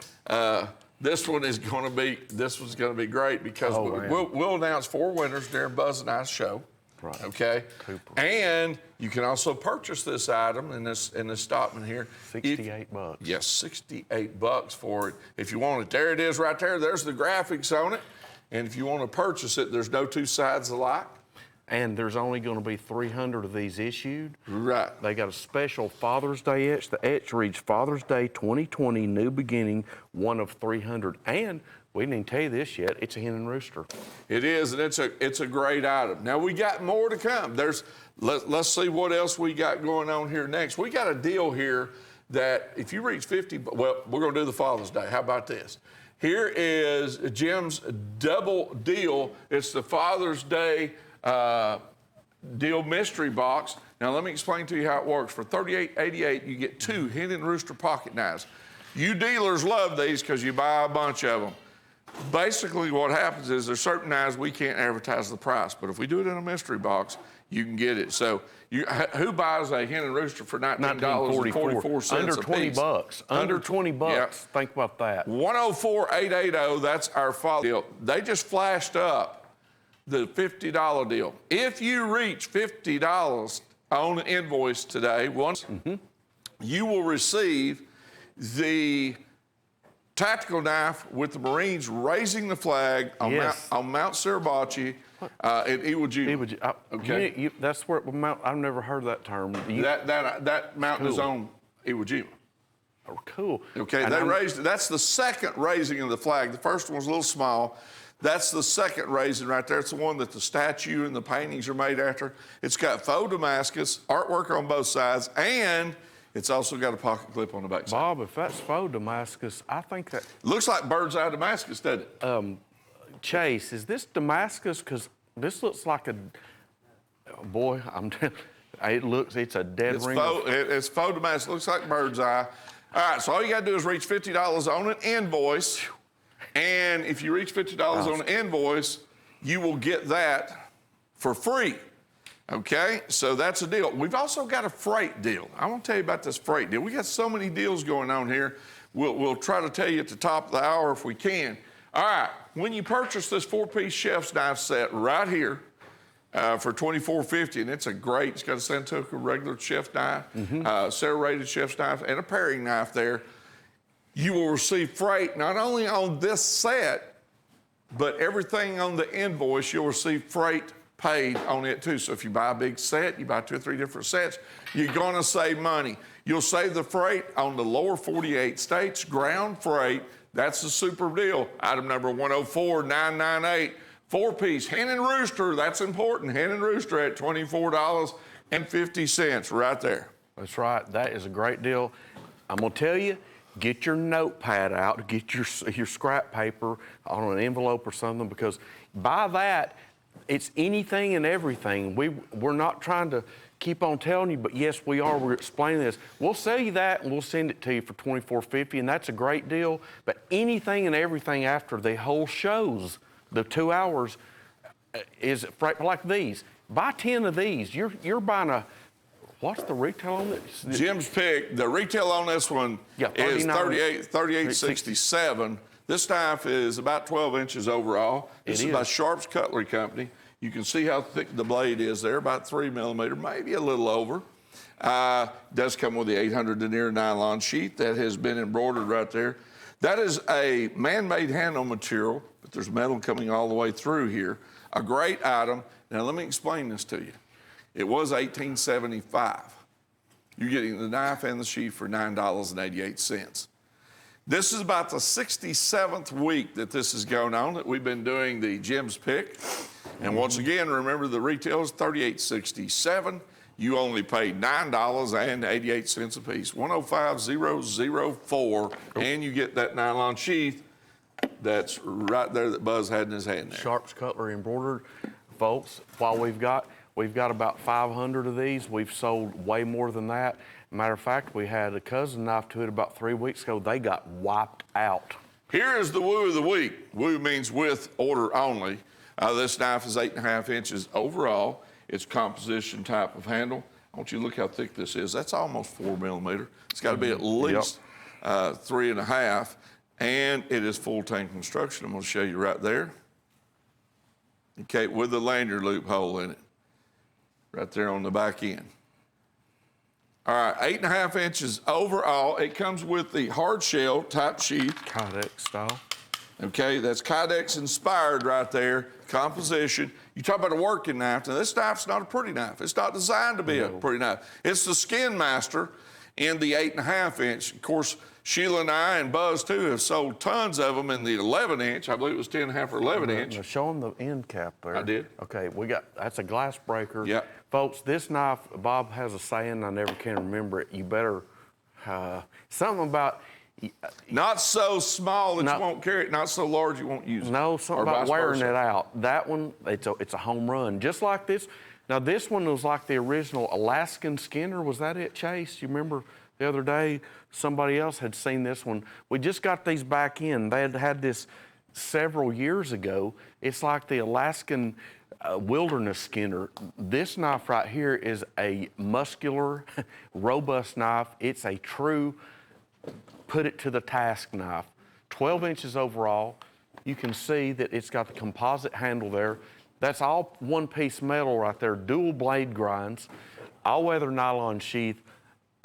Speaker 2: this one's going to be great, because we'll announce 4 winners during Buzz and I's show.
Speaker 3: Right.
Speaker 2: Okay.
Speaker 3: Cooper.
Speaker 2: And you can also purchase this item in this Stockman here.
Speaker 3: $68.
Speaker 2: Yes, $68 for it. If you want it, there it is right there. There's the graphics on it. And if you want to purchase it, there's no two sides alike.
Speaker 3: And there's only going to be 300 of these issued.
Speaker 2: Right.
Speaker 3: They got a special Father's Day etch. The etch reads Father's Day 2020, New Beginning, 1 of 300. And we didn't even tell you this yet, it's a hen and rooster.
Speaker 2: It is, and it's a great item. Now we got more to come. Let's see what else we got going on here next. We got a deal here that if you reach 50, well, we're going to do the Father's Day. How about this? Here is Jim's double deal. It's the Father's Day deal mystery box. Now let me explain to you how it works. For $38.88, you get 2 hen and rooster pocket knives. You dealers love these because you buy a bunch of them. Basically what happens is there's certain knives we can't advertise the price, but if we do it in a mystery box, you can get it. So who buys a hen and rooster for $19.44
Speaker 3: Under
Speaker 2: a
Speaker 3: 20
Speaker 2: piece?
Speaker 3: bucks. Under 20 bucks.
Speaker 2: Yeah.
Speaker 3: Think about that.
Speaker 2: 104,880, that's our follow deal. They just flashed up the $50 deal. If you reach $50 on an invoice today, you will receive the tactical knife with the Marines raising the flag on,
Speaker 3: Yes.
Speaker 2: Mount Suribachi in Iwo Jima. Okay.
Speaker 3: That's where Mount, I've never heard that term.
Speaker 2: That mountain is on Iwo Jima.
Speaker 3: Oh, cool.
Speaker 2: Okay,
Speaker 3: And
Speaker 2: they
Speaker 3: I'm-
Speaker 2: raised it. That's the second raising of the flag. The first one was a little small. That's the second raising right there. It's the one that the statue and the paintings are made after. It's got faux Damascus, artwork on both sides, and it's also got a pocket clip on the back side.
Speaker 3: Bob, if that's faux Damascus, I think that
Speaker 2: Looks like bird's eye Damascus, doesn't it?
Speaker 3: Chase, is this Damascus? Because this looks like a boy. It's a dead
Speaker 2: It's
Speaker 3: ring.
Speaker 2: it's faux Damascus. Looks like bird's eye. All right, so all you got to do is reach $50 on an invoice. And if you reach $50 on an invoice, you will get that for free. Okay, so that's a deal. We've also got a freight deal. I want to tell you about this freight deal. We got so many deals going on here. We'll try to tell you at the top of the hour if we can. All right, when you purchase this 4-piece chef's knife set right here for $24.50, and it's got a Santoku regular chef knife, serrated chef's knife, and a paring knife there. You will receive freight not only on this set, but everything on the invoice, you'll receive freight paid on it too. So if you buy a big set, you buy 2 or 3 different sets, you're gonna save money. You'll save the freight on the lower 48 states, ground freight. That's the super deal. Item number 104998, 4-piece hen and rooster. That's important. Hen and rooster at $24.50 right there.
Speaker 3: That's right. That is a great deal. I'm gonna tell you, get your notepad out, get your scrap paper on an envelope or something, because by that, it's anything and everything. We're not trying to keep on telling you, but yes, we are. We're explaining this. We'll sell you that and we'll send it to you for $24.50, and that's a great deal. But anything and everything after the whole shows, the 2 hours, is like these. Buy 10 of these. You're buying a. What's the retail on this?
Speaker 2: Jim's pick, the retail on this one is $38.67. This knife is about 12 inches overall. This is by Sharp's Cutlery Company. You can see how thick the blade is there, about 3 millimeter, maybe a little over. Does come with the 800 denier nylon sheath that has been embroidered right there. That is a man-made handle material, but there's metal coming all the way through here. A great item. Now let me explain this to you. It was $18.75. You're getting the knife and the sheath for $9.88. This is about the 67th week that this has gone on, that we've been doing the Jim's Pick. And once again, remember the retail is $38.67. You only paid $9.88 a piece, $105,004, and you get that nylon sheath that's right there that Buzz had in his hand there.
Speaker 3: Sharp's Cutlery embroidered, folks. While we've got about 500 of these. We've sold way more than that. Matter of fact, we had a cousin knife to it about 3 weeks ago. They got wiped out.
Speaker 2: Here is the woo of the week. Woo means with order only. This knife is 8.5 inches overall. It's composition type of handle. I want you to look how thick this is. That's almost 4 millimeter. It's got to be at least 3.5. And it is full tank construction. I'm going to show you right there. Okay, with the lanyard loop hole in it. Right there on the back end. All right, 8.5 inches overall. It comes with the hard shell type sheath.
Speaker 3: Kydex style.
Speaker 2: Okay, that's Kydex inspired right there. Composition. You talk about a working knife. Now, this knife's not a pretty knife. It's not designed to be a pretty knife. It's the Skin Master in the 8.5 inch. Of course, Sheila and I and Buzz too have sold tons of them in the 11 inch. I believe it was 10.5 or 11 inch.
Speaker 3: Now show them the end cap there.
Speaker 2: I did.
Speaker 3: Okay, that's a glass breaker.
Speaker 2: Yeah.
Speaker 3: Folks, this knife, Bob has a saying, I never can remember it. You better, something about.
Speaker 2: Not so small that you won't carry it, not so large you won't use it.
Speaker 3: No, something about wearing it out. That one, it's a home run. Just like this. Now this one was like the original Alaskan Skinner. Was that it, Chase? You remember the other day somebody else had seen this one. We just got these back in. They had this several years ago. It's like the Alaskan Wilderness Skinner. This knife right here is a muscular, robust knife. It's a true put it to the task knife. 12 inches overall. You can see that it's got the composite handle there. That's all one-piece metal right there, dual blade grinds, all-weather nylon sheath,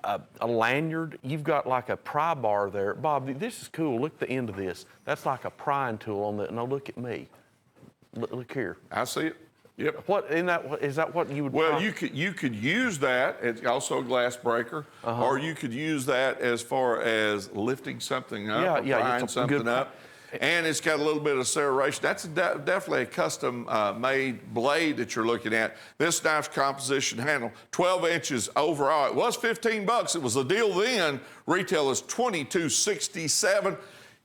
Speaker 3: a lanyard. You've got like a pry bar there. Bob, this is cool. Look at the end of this. That's like a prying tool on that. No, look at me. Look here.
Speaker 2: I see it. Yep.
Speaker 3: Is that what you would?
Speaker 2: Well, you could use that. It's also a glass breaker, or you could use that as far as lifting something up, or prying something up. And it's got a little bit of serration. That's definitely a custom made blade that you're looking at. This knife's composition handle, 12 inches overall. It was $15. It was a deal then. Retail is $22.67.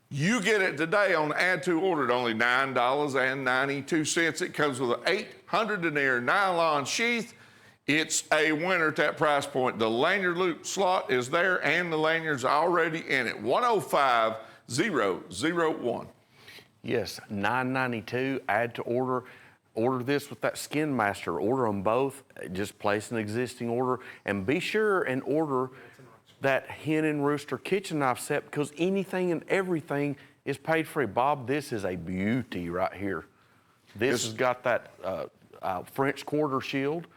Speaker 2: You get it today on add to order at only $9.92. It comes with an 800 denier nylon sheath. It's a winner at that price point. The lanyard loop slot is there and the lanyard's already in it. 105001.
Speaker 3: Yes, $9.92. Add to order. Order this with that Skin Master. Order them both. Just place an existing order and be sure and order that hen and rooster kitchen knife set, because anything and everything is paid free. Bob, this is a beauty right here. This has got that French quarter shield.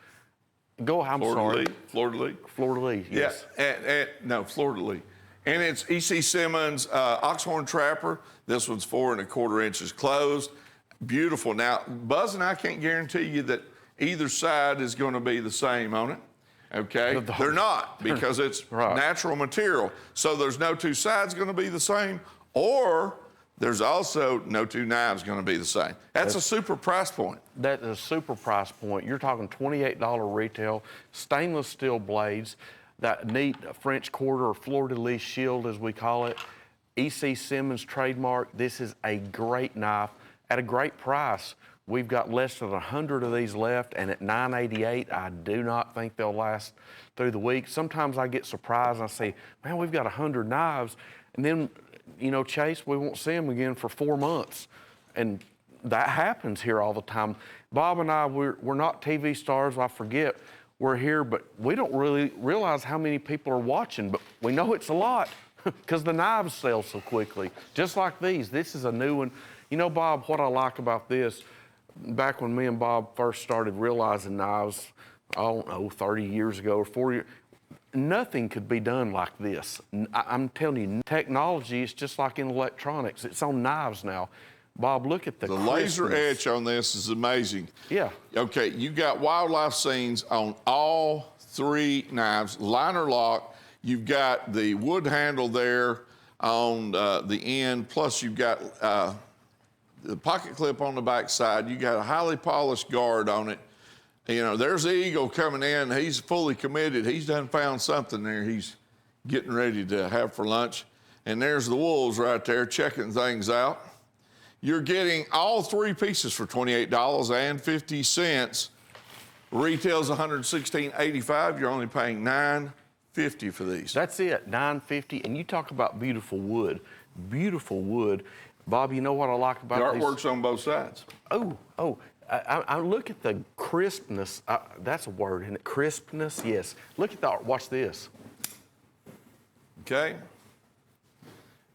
Speaker 3: I'm sorry.
Speaker 2: Fleur de lis.
Speaker 3: Fleur de lis, yes.
Speaker 2: Yeah, no, Fleur de lis. And it's E.C. Simmons Oxhorn Trapper. This one's 4 1/4 inches closed. Beautiful. Now, Buzz and I can't guarantee you that either side is going to be the same on it. Okay? They're not, because it's
Speaker 3: Right.
Speaker 2: natural material. So there's no two sides going to be the same, or there's also no two knives going to be the same. That's a super price point.
Speaker 3: That is a super price point. You're talking $28 retail, stainless steel blades, that neat French quarter or fleur-de-lis shield, as we call it. E.C. Simmons trademark. This is a great knife at a great price. We've got less than 100 of these left, and at $9.88, I do not think they'll last through the week. Sometimes I get surprised and I say, man, we've got 100 knives. And then, you know, Chase, we won't see them again for 4 months. And that happens here all the time. Bob and I, we're not TV stars, I forget. We're here, but we don't really realize how many people are watching, but we know it's a lot because the knives sell so quickly. Just like these. This is a new one. You know, Bob, what I like about this, back when me and Bob first started realizing knives, I don't know, 30 years ago or 40 years, nothing could be done like this. I'm telling you, technology is just like in electronics. It's on knives now. Bob, look at the
Speaker 2: laser
Speaker 3: crispness.
Speaker 2: etch on this is amazing.
Speaker 3: Yeah.
Speaker 2: Okay, you got wildlife scenes on all 3 knives, liner lock. You've got the wood handle there on the end, plus you've got the pocket clip on the back side. You got a highly polished guard on it. You know, there's the eagle coming in. He's fully committed. He's done found something there he's getting ready to have for lunch. And there's the wolves right there checking things out. You're getting all 3 pieces for $28.50. Retails $116.85. You're only paying $9.50 for these.
Speaker 3: That's it, $9.50. And you talk about beautiful wood. Beautiful wood. Bob, you know what I like about
Speaker 2: The
Speaker 3: these?
Speaker 2: artwork's on both sides.
Speaker 3: I look at the crispness. That's a word, isn't it? Crispness, yes. Look at the art. Watch this.
Speaker 2: Okay?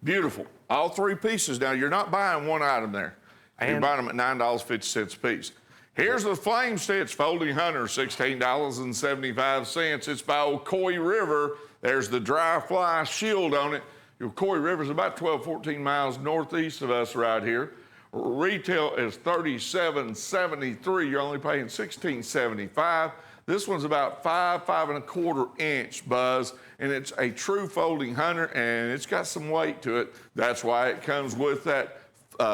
Speaker 2: Beautiful. All 3 pieces. Now, you're not buying one item there. You're
Speaker 3: And-
Speaker 2: buying them at $9.50 a piece. Here's the Flame Stitch Folding Hunter, $16.75. It's by Ocoee River. There's the dry fly shield on it. Ocoee River's about 12, 14 miles northeast of us right here. Retail is $37.73. You're only paying $16.75. This one's about 5 1/4 inch, Buzz, and it's a true folding hunter, and it's got some weight to it. That's why it comes with that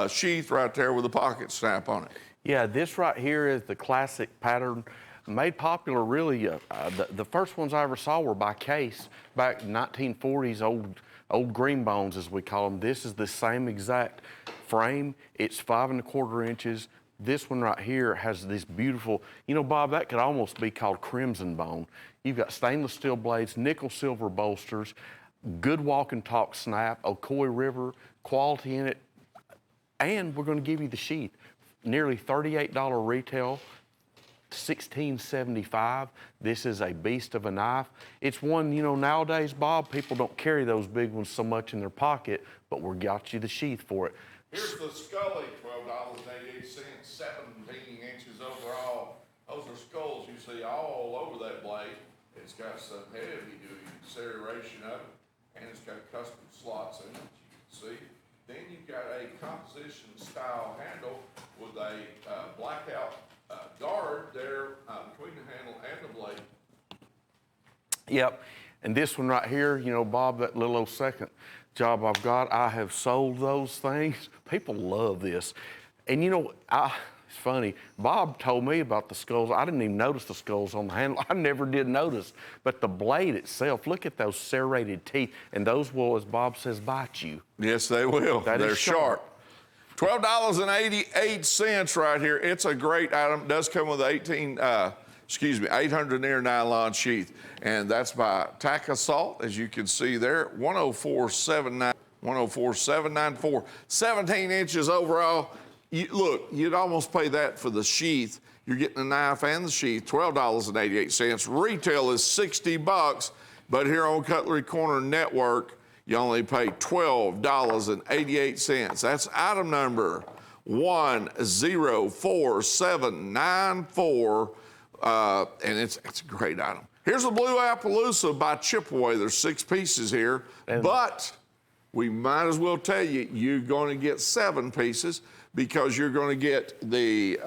Speaker 2: sheath right there with a pocket snap on it.
Speaker 3: Yeah, this right here is the classic pattern, made popular really. The first ones I ever saw were by Case, back in 1940s, old green bones as we call them. This is the same exact frame. It's 5 1/4 inches. This one right here has this beautiful, you know, Bob, that could almost be called crimson bone. You've got stainless steel blades, nickel silver bolsters, good walk and talk snap, Ocoee River, quality in it. And we're going to give you the sheath. Nearly $38 retail, $16.75. This is a beast of a knife. It's one, you know, nowadays, Bob, people don't carry those big ones so much in their pocket, but we got you the sheath for it.
Speaker 2: Here's the Scully, $12.88, 17 inches overall. Those are skulls you see all over that blade. It's got some heavy-duty serration of it, and it's got custom slots in it, you can see. Then you've got a composition-style handle with a blackout guard there between the handle and the blade.
Speaker 3: Yep, and this one right here, you know, Bob, that little old second job I've got, I have sold those things. People love this. And you know, it's funny, Bob told me about the skulls. I didn't even notice the skulls on the handle. I never did notice. But the blade itself, look at those serrated teeth. And those will, as Bob says, bite you.
Speaker 2: Yes, they will. They're
Speaker 3: is
Speaker 2: sharp. $12.88 right here. It's a great item. It does come with 800 near nylon sheath. And that's by Tack Assault, as you can see there, 104,794, 17 inches overall. Look, you'd almost pay that for the sheath. You're getting the knife and the sheath, $12.88. Retail is $60, but here on Cutlery Corner Network, you only pay $12.88. That's item number 104794. and it's a great item. Here's the Blue Appaloosa by Chipaway. There's 6 pieces here, but we might as well tell you, you're going to get 7 pieces because you're going to get the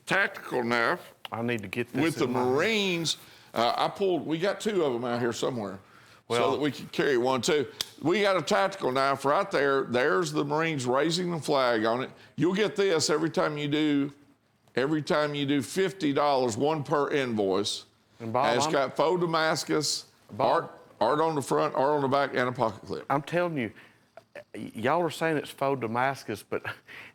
Speaker 2: tactical knife.
Speaker 3: I need to get this
Speaker 2: with the
Speaker 3: in my-
Speaker 2: Marines. We got 2 of them out here somewhere so
Speaker 3: Well-
Speaker 2: that we could carry one too. We got a tactical knife right there. There's the Marines raising the flag on it. You'll get this every time you do $50, 1 per invoice.
Speaker 3: And Bob,
Speaker 2: And it's got faux Damascus,
Speaker 3: Bob-
Speaker 2: art on the front, art on the back, and a pocket clip.
Speaker 3: I'm telling you, y'all are saying it's faux Damascus, but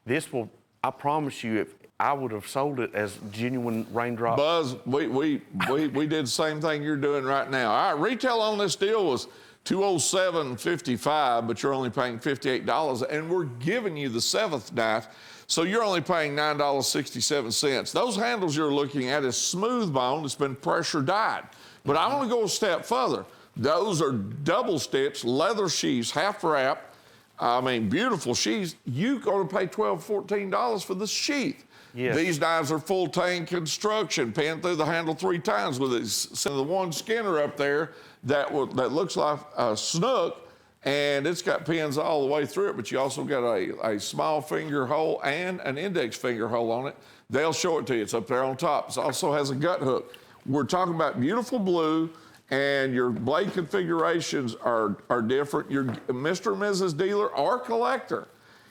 Speaker 3: this will, I promise you, if I would have sold it as genuine raindrop.
Speaker 2: Buzz, we did the same thing you're doing right now. All right, retail on this deal was $207.55, but you're only paying $58, and we're giving you the 7th knife, so you're only paying $9.67. Those handles you're looking at is smooth bone. It's been pressure dyed. But I want to go a step further. Those are double stitched leather sheaths, half wrap. I mean, beautiful sheaths. You're going to pay $12, $14 for the sheath.
Speaker 3: Yes.
Speaker 2: These knives are full tang construction, pan through the handle 3 times with the one Skinner up there that looks like a snook, and it's got pins all the way through it, but you also got a small finger hole and an index finger hole on it. They'll show it to you. It's up there on top. It also has a gut hook. We're talking about beautiful blue, and your blade configurations are different. You're Mr. and Mrs. Dealer or collector.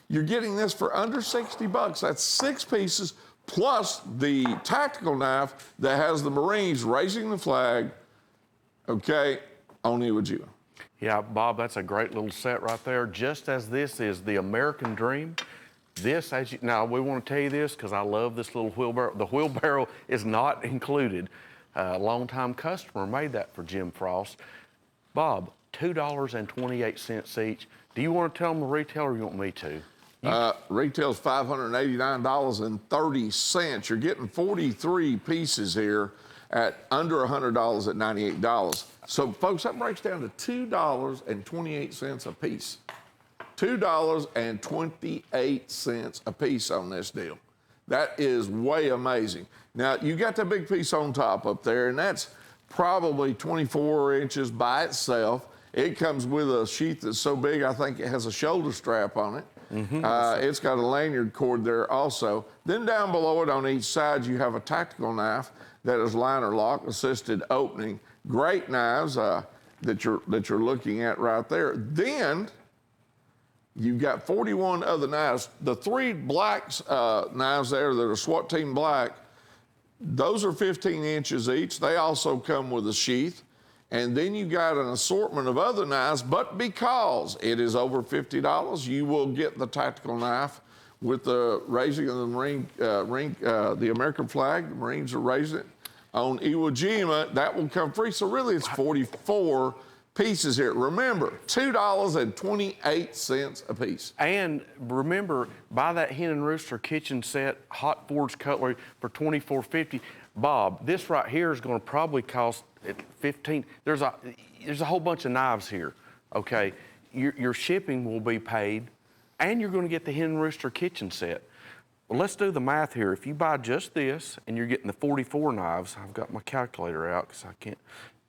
Speaker 2: You're getting this for under $60. That's 6 pieces plus the tactical knife that has the Marines raising the flag, okay, on Iwo Jima.
Speaker 3: Yeah, Bob, that's a great little set right there. Just as this is the American Dream, this, now we want to tell you this because I love this little wheelbarrow. The wheelbarrow is not included. A longtime customer made that for Jim Frost. Bob, $2.28 each. Do you want to tell them the retail or you want me to?
Speaker 2: Retail's $589.30. You're getting 43 pieces here at under $100 at $98. So, folks, that breaks down to $2.28 a piece. $2.28 a piece on this deal. That is way amazing. Now, you got that big piece on top up there, and that's probably 24 inches by itself. It comes with a sheath that's so big, I think it has a shoulder strap on it. It's got a lanyard cord there also. Then down below it on each side, you have a tactical knife that is liner lock assisted opening. Great knives that you're looking at right there. Then you've got 41 other knives. The 3 black knives there that are SWAT Team black, those are 15 inches each. They also come with a sheath. And then you got an assortment of other knives, but because it is over $50, you will get the tactical knife with the raising of the the American flag. The Marines are raising it on Iwo Jima. That will come free. So really, it's 44 pieces here. Remember, $2.28 a piece.
Speaker 3: And remember, buy that Hen and Rooster kitchen set, hot forged cutlery for $24.50. Bob, this right here is going to probably cost $15. There's a whole bunch of knives here. Okay, your shipping will be paid, and you're going to get the Hen and Rooster kitchen set. Well, let's do the math here. If you buy just this, and you're getting the 44 knives, I've got my calculator out because I can't.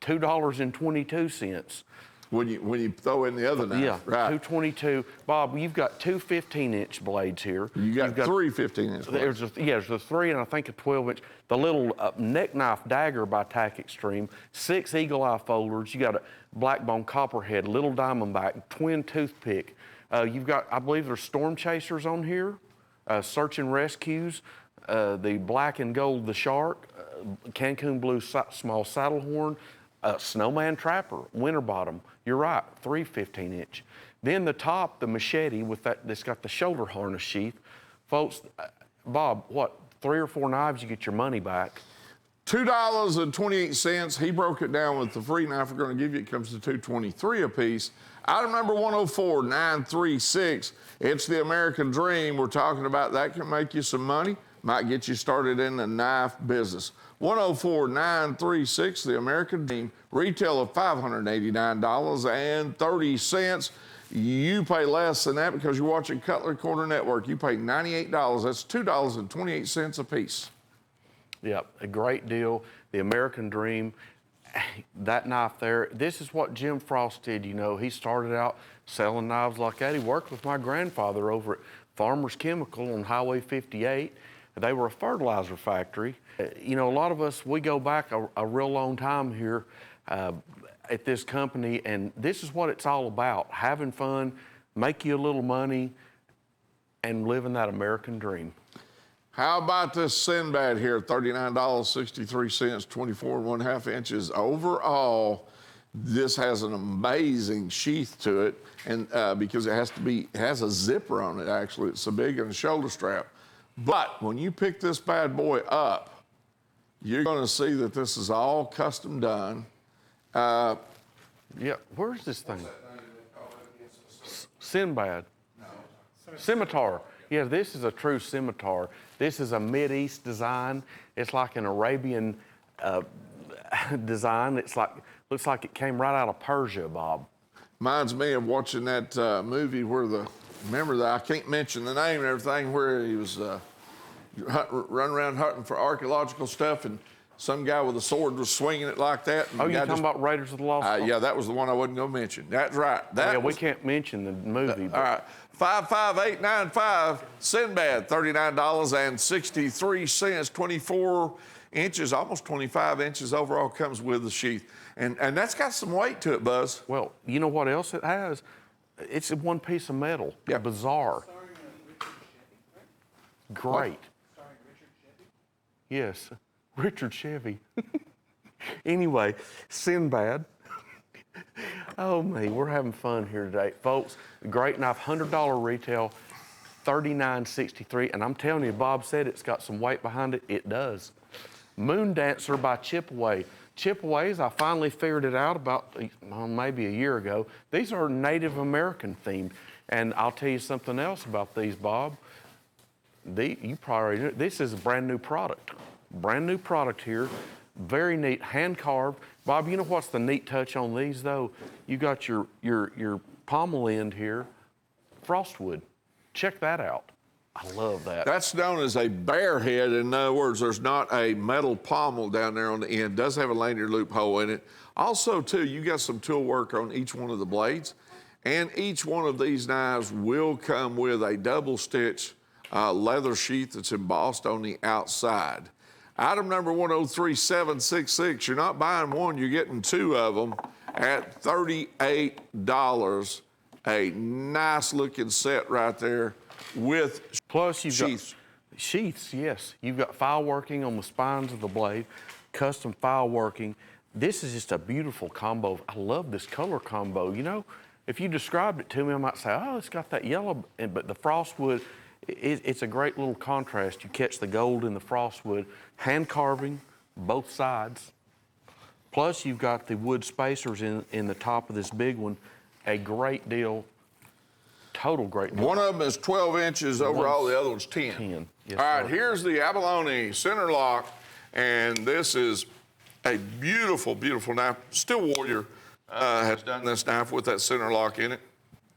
Speaker 3: $2.22.
Speaker 2: When you throw in the other knife,
Speaker 3: Yeah,
Speaker 2: right?
Speaker 3: $2.22. Bob, you've got 2 15-inch blades here.
Speaker 2: You got 3 15-inch blades.
Speaker 3: There's a 3 and I think a 12-inch. The little neck knife dagger by Tack Extreme. 6 eagle eye folders. You got a black bone copperhead, little diamondback, twin toothpick. You've got, I believe there's storm chasers on here, search and rescues, the black and gold, the shark, Cancun blue small saddle horn, snowman trapper, winter bottom. You're right, 3 15-inch. Then the top, the machete with that's got the shoulder harness sheath. Folks, Bob, what, 3 or 4 knives, you get your money back.
Speaker 2: $2.28. He broke it down with the free knife we're going to give you. It comes to $2.23 a piece. Item number 104936. It's the American Dream. We're talking about that can make you some money, might get you started in the knife business. 104936, the American Dream, retail of $589.30. You pay less than that because you're watching Cutlery Corner Network. You pay $98. That's $2.28 a piece.
Speaker 3: Yep, a great deal. The American Dream. That knife there, this is what Jim Frost did, you know. He started out selling knives like that. He worked with my grandfather over at Farmers Chemical on Highway 58. They were a fertilizer factory. You know, a lot of us, we go back a real long time here at this company, and this is what it's all about, having fun, make you a little money, and living that American dream.
Speaker 2: How about this Sinbad here, $39.63, 24 1/2 inches. Overall, this has an amazing sheath to it, and because it has a zipper on it, actually. It's so big and a shoulder strap. But when you pick this bad boy up, you're gonna see that this is all custom done.
Speaker 3: Yeah, where's this thing? Sinbad. Scimitar. Yeah, this is a true scimitar. This is a Mid-East design. It's like an Arabian design. Looks like it came right out of Persia, Bob.
Speaker 2: Reminds me of watching that movie where remember that, I can't mention the name and everything, where he was running around hunting for archaeological stuff, and some guy with a sword was swinging it like that. And
Speaker 3: Oh, you're talking about Raiders of the Lost Ark?
Speaker 2: Yeah, that was the one I wasn't going to mention. That's right.
Speaker 3: We can't mention the movie.
Speaker 2: All right. 55895, Sinbad, $39.63, 24 inches, almost 25 inches overall comes with the sheath. And that's got some weight to it, Buzz.
Speaker 3: Well, you know what else it has? It's one piece of metal.
Speaker 2: Yeah.
Speaker 3: Bizarre. Great. Yes, Richard Chevy. Anyway, Sinbad. Oh, me, we're having fun here today. Folks, great knife, $100 retail, $39.63. And I'm telling you, Bob said it's got some weight behind it. It does. Moon Dancer by Chipaway. Chipaways, I finally figured it out about maybe a year ago. These are Native American themed. And I'll tell you something else about these, Bob. You probably know, this is a brand new product. Brand new product here. Very neat, hand carved. Bob, you know what's the neat touch on these though? You got your pommel end here, frostwood. Check that out. I love that.
Speaker 2: That's known as a bear head. In other words, there's not a metal pommel down there on the end. It does have a lanyard loop hole in it. Also, too, you got some tool work on each one of the blades. And each one of these knives will come with a double stitch leather sheath that's embossed on the outside. Item number 103766, you're not buying one, you're getting two of them at $38. A nice looking set right there with
Speaker 3: Plus you've
Speaker 2: sheaths.
Speaker 3: got sheaths, yes. You've got file working on the spines of the blade, custom file working. This is just a beautiful combo. I love this color combo. You know, if you described it to me, I might say, oh, it's got that yellow, but the frostwood, it's a great little contrast. You catch the gold in the frostwood, hand carving, both sides. Plus, you've got the wood spacers in the top of this big one. A great deal, total great deal.
Speaker 2: One of them is 12 inches overall, the other one's 10.
Speaker 3: 10, yes,
Speaker 2: All right,
Speaker 3: sir.
Speaker 2: here's the abalone center lock, and this is a beautiful, beautiful knife. Steel Warrior has done this knife with that center lock in it.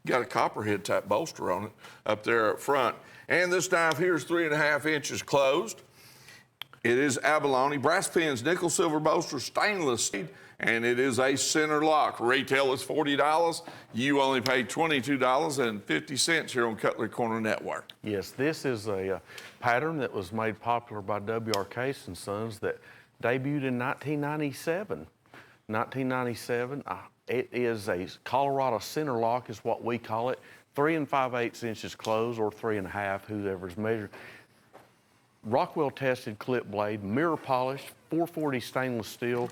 Speaker 2: Got a copperhead type bolster on it up there up front. And this knife here is 3.5 inches closed. It is abalone, brass pins, nickel silver bolster, stainless steel, and it is a center lock. Retail is $40. You only pay $22.50 here on Cutlery Corner Network.
Speaker 3: Yes, this is a pattern that was made popular by W.R. Case and Sons that debuted in 1997. 1997. It is a Colorado center lock is what we call it. 3 5/8 inches closed, or 3.5, whoever's measured. Rockwell tested clip blade, mirror polished, 440 stainless steel.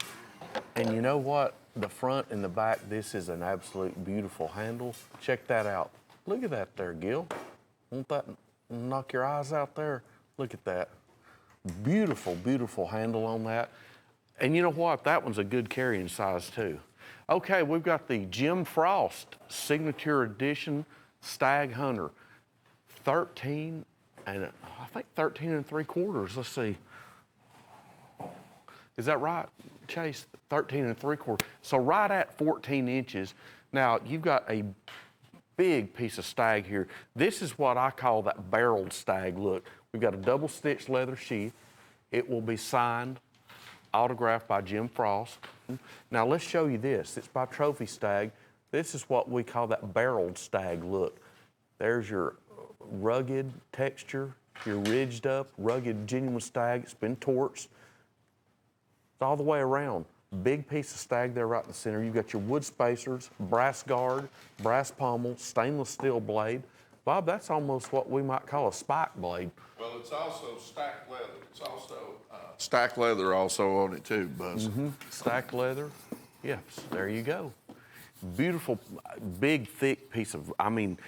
Speaker 3: And you know what? The front and the back, this is an absolute beautiful handle. Check that out. Look at that there, Gil. Won't that knock your eyes out there? Look at that. Beautiful, beautiful handle on that. And you know what? That one's a good carrying size too. Okay, we've got the Jim Frost Signature Edition Stag Hunter. 13 and I think 13 3/4. Let's see. Is that right, Chase? 13 3/4. So right at 14 inches. Now you've got a big piece of stag here. This is what I call that barreled stag look. We've got a double stitched leather sheath. It will be signed, autographed by Jim Frost. Now let's show you this. It's by Trophy Stag. This is what we call that barreled stag look. There's your rugged texture, your ridged up, rugged, genuine stag. It's been torched. It's all the way around. Big piece of stag there right in the center. You've got your wood spacers, brass guard, brass pommel, stainless steel blade. Bob, that's almost what we might call a spike blade.
Speaker 2: Well, it's also stacked leather. It's also stacked leather also on it too, Buzz.
Speaker 3: Stacked leather. Yes, there you go. Beautiful, big, thick piece of, I mean,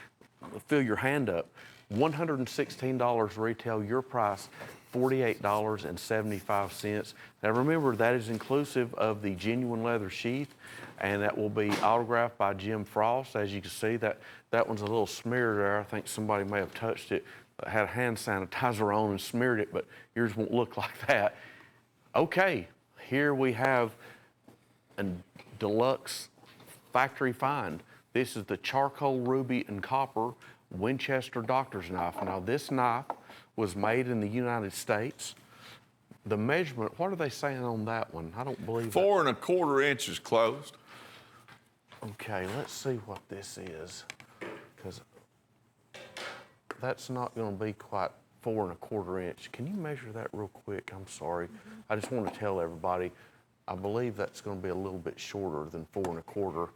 Speaker 3: fill your hand up. $116 retail, your price, $48.75. Now remember, that is inclusive of the genuine leather sheath, and that will be autographed by Jim Frost. As you can see, that one's a little smeared there. I think somebody may have touched it, had hand sanitizer on and smeared it, but yours won't look like that. Okay, here we have a deluxe factory find. This is the charcoal ruby and copper Winchester doctor's knife. Now this knife was made in the United States. The measurement, what are they saying on that one? I don't believe
Speaker 2: 4 1/4 inches closed.
Speaker 3: Okay, let's see what this is, because that's not going to be quite 4 1/4 inch. Can you measure that real quick? I'm sorry. I just want to tell everybody, I believe that's going to be a little bit shorter than 4 1/4.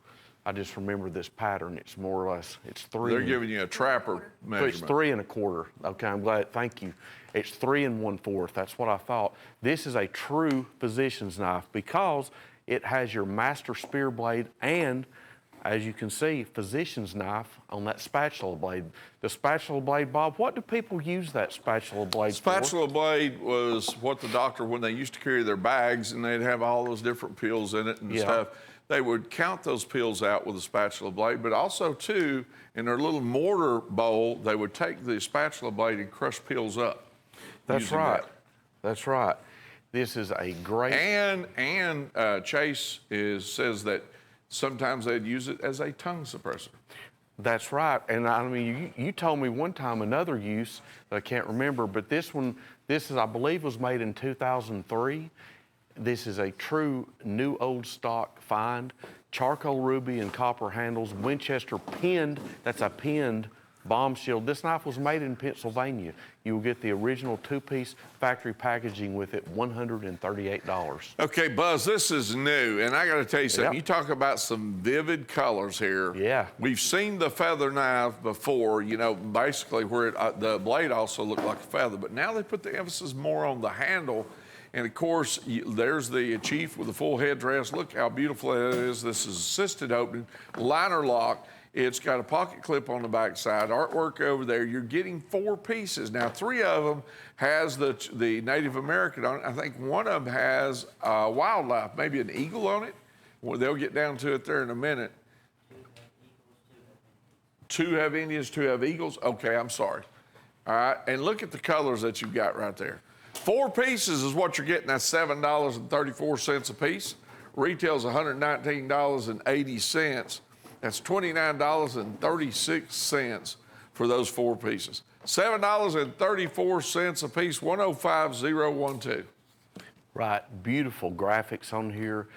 Speaker 3: I just remember this pattern. It's more or less, it's 3.
Speaker 2: They're giving you a trapper measurement.
Speaker 3: It's 3 1/4. Okay, I'm glad. Thank you. It's 3 1/4. That's what I thought. This is a true physician's knife because it has your master spear blade and, as you can see, physician's knife on that spatula blade. The spatula blade, Bob, what do people use that spatula blade for?
Speaker 2: Spatula blade was what the doctor, when they used to carry their bags and they'd have all those different pills in it and
Speaker 3: Yeah.
Speaker 2: stuff, they would count those pills out with a spatula blade, but also too, in their little mortar bowl, they would take the spatula blade and crush pills up.
Speaker 3: That's
Speaker 2: using
Speaker 3: right.
Speaker 2: that.
Speaker 3: That's right. This is a great.
Speaker 2: And Chase says that sometimes they'd use it as a tongue suppressor.
Speaker 3: That's right. And I mean, you told me one time another use that I can't remember, but this is, I believe, was made in 2003. This is a true new old stock find. Charcoal ruby and copper handles, Winchester pinned, that's a pinned bomb shield. This knife was made in Pennsylvania. You will get the original 2-piece factory packaging with it, $138.
Speaker 2: Okay, Buzz, this is new, and I got to tell you something.
Speaker 3: Yep.
Speaker 2: You talk about some vivid colors here.
Speaker 3: Yeah.
Speaker 2: We've seen the feather knife before, you know, basically where the blade also looked like a feather, but now they put the emphasis more on the handle. And of course, there's the chief with the full headdress. Look how beautiful that is. This is assisted opening, liner lock. It's got a pocket clip on the back side, artwork over there. You're getting 4 pieces. Now, 3 of them has the Native American on it. I think one of them has wildlife, maybe an eagle on it. Well, they'll get down to it there in a minute. 2 have Indians, 2 have eagles. Okay, I'm sorry. All right, and look at the colors that you've got right there. 4 pieces is what you're getting. That's $7.34 a piece. Retail's $119.80. That's $29.36 for those 4 pieces. $7.34 a piece, 105012.
Speaker 3: Right, beautiful graphics on here.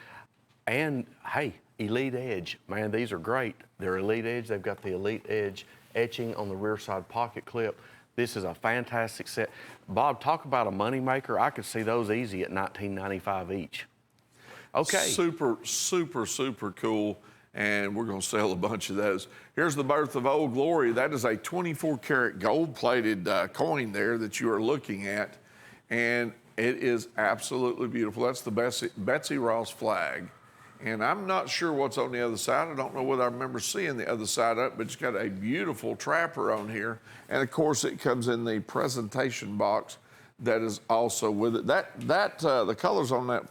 Speaker 3: And hey, Elite Edge, man, these are great. They're Elite Edge. They've got the Elite Edge etching on the rear side pocket clip. This is a fantastic set. Bob, talk about a moneymaker. I could see those easy at $19.95 each. Okay.
Speaker 2: Super, super, super cool. And we're going to sell a bunch of those. Here's the Birth of Old Glory. That is a 24-karat gold-plated coin there that you are looking at. And it is absolutely beautiful. That's the Betsy Ross flag. And I'm not sure what's on the other side. I don't know whether I remember seeing the other side up, but it's got a beautiful trapper on here. And of course, it comes in the presentation box that is also with it. The colors on that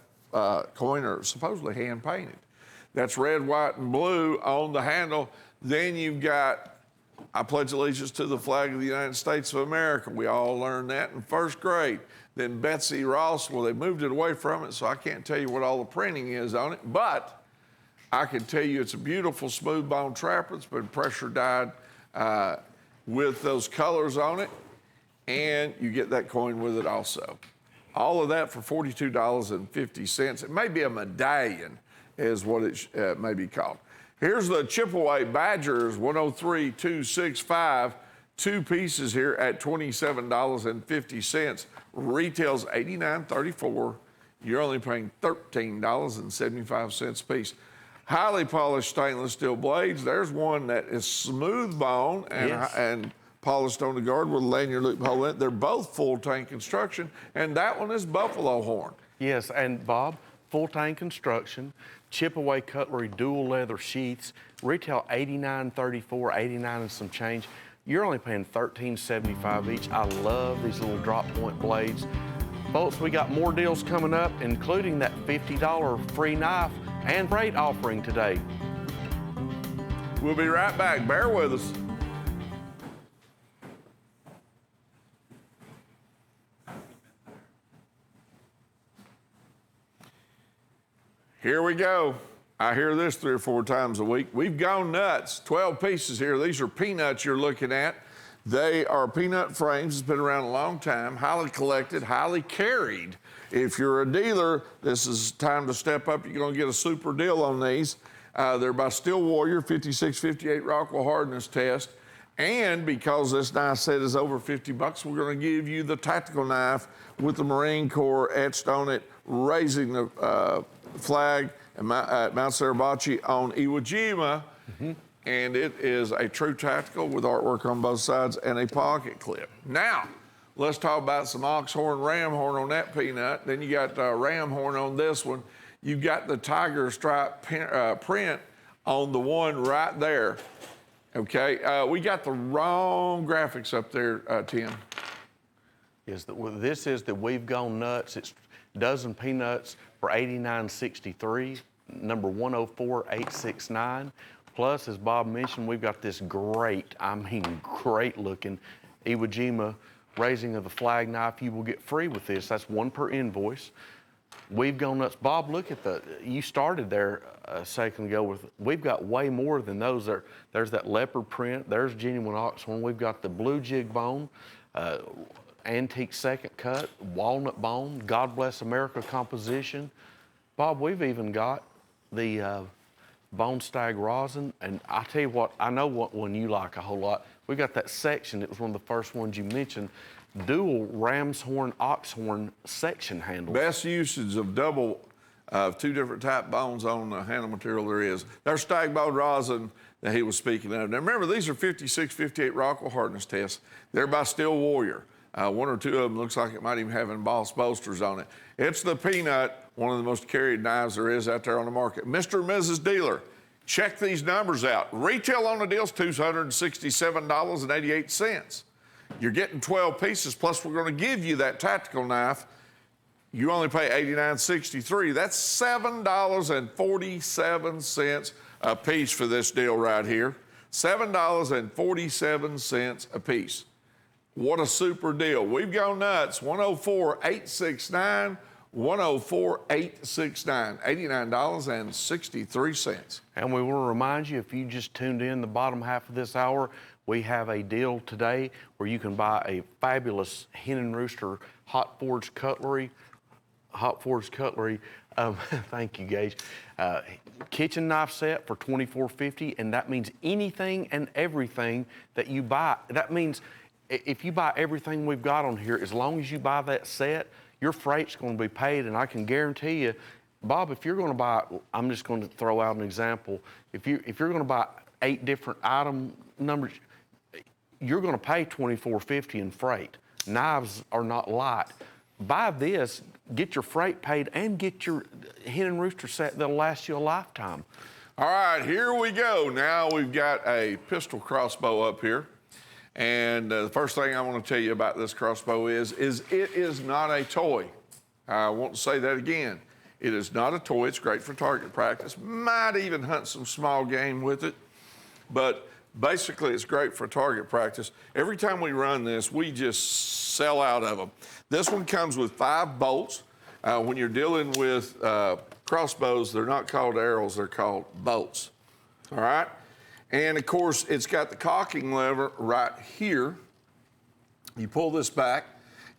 Speaker 2: coin are supposedly hand painted. That's red, white, and blue on the handle. Then you've got, I pledge allegiance to the flag of the United States of America. We all learned that in 1st grade. Then Betsy Ross, well, they moved it away from it, so I can't tell you what all the printing is on it, but I can tell you it's a beautiful smooth bone trapper. It's been pressure dyed with those colors on it, and you get that coin with it also. All of that for $42.50. It may be a medallion, is what it may be called. Here's the Chippewa Badgers 103,265. 2 pieces here at $27.50. Retails $89.34. You're only paying $13.75 a piece. Highly polished stainless steel blades. There's one that is smooth bone and polished on the guard with a lanyard loop hole in it. They're both full tank construction, and that one is buffalo horn.
Speaker 3: Yes, and Bob, full tank construction, Chippewa Cutlery dual leather sheaths, retail $89.34, $89 and some change. You're only paying $13.75 each. I love these little drop point blades. Folks, we got more deals coming up, including that $50 free knife and freight offering today.
Speaker 2: We'll be right back. Bear with us. Here we go. I hear this 3 or 4 times a week. We've gone nuts. 12 pieces here. These are peanuts you're looking at. They are peanut frames. It's been around a long time. Highly collected, highly carried. If you're a dealer, this is time to step up. You're going to get a super deal on these. They're by Steel Warrior, 5658 Rockwell hardness test. And because this knife set is over $50, we're going to give you the tactical knife with the Marine Corps etched on it, raising the flag at Mount Suribachi on Iwo Jima. And it is a true tactical with artwork on both sides and a pocket clip. Now, let's talk about some ox horn, ram horn on that peanut. Then you got ram horn on this one. You've got the tiger stripe print on the one right there. Okay, we got the wrong graphics up there, Tim.
Speaker 3: Yes, this is the We've Gone Nuts. It's dozen peanuts for $89.63, number 104869. Plus, as Bob mentioned, we've got this great, I mean great looking Iwo Jima raising of the flag knife. You will get free with this. That's 1 per invoice. We've Gone Nuts. Bob, look at you started there a second ago with, we've got way more than those. There's that leopard print, there's genuine oxhorn. We've got the blue jig bone, antique second cut, walnut bone, God Bless America composition. Bob, we've even got the bone stag rosin, and I tell you what, I know what one you like a whole lot. We got that section, it was one of the first ones you mentioned, dual ram's horn, ox horn section handles.
Speaker 2: Best usage of double, 2 different type bones on the handle material there is. There's stag bone rosin that he was speaking of. Now remember, these are 5658 Rockwell hardness tests. They're by Steel Warrior. 1 or 2 of them looks like it might even have embossed bolsters on it. It's the peanut, one of the most carried knives there is out there on the market. Mr. and Mrs. Dealer, check these numbers out. Retail on the deal's $267.88. You're getting 12 pieces, plus we're going to give you that tactical knife. You only pay $89.63. That's $7.47 a piece for this deal right here. $7.47 a piece. What a super deal. We've Gone Nuts, 104-869, 104-869, $89.63.
Speaker 3: And we want to remind you, if you just tuned in the bottom half of this hour, we have a deal today where you can buy a fabulous Hen and Rooster hot forged cutlery. Thank you, Gage. Kitchen knife set for $24.50, and that means anything and everything that you buy. That means if you buy everything we've got on here, as long as you buy that set, your freight's going to be paid, and I can guarantee you, Bob, if you're going to buy, I'm just going to throw out an example. If you're going to buy 8 different item numbers, you're going to pay $24.50 in freight. Knives are not light. Buy this, get your freight paid, and get your Hen and Rooster set that'll last you a lifetime.
Speaker 2: All right, here we go. Now we've got a pistol crossbow up here. And the first thing I want to tell you about this crossbow is it is not a toy. I want to say that again. It is not a toy. It's great for target practice. Might even hunt some small game with it. But basically, it's great for target practice. Every time we run this, we just sell out of them. This one comes with 5 bolts. When you're dealing with crossbows, they're not called arrows. They're called bolts. All right? And of course, it's got the cocking lever right here. You pull this back,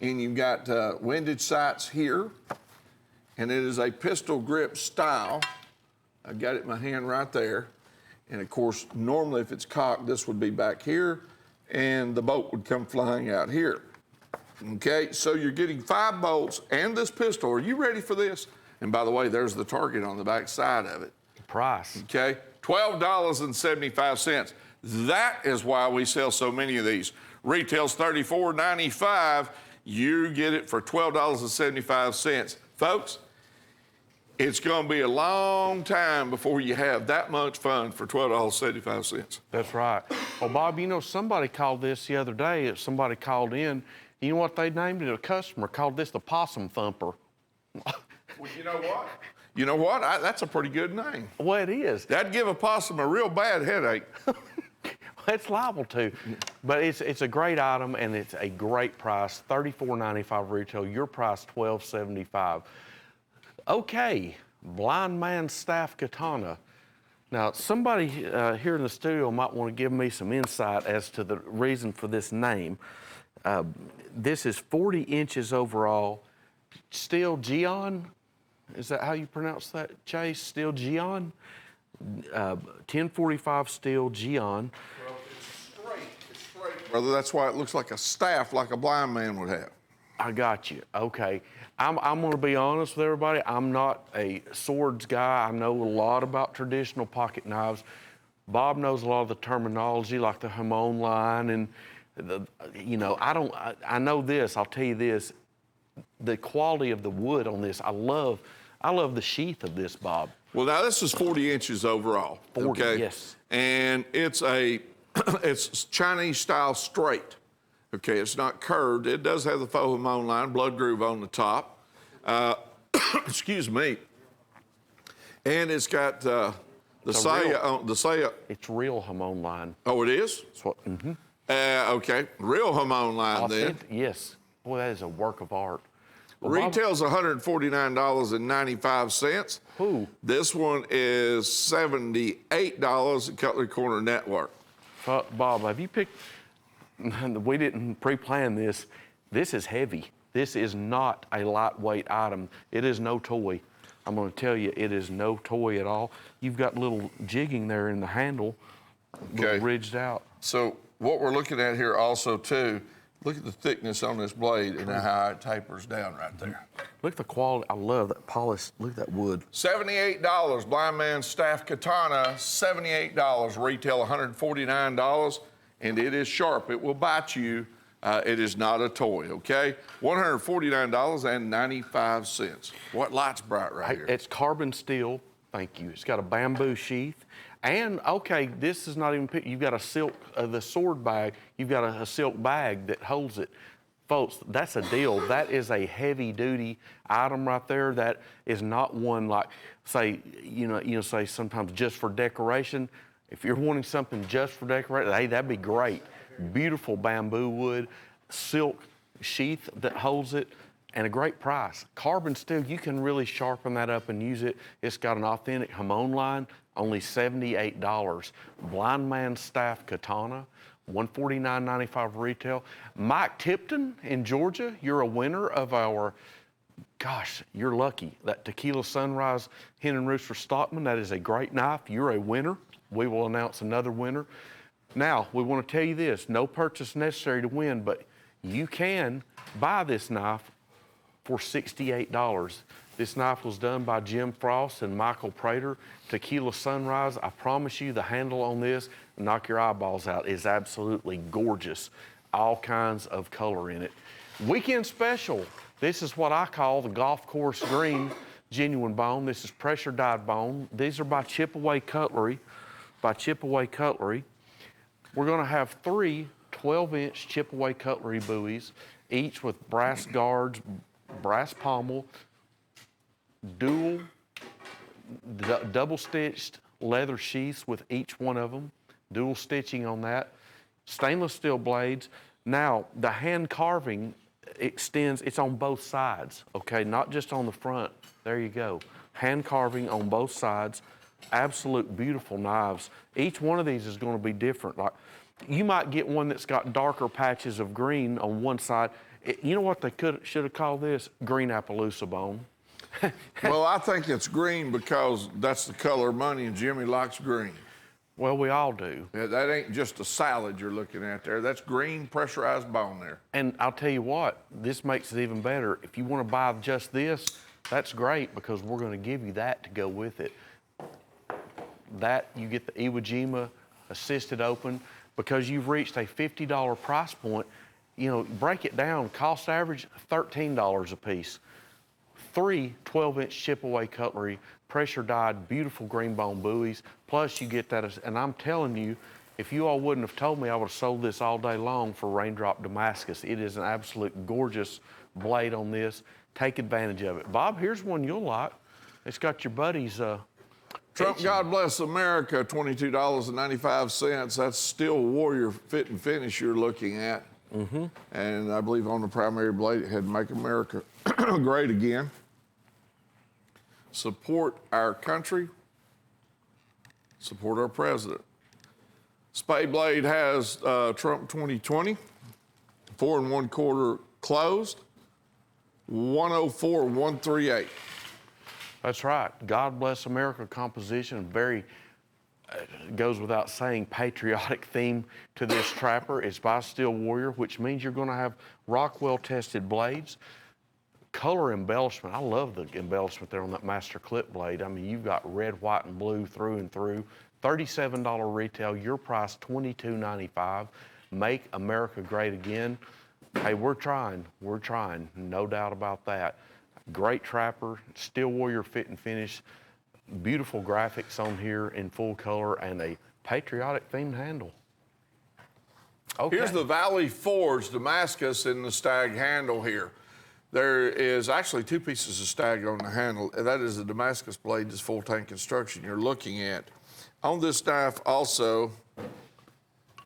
Speaker 2: And you've got windage sights here, and it is a pistol grip style. I've got it in my hand right there. And of course, normally if it's cocked, this would be back here, and the bolt would come flying out here. Okay, so you're getting 5 bolts and this pistol. Are you ready for this? And by the way, there's the target on the back side of it.
Speaker 3: Price.
Speaker 2: Okay, $12.75. That is why we sell so many of these. Retails $34.95. You get it for $12.75. Folks, it's going to be a long time before you have that much fun for $12.75.
Speaker 3: That's right. Well, Bob, you know, somebody called this the other day. Somebody called in. You know what they named it? A customer called this the Possum Thumper.
Speaker 2: Well, you know what? You know what? That's a pretty good name.
Speaker 3: Well, it is.
Speaker 2: That'd give a possum a real bad headache.
Speaker 3: It's liable to, but it's a great item and it's a great price. $34.95 retail. Your price $12.75. Okay, Blind Man Staff Katana. Now, somebody here in the studio might want to give me some insight as to the reason for this name. This is 40 inches overall. Steel Geon. Is that how you pronounce that, Chase? Steel Geon? 1045 steel Geon.
Speaker 2: Well, it's straight. Brother, that's why it looks like a staff like a blind man would have.
Speaker 3: I got you. Okay. I'm going to be honest with everybody. I'm not a swords guy. I know a lot about traditional pocket knives. Bob knows a lot of the terminology, like the Hamon line, and I know this. I'll tell you this: the quality of the wood on this. I love the sheath of this, Bob.
Speaker 2: Well, now this is 40 inches overall.
Speaker 3: 40,
Speaker 2: okay?
Speaker 3: yes.
Speaker 2: And it's it's Chinese style straight. Okay, it's not curved. It does have the faux Hamon line, blood groove on the top. Excuse me. And it's got the saya on the saya.
Speaker 3: It's real Hamon line.
Speaker 2: Oh, it is?
Speaker 3: That's what. Mm-hmm.
Speaker 2: Okay, real Hamon line then.
Speaker 3: Yes. Boy, that is a work of art. Well,
Speaker 2: Retail's $149.95.
Speaker 3: Who?
Speaker 2: This one is $78 at Cutlery Corner Network.
Speaker 3: Bob, have you picked? We didn't pre-plan this. This is heavy. This is not a lightweight item. It is no toy. I'm going to tell you, it is no toy at all. You've got little jigging there in the handle,
Speaker 2: Okay.
Speaker 3: ridged out.
Speaker 2: So what we're looking at here also too, look at the thickness on this blade and how it tapers down right there.
Speaker 3: Look at the quality. I love that polish. Look at that wood.
Speaker 2: $78, Blind Man Staff Katana, $78. Retail $149, and it is sharp. It will bite you. It is not a toy, okay? $149.95. What light's bright right here?
Speaker 3: It's carbon steel. Thank you. It's got a bamboo sheath. And, okay, this is not even, you've got a silk, the sword bag, you've got a silk bag that holds it. Folks, that's a deal. That is a heavy-duty item right there. That is not one like, say, say sometimes just for decoration. If you're wanting something just for decoration, hey, that'd be great. Beautiful bamboo wood, silk sheath that holds it, and a great price. Carbon steel, you can really sharpen that up and use it. It's got an authentic Hamon line, only $78. Blind Man Staff Katana, $149.95 retail. Mike Tipton in Georgia, you're a winner of our, gosh, you're lucky. That Tequila Sunrise Hen and Rooster Stockman, that is a great knife. You're a winner. We will announce another winner. Now, we want to tell you this, no purchase necessary to win, but you can buy this knife for $68. This knife was done by Jim Frost and Michael Prater. Tequila Sunrise, I promise you the handle on this, knock your eyeballs out, is absolutely gorgeous. All kinds of color in it. Weekend special, this is what I call the golf course green genuine bone. This is pressure dyed bone. These are by Chip-Away Cutlery, We're gonna have 3 12-inch Chip-Away Cutlery buoys, each with brass guards, brass pommel, double-stitched leather sheaths with each one of them, dual stitching on that, stainless steel blades. Now, the hand carving extends, it's on both sides, okay, not just on the front. There you go. Hand carving on both sides, absolute beautiful knives. Each one of these is going to be different. Like, you might get one that's got darker patches of green on one side, You know what they should have called this? Green Appaloosa bone.
Speaker 2: Well, I think it's green because that's the color of money, and Jimmy likes green.
Speaker 3: Well, we all do.
Speaker 2: Yeah, that ain't just a salad you're looking at there. That's green pressurized bone there.
Speaker 3: And I'll tell you what, this makes it even better. If you want to buy just this, that's great because we're going to give you that to go with it. That, you get the Iwo Jima assisted open because you've reached a $50 price point. You know, break it down, cost average $13 a piece. 3 12-inch chip-away cutlery, pressure-dyed, beautiful green bone buoys. Plus, you get that, and I'm telling you, if you all wouldn't have told me, I would have sold this all day long for Raindrop Damascus. It is an absolute gorgeous blade on this. Take advantage of it. Bob, here's one you'll like. It's got your buddy's.
Speaker 2: Trump, God Bless America, $22.95. That's Steel Warrior fit and finish you're looking at. Mm-hmm. And I believe on the primary blade it had Make America Great Again. Support our country. Support our president. Spade blade has Trump 2020, 4 1/4 closed, 104,138.
Speaker 3: That's right. God Bless America composition, very, goes without saying, patriotic theme to this trapper. It's by Steel Warrior, which means you're going to have Rockwell tested blades. Color embellishment, I love the embellishment there on that master clip blade. I mean, you've got red, white, and blue through and through. $37 retail, your price $22.95. Make America Great Again. Hey, we're trying, no doubt about that. Great trapper, Steel Warrior fit and finish, beautiful graphics on here in full color, and a patriotic themed handle. Okay.
Speaker 2: Here's the Valley Forge Damascus in the stag handle here. There is actually 2 pieces of stag on the handle. That is the Damascus blade, this full tank construction you're looking at. On this knife also,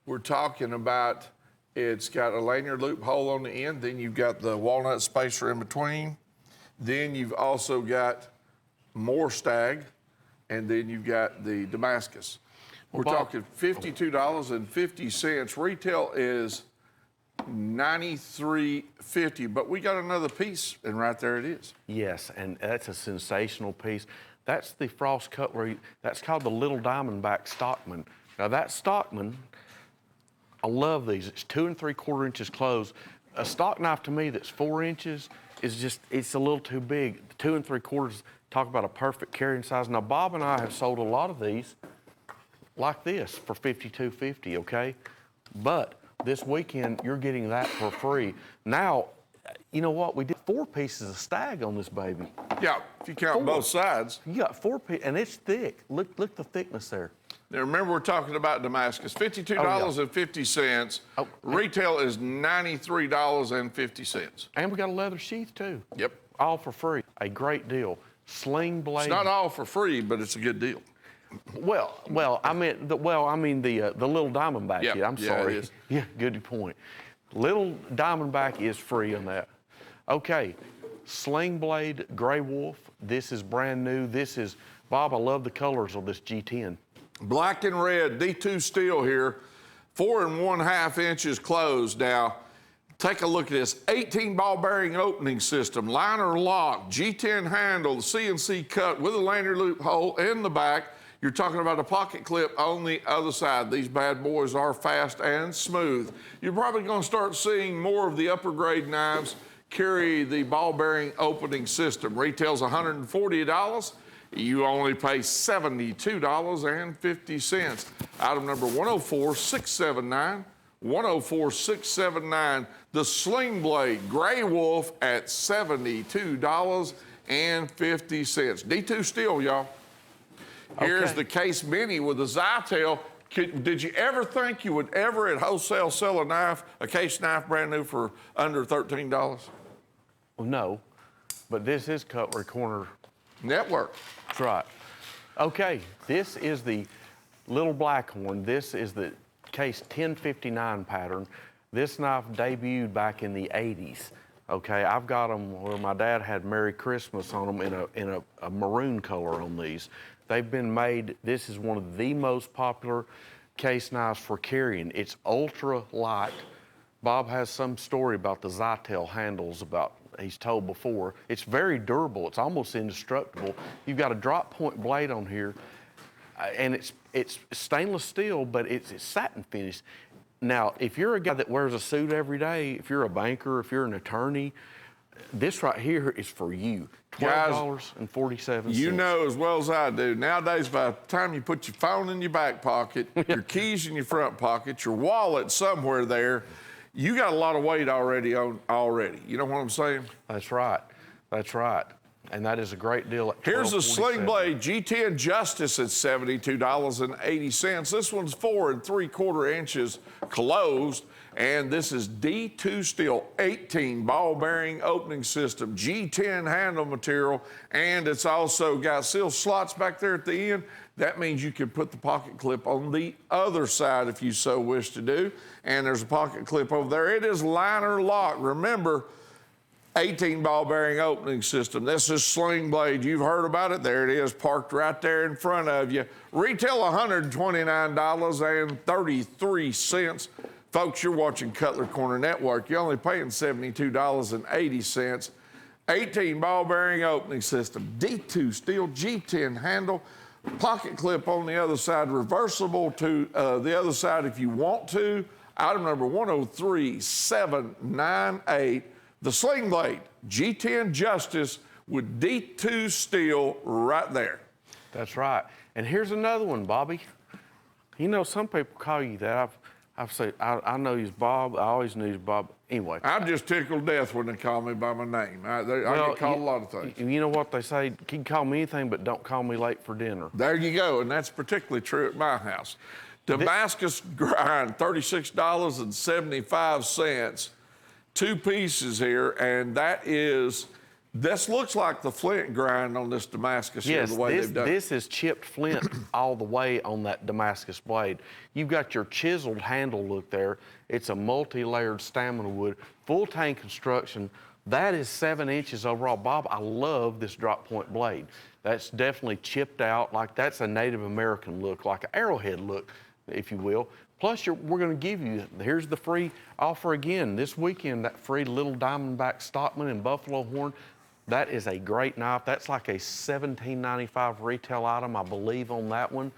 Speaker 2: we're talking about, it's got a lanyard loop hole on the end, then you've got the walnut spacer in between, then you've also got more stag, and then you've got the Damascus. We're talking $52.50. Retail is $93.50, but we got another piece, and right there it is.
Speaker 3: Yes, and that's a sensational piece. That's the Frost Cutlery. That's called the Little Diamondback Stockman. Now that Stockman, I love these. It's 2 3/4 inches closed. A stock knife to me that's 4 inches is just, it's a little too big. 2 3/4, talk about a perfect carrying size. Now Bob and I have sold a lot of these like this for $52.50, okay? But this weekend, you're getting that for free. Now, you know what? We did 4 pieces of stag on this baby.
Speaker 2: Yeah, if you count both sides.
Speaker 3: You got 4 pieces, and it's thick. Look the thickness there.
Speaker 2: Now remember, we're talking about Damascus. $52.50.
Speaker 3: Oh,
Speaker 2: Retail is $93.50.
Speaker 3: And we got a leather sheath too.
Speaker 2: Yep.
Speaker 3: All for free. A great deal. Sling blade.
Speaker 2: It's not all for free, but it's a good deal.
Speaker 3: I mean the Little Diamondback.
Speaker 2: Yeah,
Speaker 3: I'm sorry.
Speaker 2: it is.
Speaker 3: Yeah, good point. Little Diamondback is free on that. Okay, Sling blade, Gray Wolf. This is brand new. This is, Bob, I love the colors of this G10.
Speaker 2: Black and red, D2 steel here, 4 1/2 inches closed. Now, take a look at this. 18 ball bearing opening system, liner lock, G10 handle, the CNC cut with a lanyard loop hole in the back. You're talking about a pocket clip on the other side. These bad boys are fast and smooth. You're probably going to start seeing more of the upper grade knives carry the ball bearing opening system. Retails $140. You only pay $72.50. Item number 104679. 104679. The Sling Blade Gray Wolf at $72.50. D2 steel, y'all. Here's
Speaker 3: Okay.
Speaker 2: the Case Mini with the Zytail. Did you ever think you would ever at wholesale sell a knife, a case knife brand new for under $13?
Speaker 3: Well, no, but this is Cutlery Corner.
Speaker 2: Network.
Speaker 3: That's right. Okay, this is the Little Blackhorn. This is the case 1059 pattern. This knife debuted back in the 80s. Okay, I've got them where my dad had Merry Christmas on them in a maroon color on these. They've been made, this is one of the most popular case knives for carrying. It's ultra light, Bob has some story about the Zytel handles he's told before. It's very durable. It's almost indestructible. You've got a drop point blade on here, and it's stainless steel, but it's satin finished. Now, if you're a guy that wears a suit every day, if you're a banker, if you're an attorney, this right here is for you. $12.47.
Speaker 2: You know as well as I do, nowadays by the time you put your phone in your back pocket, your keys in your front pocket, your wallet somewhere there, you got a lot of weight already. You know what I'm saying?
Speaker 3: That's right. That's right. And that is a great deal at
Speaker 2: Here's a Sling
Speaker 3: $12.47.
Speaker 2: Blade G10 Justice at $72.80. This one's 4 3/4 inches closed, and this is D2 steel, 18 ball bearing opening system, G10 handle material, and it's also got seal slots back there at the end. That means you can put the pocket clip on the other side if you so wish to do, and there's a pocket clip over there. It is liner lock. Remember, 18 ball bearing opening system. This is Sling Blade. You've heard about it. There it is, parked right there in front of you. Retail $129.33. Folks, you're watching Cutlery Corner Network. You're only paying $72.80. 18 ball bearing opening system, D2 steel, G10 handle, pocket clip on the other side, reversible to the other side if you want to. Item number 103798. The Sling Blade G10 Justice with D2 steel right there.
Speaker 3: That's right. And here's another one, Bobby. You know, some people call you that. I've said, I know he's Bob. I always knew he's Bob. Anyway.
Speaker 2: I'm just tickled to death when they call me by my name. I get called a lot of things.
Speaker 3: You know what they say? You can call me anything, but don't call me late for dinner.
Speaker 2: There you go, and that's particularly true at my house. Damascus grind, $36.75. 2 pieces here, and this looks like the flint grind on this Damascus here, the way they've done it.
Speaker 3: This is chipped flint all the way on that Damascus blade. You've got your chiseled handle look there. It's a multi-layered stamina wood, full tank construction. That is 7 inches overall. Bob, I love this drop point blade. That's definitely chipped out, like that's a Native American look, like an arrowhead look, if you will. Plus, we're going to give you, here's the free offer again this weekend, that free little diamondback Stockman and buffalo horn. That is a great knife. That's like a $17.95 retail item, I believe, on that one.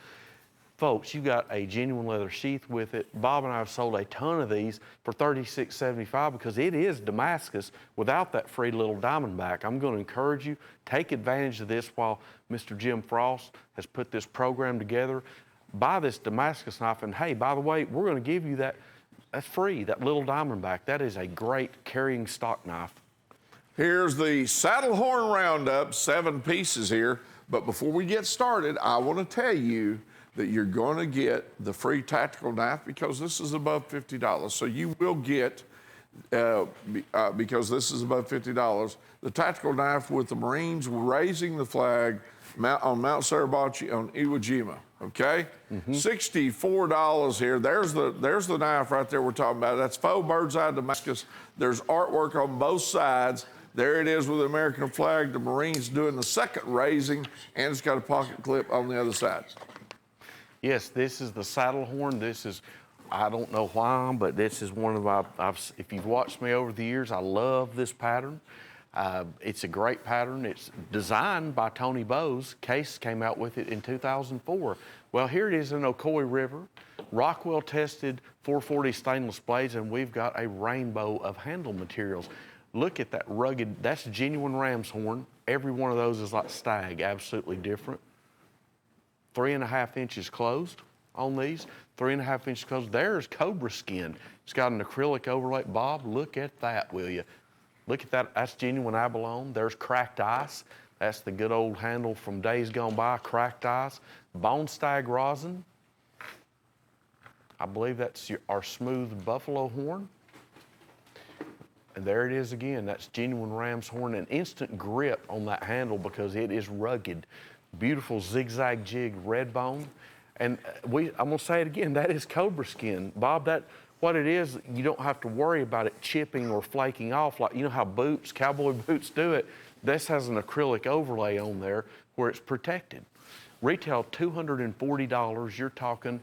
Speaker 3: Folks, you got a genuine leather sheath with it. Bob and I have sold a ton of these for $36.75 because it is Damascus without that free little diamondback. I'm going to encourage you, take advantage of this while Mr. Jim Frost has put this program together. Buy this Damascus knife, and hey, by the way, we're going to give you that's free, that little diamondback. That is a great carrying stock knife.
Speaker 2: Here's the saddle horn roundup, 7 pieces here. But before we get started, I want to tell you that you're going to get the free tactical knife because this is above $50. So you will get, because this is above $50, the tactical knife with the Marines raising the flag on Mount Suribachi on Iwo Jima. Okay, $64 here. There's the knife right there we're talking about. That's faux bird's eye Damascus. There's artwork on both sides. There it is with the American flag. The Marines doing the second raising, and it's got a pocket clip on the other side.
Speaker 3: Yes, this is the saddle horn. This is, I don't know why, but this is one of my, if you've watched me over the years, I love this pattern. It's a great pattern. It's designed by Tony Bowes. Case came out with it in 2004. Well, here it is in Ocoee River, Rockwell tested 440 stainless blades, and we've got a rainbow of handle materials. Look at that rugged, that's genuine ram's horn. Every one of those is like stag, absolutely different. 3.5 inches closed on these, 3.5 inches closed. There's cobra skin. It's got an acrylic overlay. Bob, look at that, will you? Look at that, that's genuine abalone. There's cracked ice. That's the good old handle from days gone by, cracked ice. Bone stag rosin. I believe that's our smooth buffalo horn. And there it is again, that's genuine ram's horn. An instant grip on that handle because it is rugged. Beautiful zigzag jig red bone. And I'm gonna say it again, that is cobra skin. Bob, what it is, you don't have to worry about it chipping or flaking off like, you know how boots, cowboy boots do it. This has an acrylic overlay on there where it's protected. Retail $240, you're talking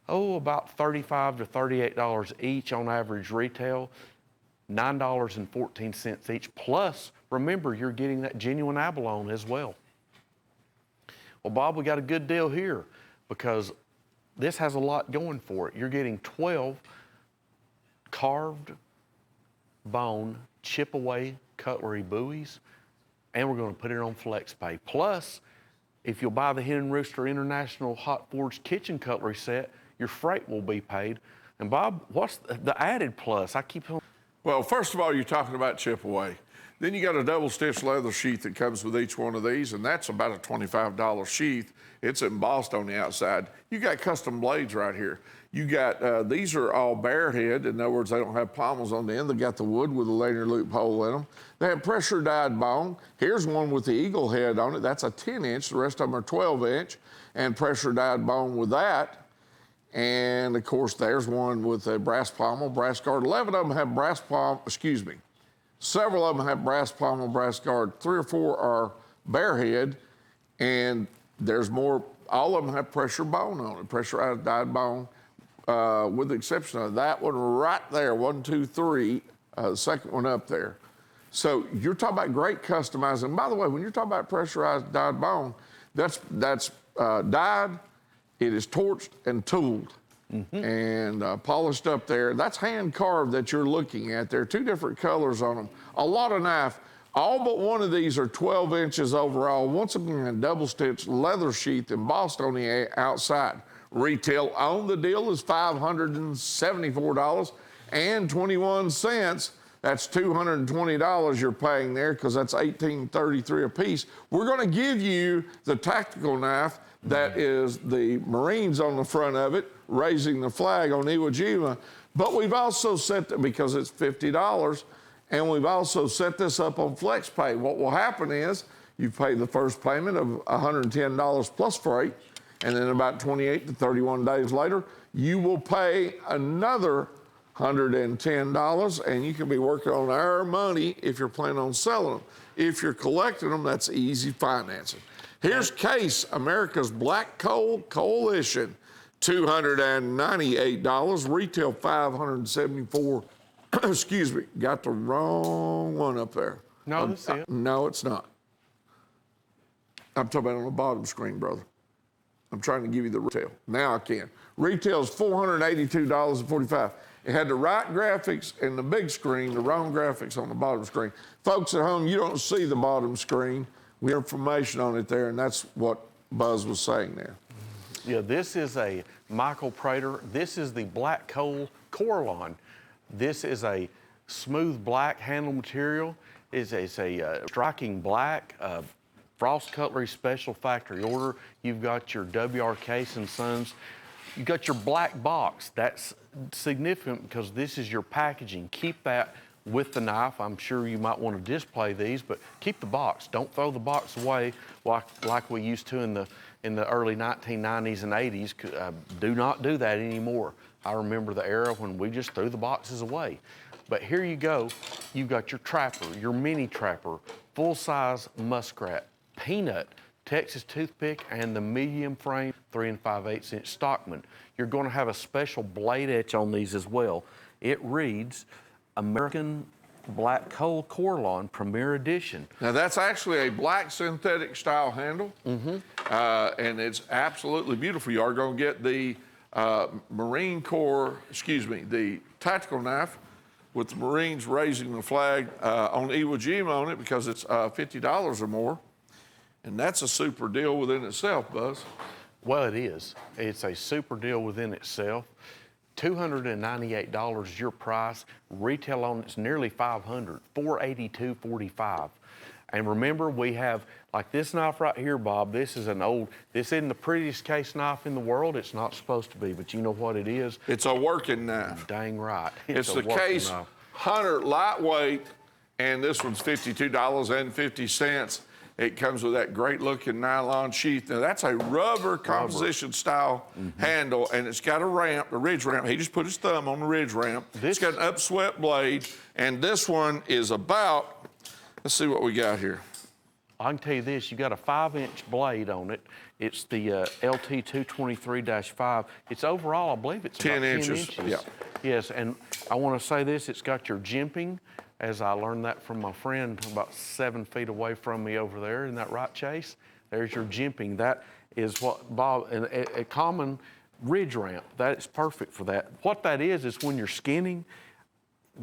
Speaker 3: about $35 to $38 each on average retail, $9.14 each. Plus, remember, you're getting that genuine abalone as well. Well, Bob, we got a good deal here because this has a lot going for it. You're getting 12 carved bone chip away cutlery buoys, and we're going to put it on FlexPay. Plus, if you'll buy the Hen and Rooster International Hot Forged Kitchen Cutlery set, your freight will be paid. And Bob, what's the added plus? I keep on.
Speaker 2: Well, first of all, you're talking about chip away. Then you got a double stitch leather sheath that comes with each one of these, and that's about a $25 sheath. It's embossed on the outside. You got custom blades right here. You got, these are all bare head. In other words, they don't have pommels on the end. They got the wood with a linear loop hole in them. They have pressure dyed bone. Here's one with the eagle head on it. That's a 10-inch. The rest of them are 12-inch, and pressure dyed bone with that. And of course, there's one with a brass pommel, brass guard. 11 of them have brass pommel, several of them have brass pommel, brass guard. 3 or 4 are bare head, and there's more. All of them have pressure bone on it, pressurized dyed bone, with the exception of that one right there, 1, 2, 3, the second one up there. So you're talking about great customizing. By the way, when you're talking about pressurized dyed bone, that's dyed. It is torched and tooled and polished up there. That's hand carved that you're looking at. There are 2 different colors on them. A lot of knife. All but one of these are 12 inches overall. Once again, double stitch leather sheath embossed on the outside. Retail on the deal is $574.21. That's $220 you're paying there because that's $18.33 a piece. We're going to give you the tactical knife that is the Marines on the front of it, raising the flag on Iwo Jima. But we've also set it because it's $50, and we've also set this up on FlexPay. What will happen is you pay the first payment of $110 plus freight, and then about 28 to 31 days later, you will pay another $110, and you can be working on our money if you're planning on selling them. If you're collecting them, that's easy financing. Here's Case, America's Black Coal Coalition, $298, retail $574. Excuse me, got the wrong one up there.
Speaker 3: No, that's it.
Speaker 2: No, it's not. I'm talking about on the bottom screen, brother. I'm trying to give you the retail. Now I can. Retail is $482.45. It had the right graphics in the big screen, the wrong graphics on the bottom screen. Folks at home, you don't see the bottom screen. We have information on it there, and that's what Buzz was saying there.
Speaker 3: Yeah, this is a Michael Prater. This is the Black Coal Coralon. This is a smooth black handle material. It's a striking black, Frost Cutlery special factory order. You've got your W.R. Case and Sons. You've got your black box. That's significant because this is your packaging. Keep that with the knife. I'm sure you might want to display these, but keep the box. Don't throw the box away like we used to in the early 1990s and 80s. Do not do that anymore. I remember the era when we just threw the boxes away. But here you go. You've got your trapper, your mini trapper, full-size muskrat, peanut, Texas toothpick, and the medium frame 3 5/8 inch Stockman. You're going to have a special blade etch on these as well. It reads American Black Coal Coralon Premier Edition.
Speaker 2: Now that's actually a black synthetic style handle, and it's absolutely beautiful. You are going to get the the tactical knife with the Marines raising the flag on Iwo Jima on it because it's $50 or more. And that's a super deal within itself, Buzz.
Speaker 3: Well, it is. It's a super deal within itself. $298 your price. Retail on it's nearly $500, $482.45. And remember, we have, like this knife right here, Bob, this isn't the prettiest case knife in the world. It's not supposed to be, but you know what it is?
Speaker 2: It's a working knife.
Speaker 3: Dang right.
Speaker 2: It's the Case
Speaker 3: knife.
Speaker 2: Hunter lightweight, and this one's $52.50. It comes with that great looking nylon sheath. Now that's a rubber composition style handle, and it's got a ramp, a ridge ramp. He just put his thumb on the ridge ramp. It's got an upswept blade, and this one is about, let's see what we got here.
Speaker 3: I can tell you this, you got a 5-inch blade on it. It's the LT 223-5. It's overall, I believe it's
Speaker 2: 10
Speaker 3: about 10
Speaker 2: inches,
Speaker 3: inches.
Speaker 2: yeah.
Speaker 3: Yes, and I want to say this, it's got your jimping, as I learned that from my friend about 7 feet away from me over there. Isn't that right, Chase? There's your jimping. That is what, Bob, a common ridge ramp, that is perfect for that. What that is when you're skinning,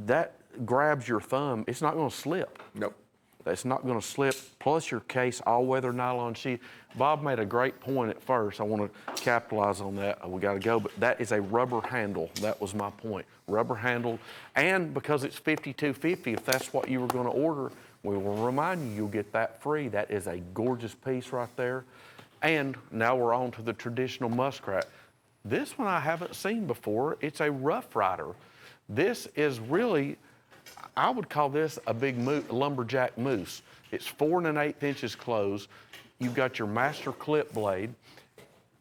Speaker 3: that grabs your thumb. It's not going to slip.
Speaker 2: Nope.
Speaker 3: It's not going to slip. Plus your case, all-weather nylon sheath. Bob made a great point at first. I want to capitalize on that. We got to go, but that is a rubber handle. That was my point. Rubber handle, and because it's $52.50, if that's what you were going to order, we will remind you you'll get that free. That is a gorgeous piece right there. And now we're on to the traditional muskrat. This one I haven't seen before. It's a Rough Rider. This is really, I would call this a big lumberjack moose. It's 4 1/8 inches closed. You've got your master clip blade,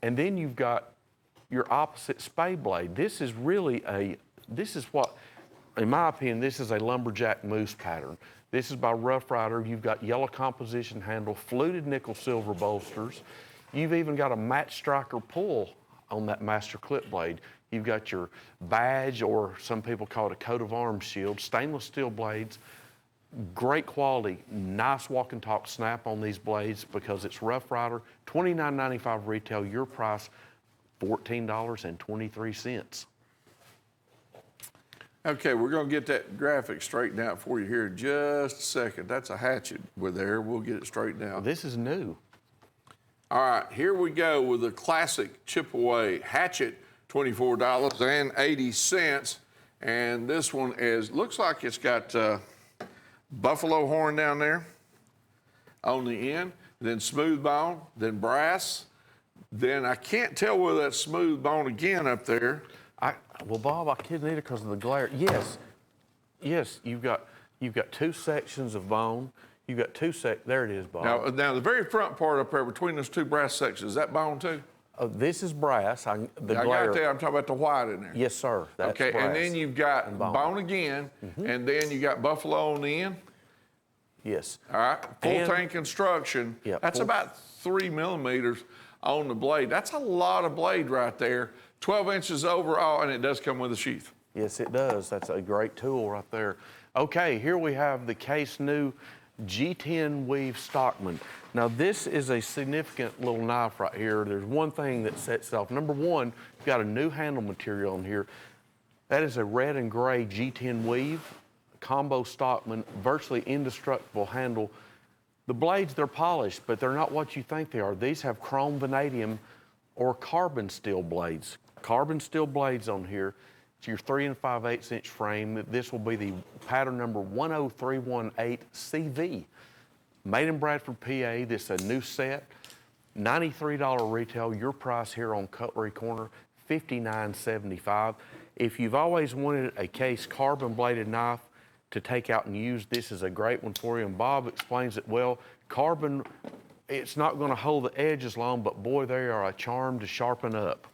Speaker 3: and then you've got your opposite spay blade. This is really this is what, in my opinion, this is a lumberjack moose pattern. This is by Rough Rider. You've got yellow composition handle, fluted nickel silver bolsters. You've even got a match striker pull on that master clip blade. You've got your badge, or some people call it a coat of arms shield, stainless steel blades, great quality, nice walk and talk snap on these blades because it's Rough Rider, $29.95 retail, your price, $14.23.
Speaker 2: Okay, we're going to get that graphic straightened out for you here in just a second. That's a hatchet with there. We'll get it straightened out.
Speaker 3: This is new.
Speaker 2: All right, here we go with the classic chip away hatchet, $24.80. And this one looks like it's got buffalo horn down there on the end, then smooth bone, then brass. Then I can't tell whether that's smooth bone again up there.
Speaker 3: Well, Bob, I couldn't either because of the glare. Yes, you've got 2 sections of bone. You've got there it is, Bob.
Speaker 2: Now the very front part up there between those 2 brass sections, is that bone too?
Speaker 3: This is brass.
Speaker 2: I got that. I'm talking about the white in there.
Speaker 3: Yes, sir. That's
Speaker 2: okay,
Speaker 3: brass.
Speaker 2: and then you've got bone again, and then you got buffalo on the end.
Speaker 3: Yes.
Speaker 2: All right, full tank construction.
Speaker 3: Yeah,
Speaker 2: that's about 3 millimeters on the blade. That's a lot of blade right there. 12 inches overall, and it does come with a sheath.
Speaker 3: Yes, it does. That's a great tool right there. Okay, here we have the Case New G10 Weave Stockman. Now, this is a significant little knife right here. There's one thing that sets it off. Number one, you've got a new handle material in here. That is a red and gray G10 Weave combo Stockman, virtually indestructible handle. The blades, they're polished, but they're not what you think they are. These have chrome vanadium or carbon steel blades. Carbon steel blades on here. It's your 3 5/8 inch frame. This will be the pattern number 10318CV. Made in Bradford, PA. This is a new set. $93 retail. Your price here on Cutlery Corner, $59.75. If you've always wanted a Case carbon bladed knife to take out and use, this is a great one for you. And Bob explains it well. Carbon, it's not going to hold the edges long, but boy, they are a charm to sharpen up.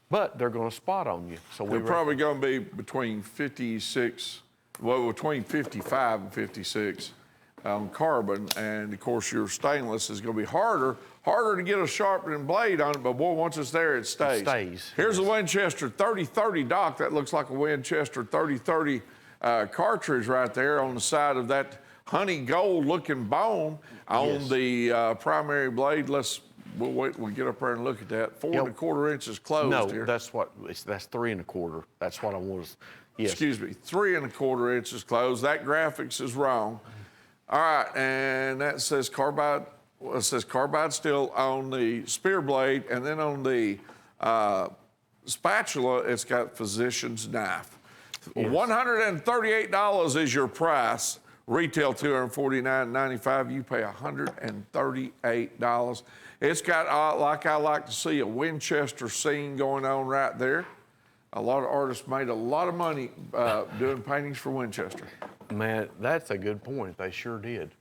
Speaker 3: But they're going to spot on you. So
Speaker 2: they're probably going to be between 55 and 56 on carbon, and of course your stainless is going to be harder to get a sharpening blade on it. But boy, once it's there, it stays.
Speaker 3: It stays.
Speaker 2: Here's a Winchester 3030 Doc. That looks like a Winchester 3030 cartridge right there on the side of that honey gold looking bone on the primary blade. We'll wait. We'll get up there and look at that. 4 1/4 inches closed here.
Speaker 3: No, that's 3 1/4. That's what I was. Yes.
Speaker 2: Excuse me, 3 1/4 inches closed. That graphics is wrong. All right, and that says carbide. Well, it says carbide steel on the spear blade, and then on the spatula, it's got physician's knife. Yes. $138 is your price. Retail $249.95. You pay $138. It's got, like I like to see, a Winchester scene going on right there. A lot of artists made a lot of money doing paintings for Winchester.
Speaker 3: Man, that's a good point. They sure did.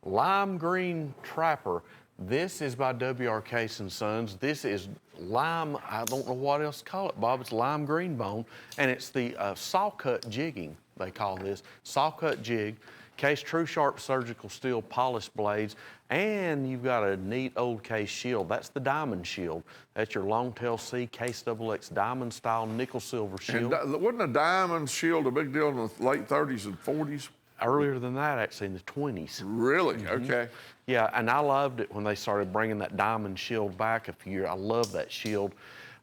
Speaker 3: Lime Green Trapper. This is by W.R. Case & Sons. This is lime, I don't know what else to call it, Bob. It's lime green bone, and it's the saw cut jigging, they call this. Saw cut jig. Case True Sharp surgical steel polished blades, and you've got a neat old Case shield. That's the diamond shield. That's your Longtail C Case XX diamond style nickel silver shield.
Speaker 2: And wasn't a diamond shield a big deal in the late 30s and 40s?
Speaker 3: Earlier than that, actually, in the 20s.
Speaker 2: Really? Okay.
Speaker 3: Yeah, and I loved it when they started bringing that diamond shield back a few years. I love that shield.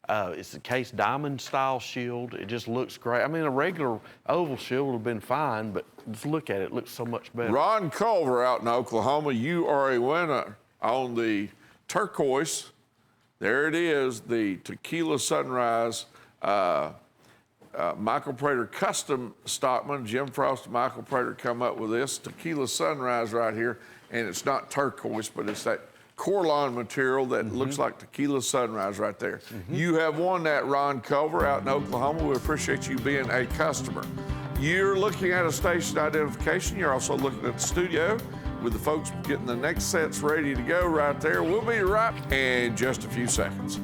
Speaker 3: It's a Case diamond style shield. It just looks great. I mean, a regular oval shield would have been fine, but just look at it. It looks so much better.
Speaker 2: Ron Culver out in Oklahoma, you are a winner on the turquoise. There it is, the Tequila Sunrise Michael Prater custom Stockman. Jim Frost and Michael Prater come up with this Tequila Sunrise right here, and it's not turquoise, but it's that Corlon material that looks like Tequila Sunrise right there. You have won that, Ron Culver, out in Oklahoma. We appreciate you being a customer. You're looking at a station identification. You're also looking at the studio with the folks getting the next sets ready to go right there. We'll be right in just a few seconds.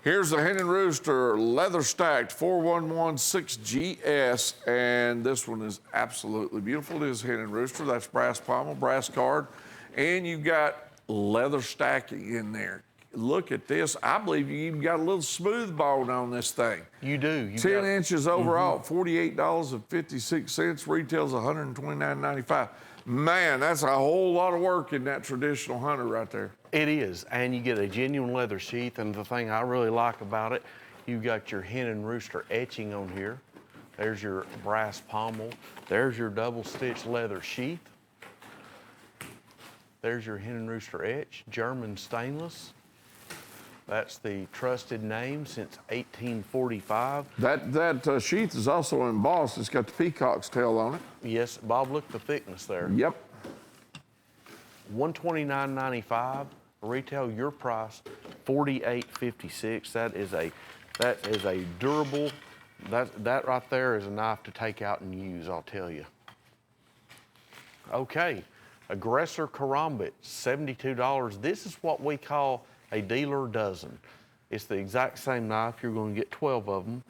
Speaker 2: Here's the Hen and Rooster leather stacked 4116GS, and this one is absolutely beautiful. It is Hen and Rooster. That's brass pommel, brass card, and you've got leather stacking in there. Look at this. I believe you even got a little smooth bone on this thing.
Speaker 3: You do.
Speaker 2: 10 inches overall, $48.56. Retails $129.95. Man, that's a whole lot of work in that traditional hunter right there.
Speaker 3: It is, and you get a genuine leather sheath, and the thing I really like about it, you've got your Hen and Rooster etching on here. There's your brass pommel. There's your double-stitch leather sheath. There's your Hen and Rooster etch, German stainless. That's the trusted name since 1845.
Speaker 2: That sheath is also embossed. It's got the peacock's tail on it.
Speaker 3: Yes, Bob, look at the thickness there.
Speaker 2: Yep.
Speaker 3: $129.95. Retail your price $48.56. That is a durable. That right there is a knife to take out and use, I'll tell you. Okay, Aggressor Karambit, $72. This is what we call a dealer dozen. It's the exact same knife. You're going to get 12 of them.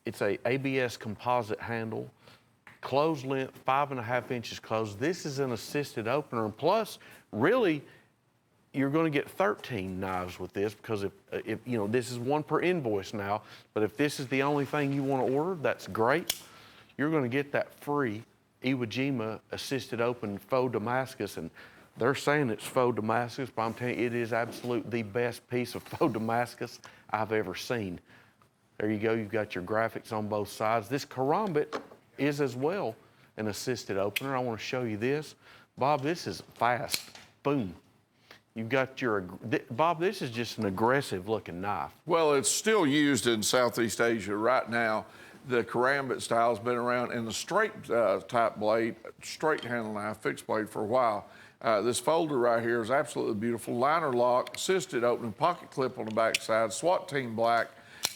Speaker 3: It's a ABS composite handle, closed length, 5.5 inches closed. This is an assisted opener, and plus, really, you're going to get 13 knives with this because if you know, this is one per invoice now. But if this is the only thing you want to order, that's great. You're going to get that free Iwo Jima assisted open faux Damascus, and they're saying it's faux Damascus, but I'm telling you, it is absolute the best piece of faux Damascus I've ever seen. There you go. You've got your graphics on both sides. This Karambit is as well an assisted opener. I want to show you this. Bob, this is fast. Boom. You've got your, Bob, this is just an aggressive looking knife.
Speaker 2: Well, it's still used in Southeast Asia right now. The Karambit style has been around in the straight type blade, straight handle knife, fixed blade for a while. This folder right here is absolutely beautiful. Liner lock, assisted opening, pocket clip on the back side, SWAT team black,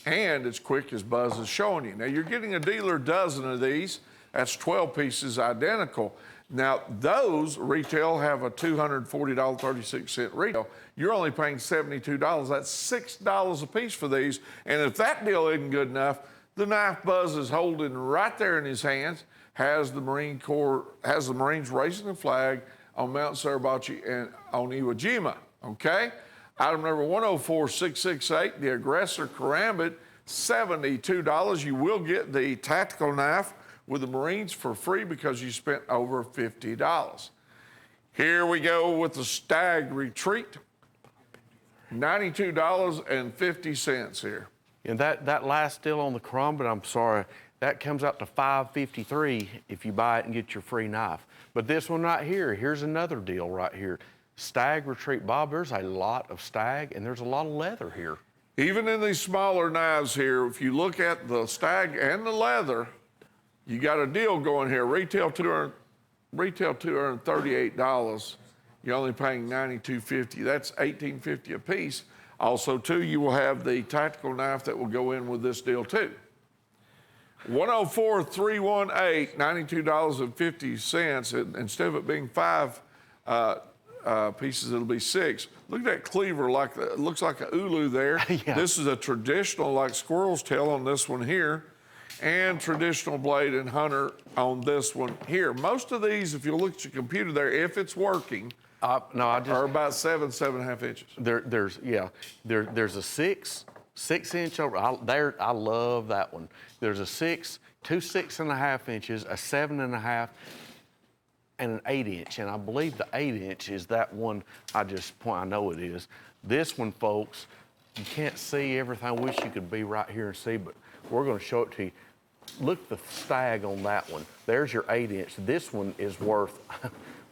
Speaker 2: and it's quick as Buzz is showing you. Now, you're getting a dealer dozen of these. That's 12 pieces identical. Now, those retail have a $240.36 retail. You're only paying $72. That's $6 a piece for these. And if that deal isn't good enough, the knife Buzz is holding right there in his hands has the Marine Corps, has the Marines raising the flag on Mount Suribachi and on Iwo Jima, okay? Item number 104668, the Aggressor Karambit, $72. You will get the tactical knife with the Marines for free because you spent over $50. Here we go with the Stag Retreat, $92.50 here.
Speaker 3: And that last deal on the Karambit, I'm sorry, that comes out to $553 if you buy it and get your free knife. But this one right here, here's another deal right here. Stag Retreat. Bob, there's a lot of stag and there's a lot of leather here.
Speaker 2: Even in these smaller knives here, if you look at the stag and the leather, you got a deal going here. Retail $238. You're only paying $92.50. That's $18.50 a piece. Also, too, you will have the tactical knife that will go in with this deal, too. 104318, $92.50. Instead of it being $5 pieces, it'll be 6. Look at that cleaver, like it looks like a ulu there.
Speaker 3: Yeah.
Speaker 2: This is a traditional, like squirrel's tail on this one here, and traditional blade and hunter on this one here. Most of these, if you look at your computer there, if it's working,
Speaker 3: No, I just
Speaker 2: are about 7.5 inches.
Speaker 3: there's a 6 inch over there. I love that one. There's a 2 6.5 inches, a 7.5, and an 8 inch. And I believe the 8 inch is that one I know it is. This one, folks, you can't see everything. I wish you could be right here and see, but we're going to show it to you. Look at the stag on that one. There's your 8 inch. This one is worth,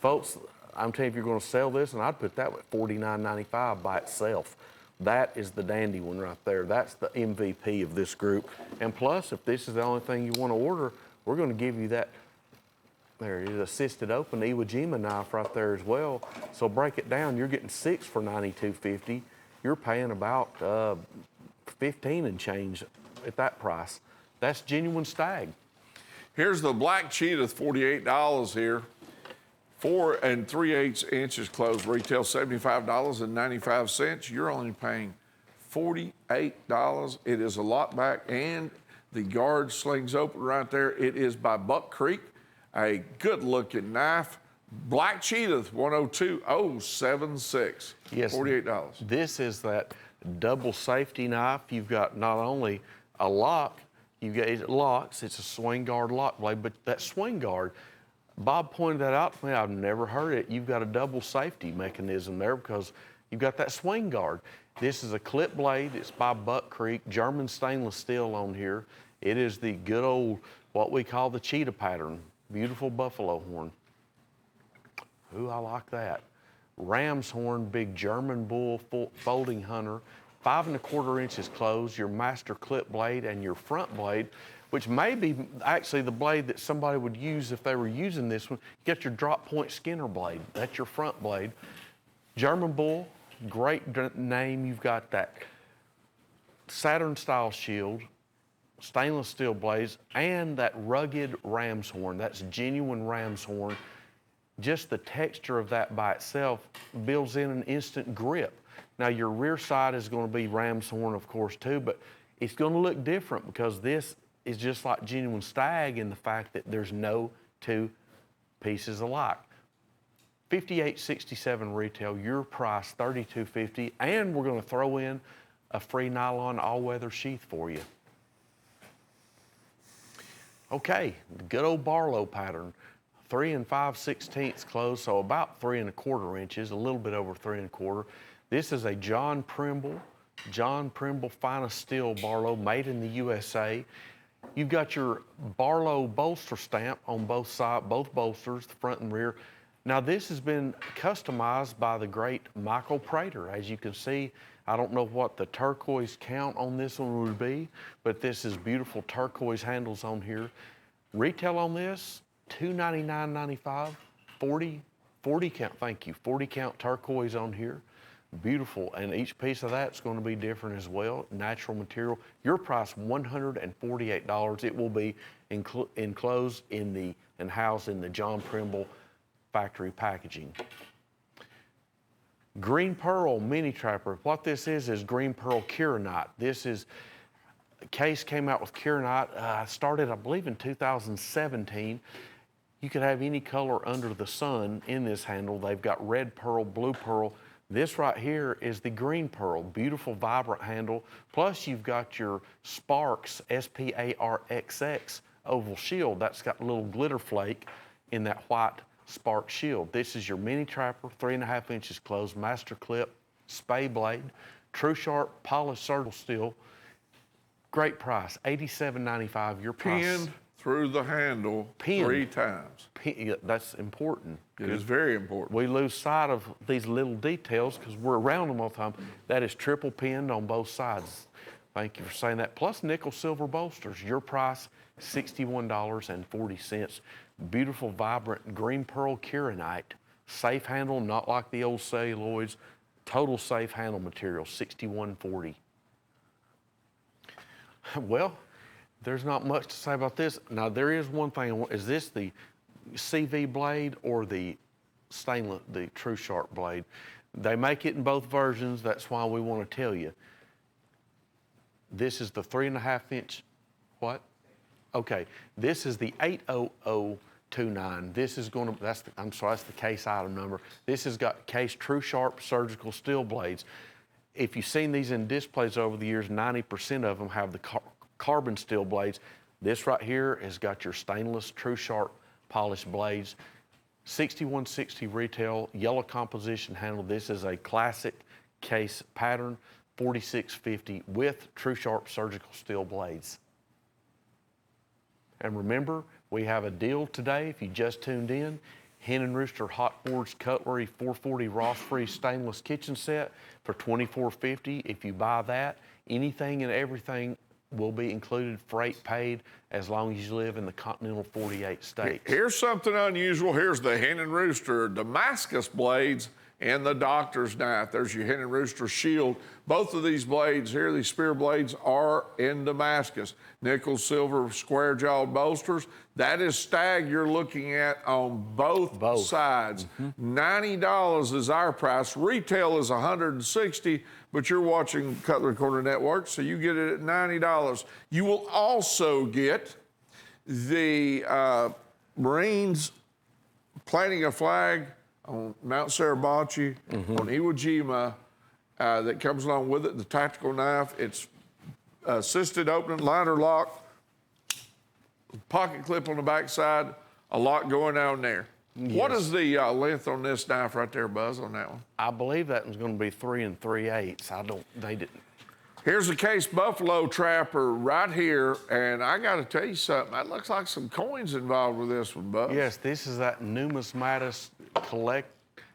Speaker 3: folks, I'm telling you, if you're going to sell this, and I'd put that at $49.95 by itself. That is the dandy one right there. That's the MVP of this group. And plus, if this is the only thing you want to order, we're going to give you that, there it is, assisted open Iwo Jima knife right there as well. So break it down, you're getting 6 for $92.50. You're paying about 15 and change at that price. That's genuine stag.
Speaker 2: Here's the black cheetah, $48 here. 4 3/8 inches closed, retail $75.95. You're only paying $48. It is a lock back, and the guard slings open right there. It is by Buck Creek, a good looking knife. Black cheetah, 102,076.
Speaker 3: Yes.
Speaker 2: $48.
Speaker 3: This is that double safety knife. You've got not only a lock, it locks, it's a swing guard lock blade, but that swing guard, Bob pointed that out to me. I've never heard it. You've got a double safety mechanism there because you've got that swing guard. This is a clip blade. It's by Buck Creek, German stainless steel on here. It is the good old, what we call the cheetah pattern. Beautiful buffalo horn. Ooh, I like that. Ram's horn, big German bull folding hunter. 5 1/4 inches closed, your master clip blade and your front blade, which may be actually the blade that somebody would use if they were using this one. You got your drop point Skinner blade. That's your front blade. German bull, great name. You've got that Saturn style shield, stainless steel blades, and that rugged ram's horn. That's genuine ram's horn. Just the texture of that by itself builds in an instant grip. Now your rear side is going to be ram's horn, of course, too, but it's going to look different because this is just like genuine stag in the fact that there's no two pieces alike. $58.67 retail, your price $32.50, and we're going to throw in a free nylon all-weather sheath for you. Okay, the good old Barlow pattern, 3 5/16 closed, so about 3 1/4 inches, a little bit over 3 1/4. This is a John Primble finest steel Barlow, made in the USA. You've got your Barlow bolster stamp on both sides, both bolsters, the front and rear. Now this has been customized by the great Michael Prater. As you can see, I don't know what the turquoise count on this one would be, but this is beautiful turquoise handles on here. Retail on this, $299.95, 40 count, thank you, 40 count turquoise on here. Beautiful, and each piece of that's going to be different as well, natural material. Your price, $148. It will be enclosed and housed in the John Primble factory packaging. Green Pearl Mini Trapper. What this is Green Pearl Kieranite. This is, Case came out with Kieranite, started I believe in 2017. You could have any color under the sun in this handle. They've got red pearl, blue pearl. This right here is the green pearl, beautiful, vibrant handle. Plus you've got your Sparks, SPARXX oval shield. That's got a little glitter flake in that white Spark shield. This is your mini trapper, 3 1/2 inches closed, master clip, spay blade, true sharp, polished circle steel. Great price, $87.95. Your price.
Speaker 2: Pinned through the handle 3 times.
Speaker 3: That's important.
Speaker 2: It is very important.
Speaker 3: We lose sight of these little details because we're around them all the time. That is triple pinned on both sides. Thank you for saying that. Plus nickel silver bolsters. Your price, $61.40. Beautiful, vibrant green pearl Kieranite. Safe handle, not like the old celluloids. Total safe handle material, $61.40. Well, there's not much to say about this. Now, there is one thing. Is this the CV blade or the stainless, the True Sharp blade. They make it in both versions. That's why we want to tell you. This is the 3.5 inch, what? Okay, this is the 80029. This is going to, that's the case item number. This has got case True Sharp surgical steel blades. If you've seen these in displays over the years, 90% of them have the carbon steel blades. This right here has got your stainless True Sharp polished blades. $61.60 retail, yellow composition handle. This is a classic case pattern, $46.50 with True Sharp surgical steel blades. And remember, we have a deal today if you just tuned in. Hen & Rooster Hot Forged Cutlery 440 Ross-free stainless kitchen set for $24.50. If you buy that, anything and everything will be included, freight paid, as long as you live in the continental 48 states.
Speaker 2: Here's something unusual. Here's the Hen & Rooster Damascus blades and the doctor's knife. There's your Hen & Rooster shield. Both of these blades here, these spear blades, are in Damascus. Nickel, silver, square-jawed bolsters. That is stag you're looking at on both sides. $90 is our price. Retail is $160, but you're watching Cutlery Corner Network, so you get it at $90. You will also get the Marines planting a flag on Mount Suribachi, on Iwo Jima, that comes along with it, the tactical knife. It's assisted opening, liner lock, pocket clip on the backside, a lot going on there. Yes. What is the length on this knife right there, Buzz, on that one?
Speaker 3: I believe that one's going to be 3 3/8. They didn't.
Speaker 2: Here's a case Buffalo Trapper right here, and I got to tell you something. That looks like some coins involved with this one, Buzz.
Speaker 3: Yes, this is that numismatis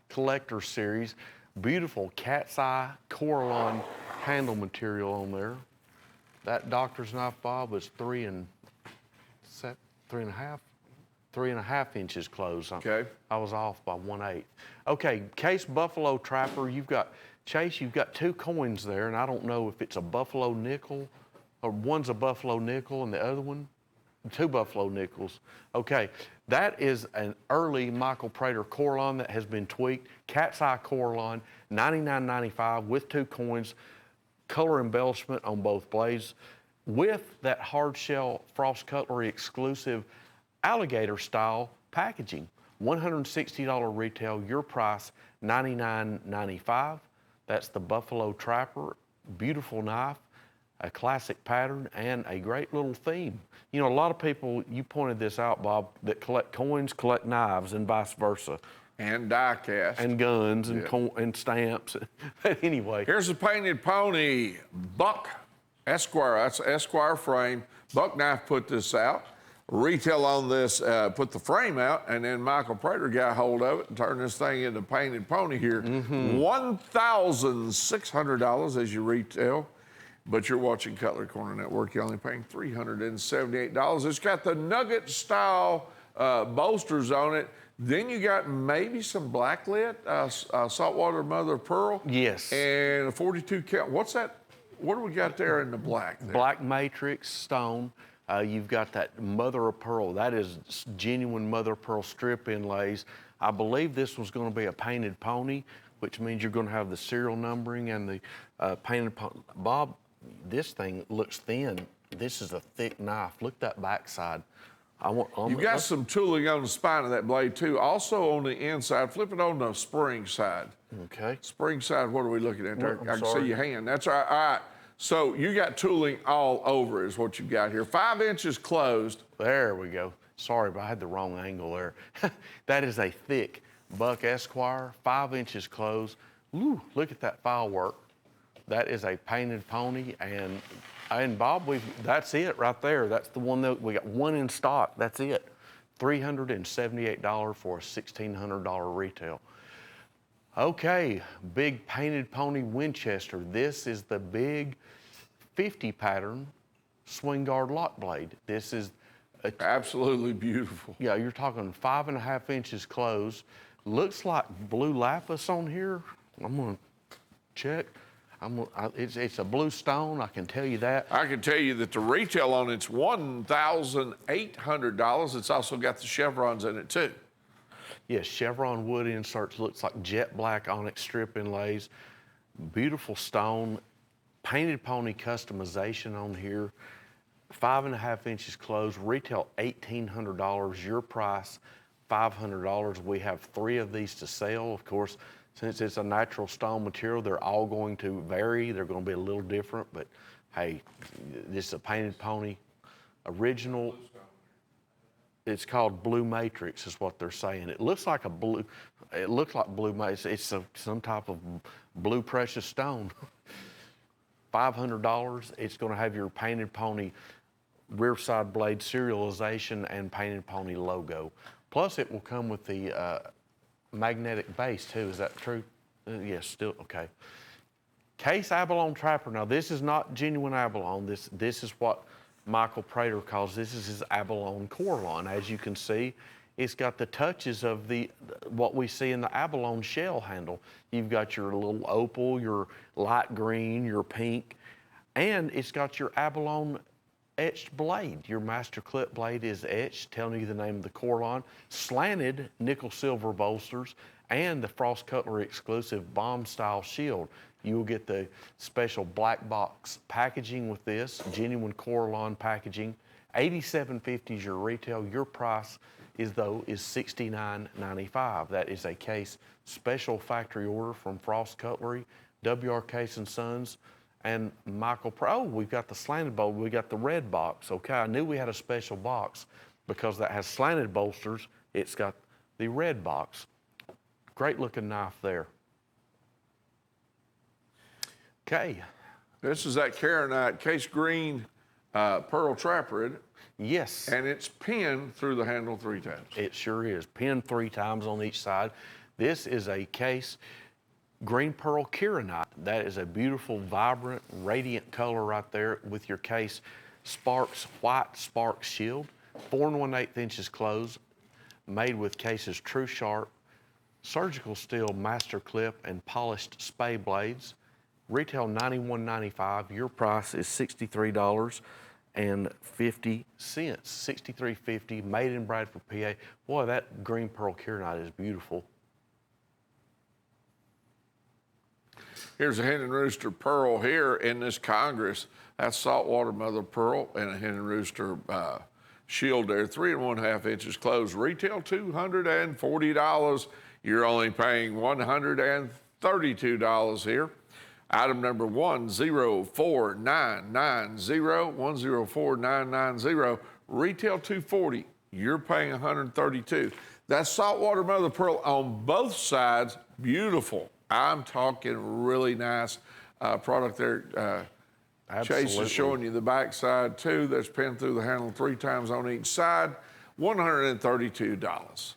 Speaker 3: collector series. Beautiful cat's eye Coralon handle material on there. That doctor's knife, Bob, was 3.5 inches closed.
Speaker 2: Okay.
Speaker 3: I was off by 1/8. Okay, case Buffalo Trapper. You've got, Chase, you've got 2 coins there, and I don't know if it's a Buffalo nickel, or one's a Buffalo nickel and the other one, 2 Buffalo nickels. Okay, that is an early Michael Prater Coralon that has been tweaked. Cat's eye Coralon, $99.95 with 2 coins, color embellishment on both blades, with that hard shell Frost Cutlery exclusive alligator style packaging. $160 retail, your price $99.95. That's the Buffalo Trapper. Beautiful knife, a classic pattern, and a great little theme. You know, a lot of people, you pointed this out, Bob, that collect coins, collect knives, and vice versa.
Speaker 2: And die cast.
Speaker 3: And guns, and, and stamps. Anyway.
Speaker 2: Here's a painted pony, Buck Esquire. That's an Esquire frame. Buck Knife put this out. Retail on this, put the frame out, and then Michael Prater got hold of it and turned this thing into painted pony here. $1,600 as you retail, but you're watching Cutlery Corner Network. You're only paying $378. It's got the nugget style bolsters on it. Then you got maybe some blacklit, saltwater mother of pearl.
Speaker 3: Yes.
Speaker 2: And a 42 count. What's that? What do we got there in the black? There?
Speaker 3: Black matrix stone. You've got that mother of pearl. That is genuine mother of pearl strip inlays. I believe this was going to be a painted pony, which means you're going to have the serial numbering and the painted pony. Bob, this thing looks thin. This is a thick knife. Look at that backside.
Speaker 2: You've got some tooling on the spine of that blade too. Also on the inside, flip it on the spring side.
Speaker 3: Okay.
Speaker 2: Spring side, what are we looking at there? I can
Speaker 3: sorry.
Speaker 2: see your hand. That's all right. All right. So you got tooling all over is what you've got here. 5 inches closed.
Speaker 3: There we go. Sorry, but I had the wrong angle there. That is a thick Buck Esquire, 5 inches closed. Ooh, look at that file work. That is a painted pony, and Bob, that's it right there. That's the one that we got one in stock. That's it. $378 for a $1,600 retail. Okay, big painted pony Winchester. This is the big 50 pattern swing guard lock blade. This is
Speaker 2: absolutely beautiful.
Speaker 3: Yeah, you're talking 5.5 inches closed. Looks like blue lapis on here. I'm gonna check. It's a blue stone, I can tell you that.
Speaker 2: I can tell you that the retail on it's $1,800. It's also got the chevrons in it too.
Speaker 3: Yes, chevron wood inserts, looks like jet black onyx strip inlays. Beautiful stone, painted pony customization on here. 5.5 inches closed, retail $1,800. Your price, $500. We have 3 of these to sell. Of course, since it's a natural stone material, they're all going to vary. They're going to be a little different, but hey, this is a painted pony original. It's called Blue Matrix, is what they're saying. It looks like a blue. It looks like blue matrix. It's some type of blue precious stone. $500. It's going to have your painted pony rear side blade serialization and painted pony logo. Plus, it will come with the magnetic base too. Is that true? Yes. Still okay. Case abalone trapper. Now, this is not genuine abalone. This is what Michael Prater calls, this is his abalone core line. As you can see, it's got the touches of what we see in the abalone shell handle. You've got your little opal, your light green, your pink, and it's got your abalone etched blade. Your master clip blade is etched, telling you the name of the core line. Slanted nickel silver bolsters and the Frost Cutlery exclusive bomb style shield. You will get the special black box packaging with this, genuine core line packaging. $87.50 is your retail. Your price is $69.95. That is a case special factory order from Frost Cutlery, W.R. Case & Sons, and Michael Pro. We've got the slanted bolt. We got the red box. Okay, I knew we had a special box because that has slanted bolsters. It's got the red box. Great looking knife there. Okay.
Speaker 2: This is that Caronite case green pearl trapper, isn't it?
Speaker 3: Yes.
Speaker 2: And it's pinned through the handle 3 times.
Speaker 3: It sure is. Pinned 3 times on each side. This is a case green pearl Caronite. That is a beautiful, vibrant, radiant color right there with your case Sparks white Sparks shield. 4 1/8 inches closed, made with case's true sharp, surgical steel master clip and polished spay blades. Retail $91.95. Your price is $63.50. $63.50. Made in Bradford, PA. Boy, that green pearl Caronite is beautiful.
Speaker 2: Here's a hen and rooster pearl here in this Congress. That's saltwater mother pearl and a hen and rooster shield there. 3 1/2 inches closed. Retail $240. You're only paying $132 here. Item number 104990, 104990, retail $240. You're paying $132. That's saltwater mother pearl on both sides. Beautiful. I'm talking really nice product there. Chase is showing you the back side too. That's pinned through the handle 3 times on each side. $132.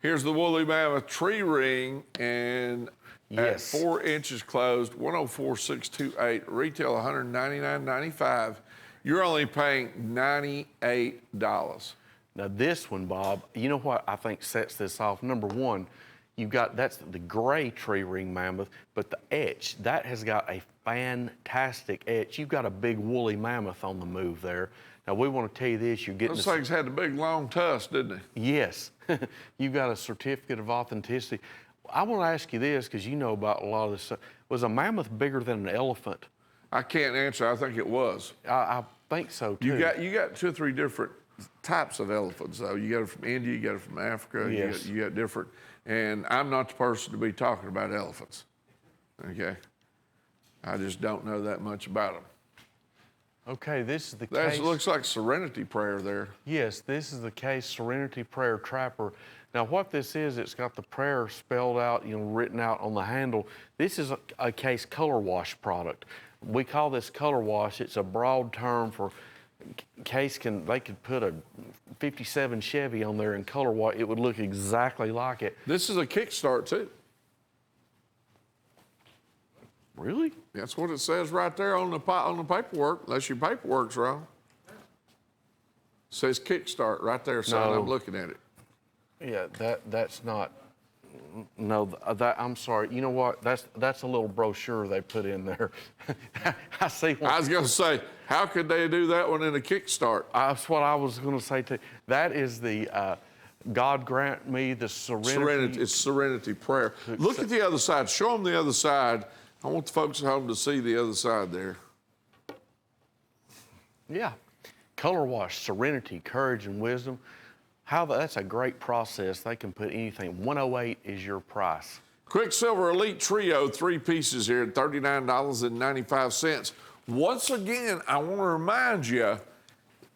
Speaker 2: Here's the woolly mammoth tree ring, and
Speaker 3: yes,
Speaker 2: at 4 inches closed, 104,628. Retail $199.95. You're only paying $98.
Speaker 3: Now this one, Bob, you know what I think sets this off? Number one, that's the gray tree ring mammoth, but the etch, that has got a fantastic etch. You've got a big woolly mammoth on the move there. Now we want to tell you this, you're getting—
Speaker 2: Those things had a big long tusk, didn't they?
Speaker 3: Yes. You've got a certificate of authenticity. I want to ask you this, because you know about a lot of this stuff. Was a mammoth bigger than an elephant?
Speaker 2: I can't answer. I think it was.
Speaker 3: I think so too.
Speaker 2: You got 2 or 3 different types of elephants, though. You got it from India, you got it from Africa,
Speaker 3: yes.
Speaker 2: you got different. And I'm not the person to be talking about elephants, okay? I just don't know that much about them.
Speaker 3: Okay, this is the
Speaker 2: That
Speaker 3: case.
Speaker 2: looks like Serenity Prayer there.
Speaker 3: Yes, this is the case Serenity Prayer Trapper. Now what this is, it's got the prayer spelled out, written out on the handle. This is a case color wash product. We call this color wash. It's a broad term for case they could put a 57 Chevy on there and color wash. It would look exactly like it.
Speaker 2: This is a kickstart too.
Speaker 3: Really?
Speaker 2: That's what it says right there on the paperwork, unless your paperwork's wrong. It says kickstart right there, son.
Speaker 3: No.
Speaker 2: I'm looking at it.
Speaker 3: Yeah, that's not. No, I'm sorry. You know what? That's a little brochure they put in there. I see one.
Speaker 2: I was going to say, How could they do that one in a kickstart?
Speaker 3: That's what I was going to say too. That is the God grant me the serenity.
Speaker 2: It's serenity prayer. Look at the other side. Show them the other side. I want the folks at home to see the other side there.
Speaker 3: Yeah. Color wash, serenity, courage, and wisdom. That's a great process. They can put anything. 108 is your price.
Speaker 2: Quicksilver Elite Trio, 3 pieces here at $39.95. Once again, I want to remind you,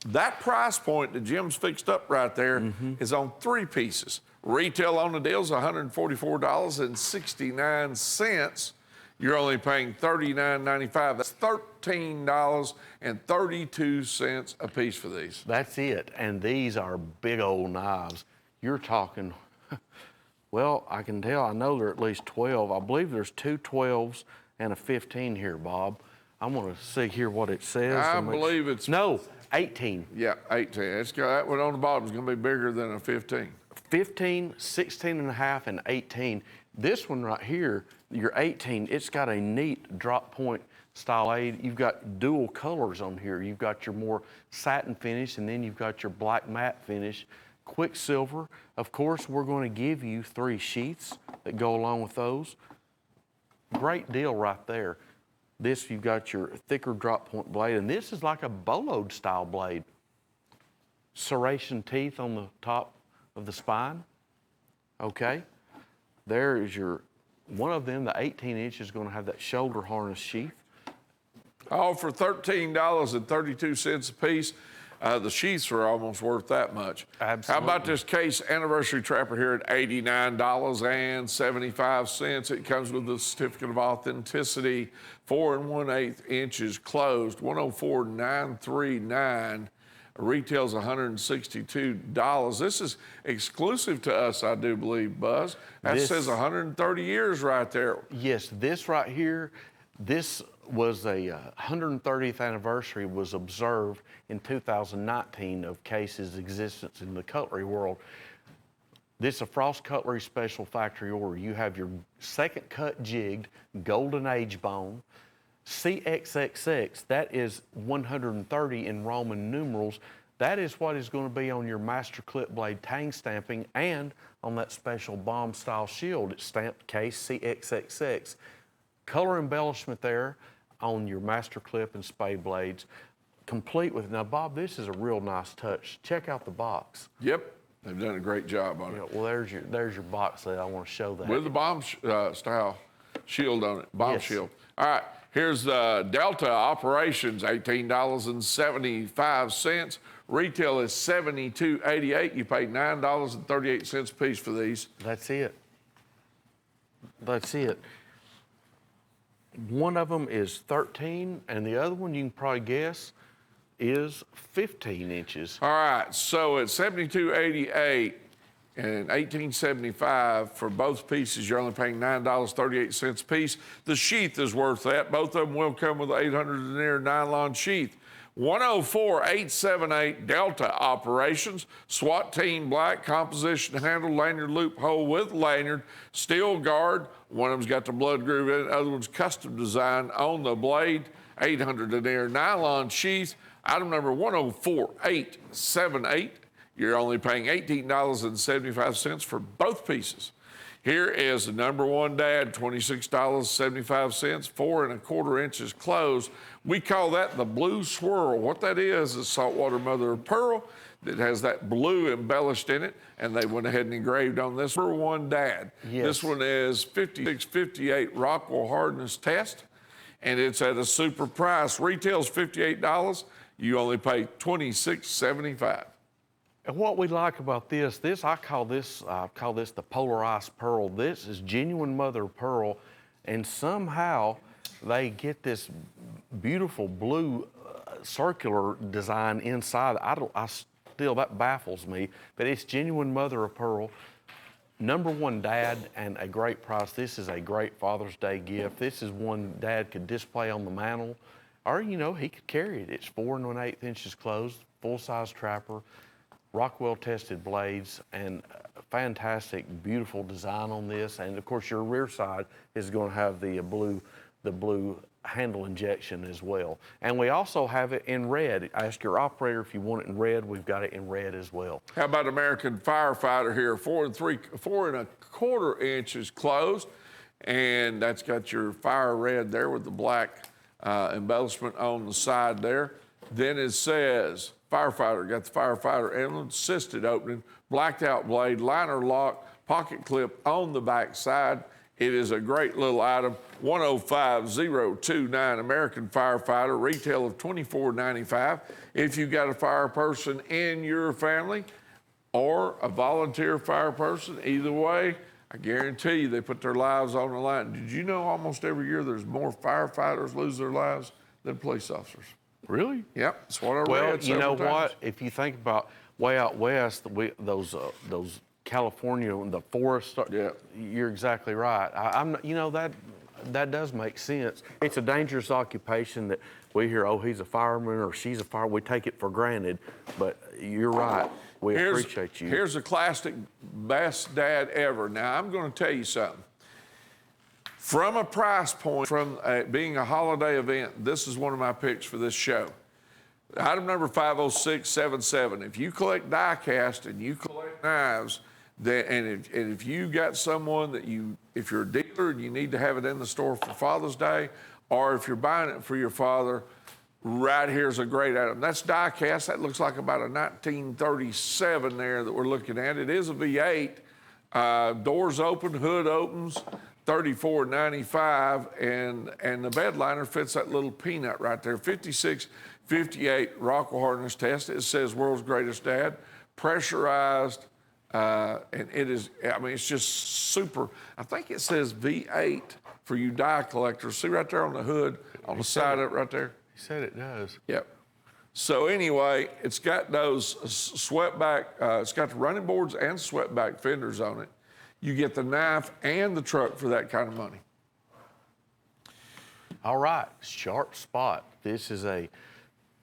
Speaker 2: that price point that Jim's fixed up right there is on 3 pieces. Retail on the deal is $144.69. You're only paying $39.95. That's $13.32 a piece for these.
Speaker 3: That's it. And these are big old knives. You're talking, well, I can tell, I know there are at least 12. I believe there's 2 12s and a 15 here, Bob. I'm going to see here what it says.
Speaker 2: I believe it's...
Speaker 3: No, 18.
Speaker 2: Yeah, 18. It's got, that one on the bottom is going to be bigger than a 15.
Speaker 3: 15, 16 and a half, and 18. This one right here, your 18, it's got a neat drop point style aid. You've got dual colors on here. You've got your more satin finish, and then you've got your black matte finish. Quicksilver, of course, we're going to give you 3 sheaths that go along with those. Great deal right there. This, you've got your thicker drop point blade, and this is like a boloed style blade. Serration teeth on the top of the spine. Okay. There is your, one of them, the 18-inch, is going to have that shoulder harness sheath.
Speaker 2: All for $13.32 a piece. The sheaths are almost worth that much.
Speaker 3: Absolutely.
Speaker 2: How about this Case Anniversary Trapper here at $89.75? It comes with a certificate of authenticity, 4 1/8 inches closed, $104,939. Retails $162. This is exclusive to us, I do believe, Buzz. That says 130 years right there.
Speaker 3: Yes, this right here, this was a 130th anniversary was observed in 2019 of Case's existence in the cutlery world. This is a Frost Cutlery special factory order. You have your second cut jigged golden age bone. CXXX, that is 130 in Roman numerals. That is what is going to be on your master clip blade tang stamping and on that special bomb style shield. It's stamped Case CXXX. Color embellishment there on your master clip and spade blades, complete with, now Bob, this is a real nice touch. Check out the box.
Speaker 2: Yep, they've done a great job on it.
Speaker 3: Well, there's your box that I want to show that.
Speaker 2: With the bomb style shield on it, bomb
Speaker 3: Yes.
Speaker 2: shield. All right, here's the Delta Operations, $18.75. Retail is $72.88. You pay $9.38 a piece for these.
Speaker 3: That's it. That's it. One of them is 13, and the other one, you can probably guess, is 15 inches.
Speaker 2: All right, so at $72.88 and $18.75 for both pieces, you're only paying $9.38 a piece. The sheath is worth that. Both of them will come with an 800 denier nylon sheath. 104,878 Delta Operations, SWAT Team Black, composition handle, lanyard loophole with lanyard, steel guard. One of them's got the blood groove in it, the other one's custom design on the blade, 800 denier nylon sheath. Item number 104,878. You're only paying $18.75 for both pieces. Here is the number one dad, $26.75, 4 1/4 inches closed. We call that the blue swirl. What that is saltwater mother of pearl that has that blue embellished in it, and they went ahead and engraved on this number one dad.
Speaker 3: Yes.
Speaker 2: This one is 5658 Rockwell hardness test, and it's at a super price. Retails $58. You only pay $26.75.
Speaker 3: And what we like about this I call this the polarized pearl. This is genuine mother of pearl, and somehow they get this beautiful blue circular design inside. That baffles me, but it's genuine mother of pearl. Number one dad and a great price. This is a great Father's Day gift. This is one dad could display on the mantle, or he could carry it. It's 4 1/8 inches closed, full-size trapper. Rockwell tested blades, and fantastic, beautiful design on this. And of course, your rear side is going to have the blue handle injection as well. And we also have it in red. Ask your operator if you want it in red. We've got it in red as well.
Speaker 2: How about American Firefighter here? 4 1/4 inches closed, and that's got your fire red there with the black embellishment on the side there. Then it says Firefighter, got the Firefighter emblem, assisted opening, blacked out blade, liner lock, pocket clip on the back side. It is a great little item. 105029 American Firefighter, retail of $24.95. If you got a fire person in your family or a volunteer fire person, either way, I guarantee you they put their lives on the line. Did you know almost every year there's more firefighters lose their lives than police officers?
Speaker 3: Really?
Speaker 2: Yep, that's what I
Speaker 3: Well,
Speaker 2: read
Speaker 3: you know
Speaker 2: several times.
Speaker 3: what? If you think about way out west, those California and the forest,
Speaker 2: Yeah.
Speaker 3: you're exactly right. I'm not, you know, that does make sense. It's a dangerous occupation that we hear, oh, he's a fireman or she's a fireman. We take it for granted, but you're right. We appreciate you.
Speaker 2: Here's a classic best dad ever. Now, I'm going to tell you something. From a price point, from being a holiday event, this is one of my picks for this show. Item number 50677. If you collect die cast and you collect knives, and if you got someone that if you're a dealer and you need to have it in the store for Father's Day, or if you're buying it for your father, right here's a great item. That's die cast. That looks like about a 1937 there that we're looking at. It is a V8. Doors open, hood opens, $34.95, and the bed liner fits that little peanut right there. 5658 Rockwell harness test. It says world's greatest dad, pressurized, and it is. I mean, it's just super. I think it says V8 for you die collectors. See right there on the hood, on the side of it right there.
Speaker 3: He said it does.
Speaker 2: Yep. So anyway, it's got those swept-back, it's got the running boards and swept-back fenders on it. You get the knife and the truck for that kind of money.
Speaker 3: All right, Sharp Spot. This is a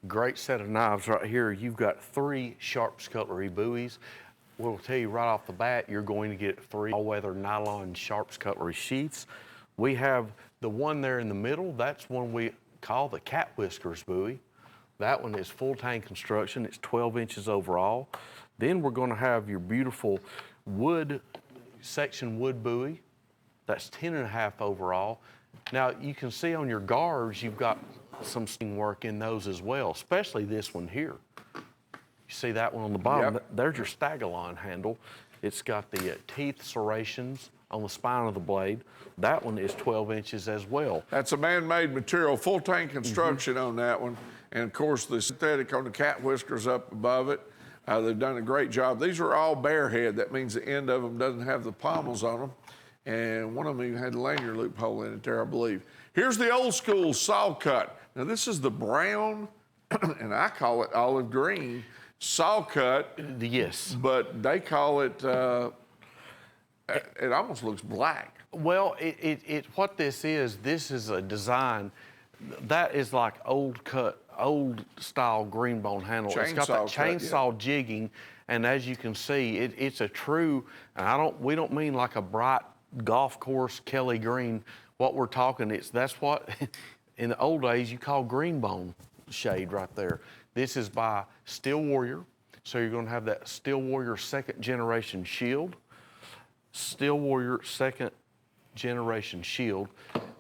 Speaker 3: great set of knives right here. You've got 3 Sharp's Cutlery buoys. We'll tell you right off the bat, you're going to get 3 all-weather nylon Sharp's Cutlery sheaths. We have the one there in the middle. That's one we call the Cat Whiskers buoy. That one is full tank construction. It's 12 inches overall. Then we're going to have your beautiful section wood buoy. That's 10.5 overall. Now you can see on your guards, you've got some sting work in those as well, especially this one here. You see that one on the bottom?
Speaker 2: Yep.
Speaker 3: There's your Stagalon handle. It's got the teeth serrations on the spine of the blade. That one is 12 inches as well.
Speaker 2: That's a man-made material, full tank construction on that one. And of course, the synthetic on the Cat Whiskers up above it. They've done a great job. These are all bare head. That means the end of them doesn't have the pommels on them. And one of them even had the lanyard loophole in it there, I believe. Here's the old school saw cut. Now this is the brown, and I call it olive green, saw cut.
Speaker 3: Yes.
Speaker 2: But they call it, it almost looks black.
Speaker 3: Well, what this is a design that is like old style green bone handle. It's got that chainsaw jigging, and as you can see, it's a true, and we don't mean like a bright golf course Kelly green. What we're talking, that's what in the old days you call green bone shade right there. This is by Steel Warrior, so you're going to have that Steel Warrior 2nd generation shield. Steel Warrior 2nd generation shield.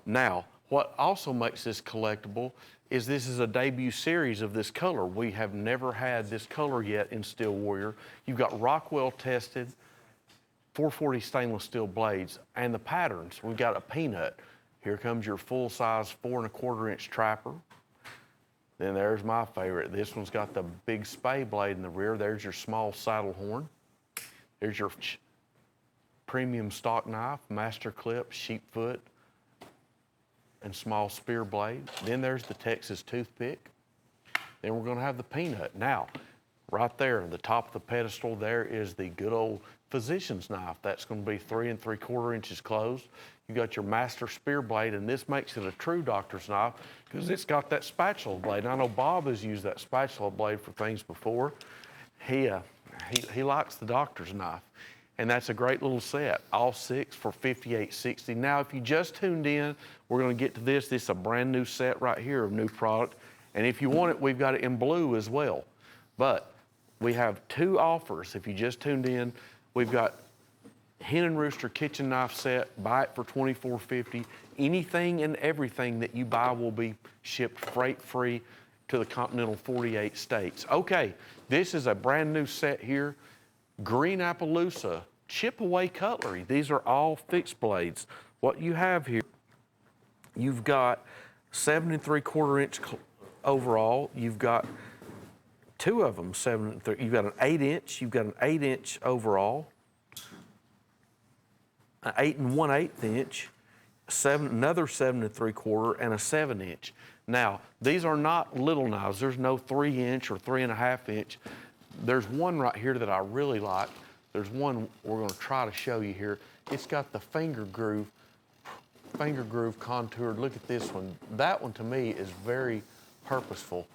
Speaker 3: Now, what also makes this collectible is this is a debut series of this color. We have never had this color yet in Steel Warrior. You've got Rockwell tested 440 stainless steel blades, and the patterns. We've got a peanut. Here comes your full-size 4 1/4 inch trapper. Then there's my favorite. This one's got the big spay blade in the rear. There's your small saddle horn. There's your premium stock knife, master clip, sheep foot, and small spear blade. Then there's the Texas toothpick. Then we're gonna have the peanut. Now, right there, the top of the pedestal there is the good old physician's knife. That's gonna be 3 3/4 inches closed. You got your master spear blade, and this makes it a true doctor's knife because it's got that spatula blade. And I know Bob has used that spatula blade for things before. He likes the doctor's knife. And that's a great little set, all 6 for $58.60. Now, if you just tuned in, we're going to get to this. This is a brand new set right here of new product. And if you want it, we've got it in blue as well. But we have 2 offers. If you just tuned in, we've got Hen and Rooster kitchen knife set, buy it for $24.50. Anything and everything that you buy will be shipped freight free to the continental 48 states. Okay, this is a brand new set here. Green Appaloosa chip away cutlery. These are all fixed blades. What you have here, you've got 7 3/4 inch overall. You've got 2 of them, 7 3. You've got an 8 inch. You've got an 8 inch overall, an 8 1/8 inch, another 7 3/4, and a 7 inch. Now, these are not little knives. There's no 3 inch or 3 1/2 inch. There's one right here that I really like. There's one we're going to try to show you here. It's got the finger groove contoured. Look at this one. That one to me is very purposeful.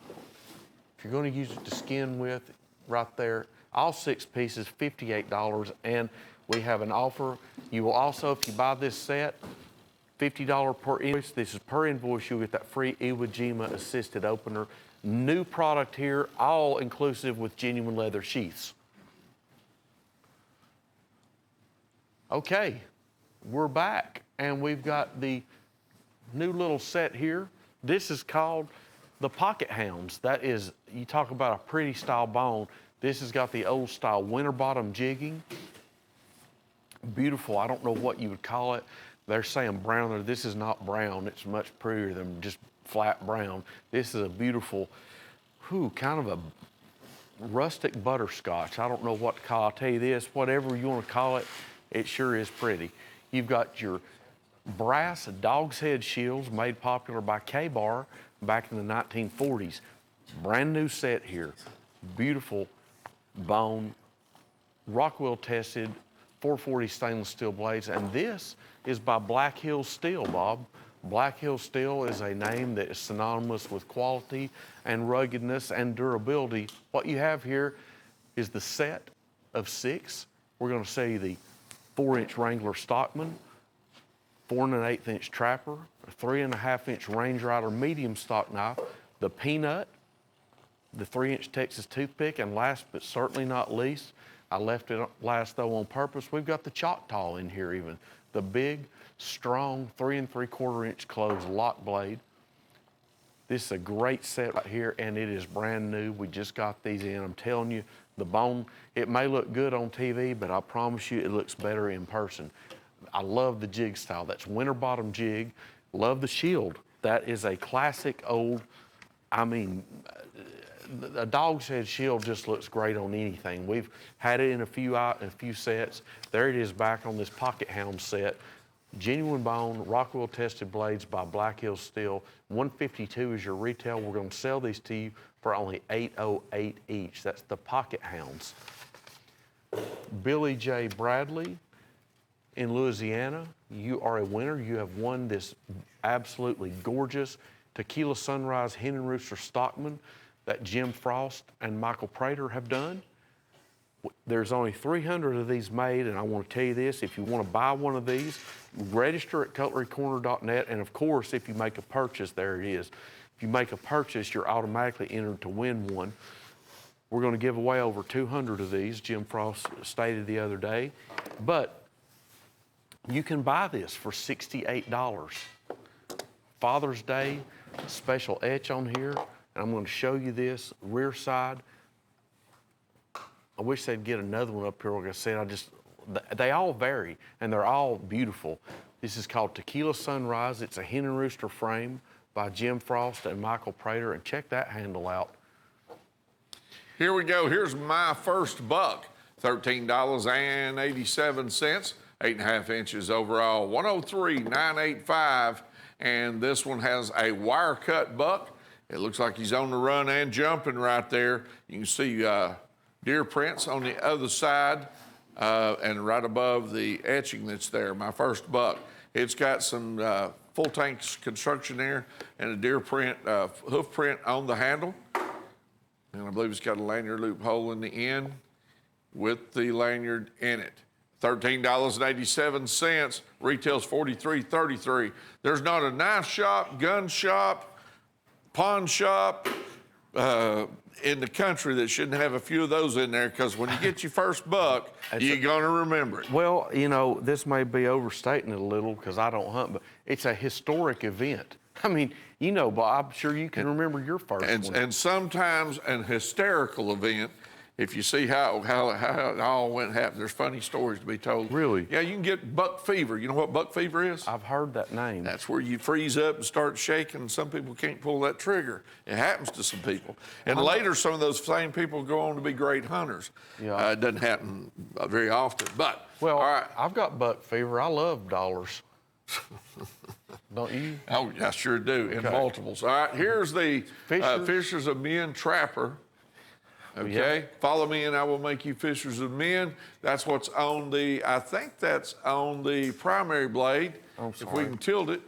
Speaker 3: If you're going to use it to skin with, right there, all 6 pieces, $58, and we have an offer. You will also, if you buy this set, $50 per invoice. This is per invoice. You'll get that free Iwo Jima assisted opener. New product here, all inclusive with genuine leather sheaths. Okay, we're back, and we've got the new little set here. This is called the Pocket Hounds. That is, you talk about a pretty style bone. This has got the old style winter bottom jigging. Beautiful, I don't know what you would call it. They're saying browner. This is not brown. It's much prettier than just flat brown. This is a beautiful, kind of a rustic butterscotch. I don't know what to call it. I'll tell you this, whatever you want to call it, it sure is pretty. You've got your brass dog's head shields made popular by K-Bar back in the 1940s. Brand new set here. Beautiful bone, Rockwell tested, 440 stainless steel blades, and this is by Black Hills Steel, Bob. Black Hills Steel is a name that is synonymous with quality and ruggedness and durability. What you have here is the set of 6. We're going to show you the 4-inch Wrangler Stockman, 4 1/8 inch Trapper, a 3 1/2 inch Range Rider medium stock knife, the Peanut, the 3-inch Texas toothpick, and last but certainly not least, I left it last though on purpose, we've got the Choctaw in here even. The big, strong 3 3/4 inch closed lock blade. This is a great set right here, and it is brand new. We just got these in. I'm telling you, the bone, it may look good on TV, but I promise you it looks better in person. I love the jig style. That's winter bottom jig. Love the shield. That is a classic old, I mean, a dog's head shield just looks great on anything. We've had it in a few sets. There it is back on this Pocket Hound set. Genuine bone, Rockwell tested blades by Black Hills Steel. $152 is your retail. We're going to sell these to you for only $808 each. That's the Pocket Hounds. Billy J. Bradley in Louisiana, you are a winner. You have won this absolutely gorgeous Tequila Sunrise Hen and Rooster Stockman that Jim Frost and Michael Prater have done. There's only 300 of these made, and I want to tell you this, if you want to buy one of these, register at cutlerycorner.net, and of course, if you make a purchase, there it is. If you make a purchase, you're automatically entered to win one. We're going to give away over 200 of these, Jim Frost stated the other day, but you can buy this for $68. Father's Day, special etch on here, and I'm going to show you this rear side. I wish they'd get another one up here. Like I said, they all vary, and they're all beautiful. This is called Tequila Sunrise. It's a Hen and Rooster frame by Jim Frost and Michael Prater, and check that handle out.
Speaker 2: Here we go. Here's my first buck. $13.87, 8 1/2 inches overall, 103,985, and this one has a wire cut buck. It looks like he's on the run and jumping right there. You can see deer prints on the other side and right above the etching that's there. My first buck. It's got some full tank construction there and a deer print, hoof print on the handle. And I believe it's got a lanyard loop hole in the end with the lanyard in it. $13.87. Retails $43.33. There's not a knife shop, gun shop, pawn shop in the country that shouldn't have a few of those in there, because when you get your first buck, you're going to remember it.
Speaker 3: Well, you know, this may be overstating it a little because I don't hunt, but it's a historic event. I mean, you know, Bob, I'm sure you can remember your first one.
Speaker 2: And sometimes an hysterical event, if you see how it all went happen, there's funny stories to be told.
Speaker 3: Really?
Speaker 2: Yeah, you can get buck fever. You know what buck fever is?
Speaker 3: I've heard that name.
Speaker 2: That's where you freeze up and start shaking. Some people can't pull that trigger. It happens to some people. And later, some of those same people go on to be great hunters.
Speaker 3: Yeah.
Speaker 2: It doesn't happen very often, but.
Speaker 3: Well,
Speaker 2: all right.
Speaker 3: I've got buck fever. I love dollars. Don't you?
Speaker 2: Oh, I sure do, in multiples. All right, here's the Fishers of Men Trapper. Okay,
Speaker 3: Yeah.
Speaker 2: Follow me and I will make you fishers of men. That's what's on the, I think that's on the primary blade.
Speaker 3: I'm
Speaker 2: If we
Speaker 3: sorry.
Speaker 2: can tilt it.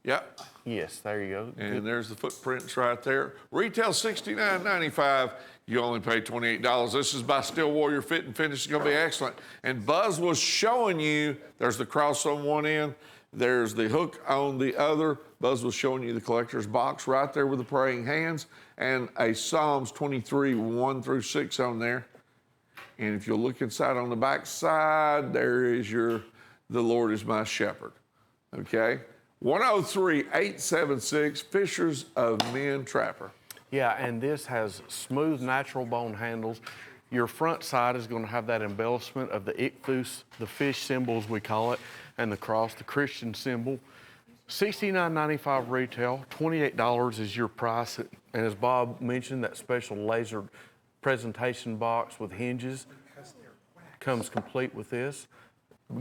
Speaker 2: Yep.
Speaker 3: Yes, there you go.
Speaker 2: And there's the footprints right there. Retail $69.95. You only pay $28. This is by Steel Warrior Fit and Finish. It's going to be excellent. And Buzz was showing you, there's the cross on one end, there's the hook on the other. Buzz was showing you the collector's box right there with the praying hands and a Psalms 23, 1 through 6 on there. And if you'll look inside on the back side, there is the Lord is my shepherd. Okay? 103-876, Fishers of Men Trapper.
Speaker 3: Yeah, and this has smooth natural bone handles. Your front side is going to have that embellishment of the ichthus, the fish symbol as we call it, and the cross, the Christian symbol. $69.95 retail, $28 is your price. And as Bob mentioned, that special laser presentation box with hinges comes complete with this.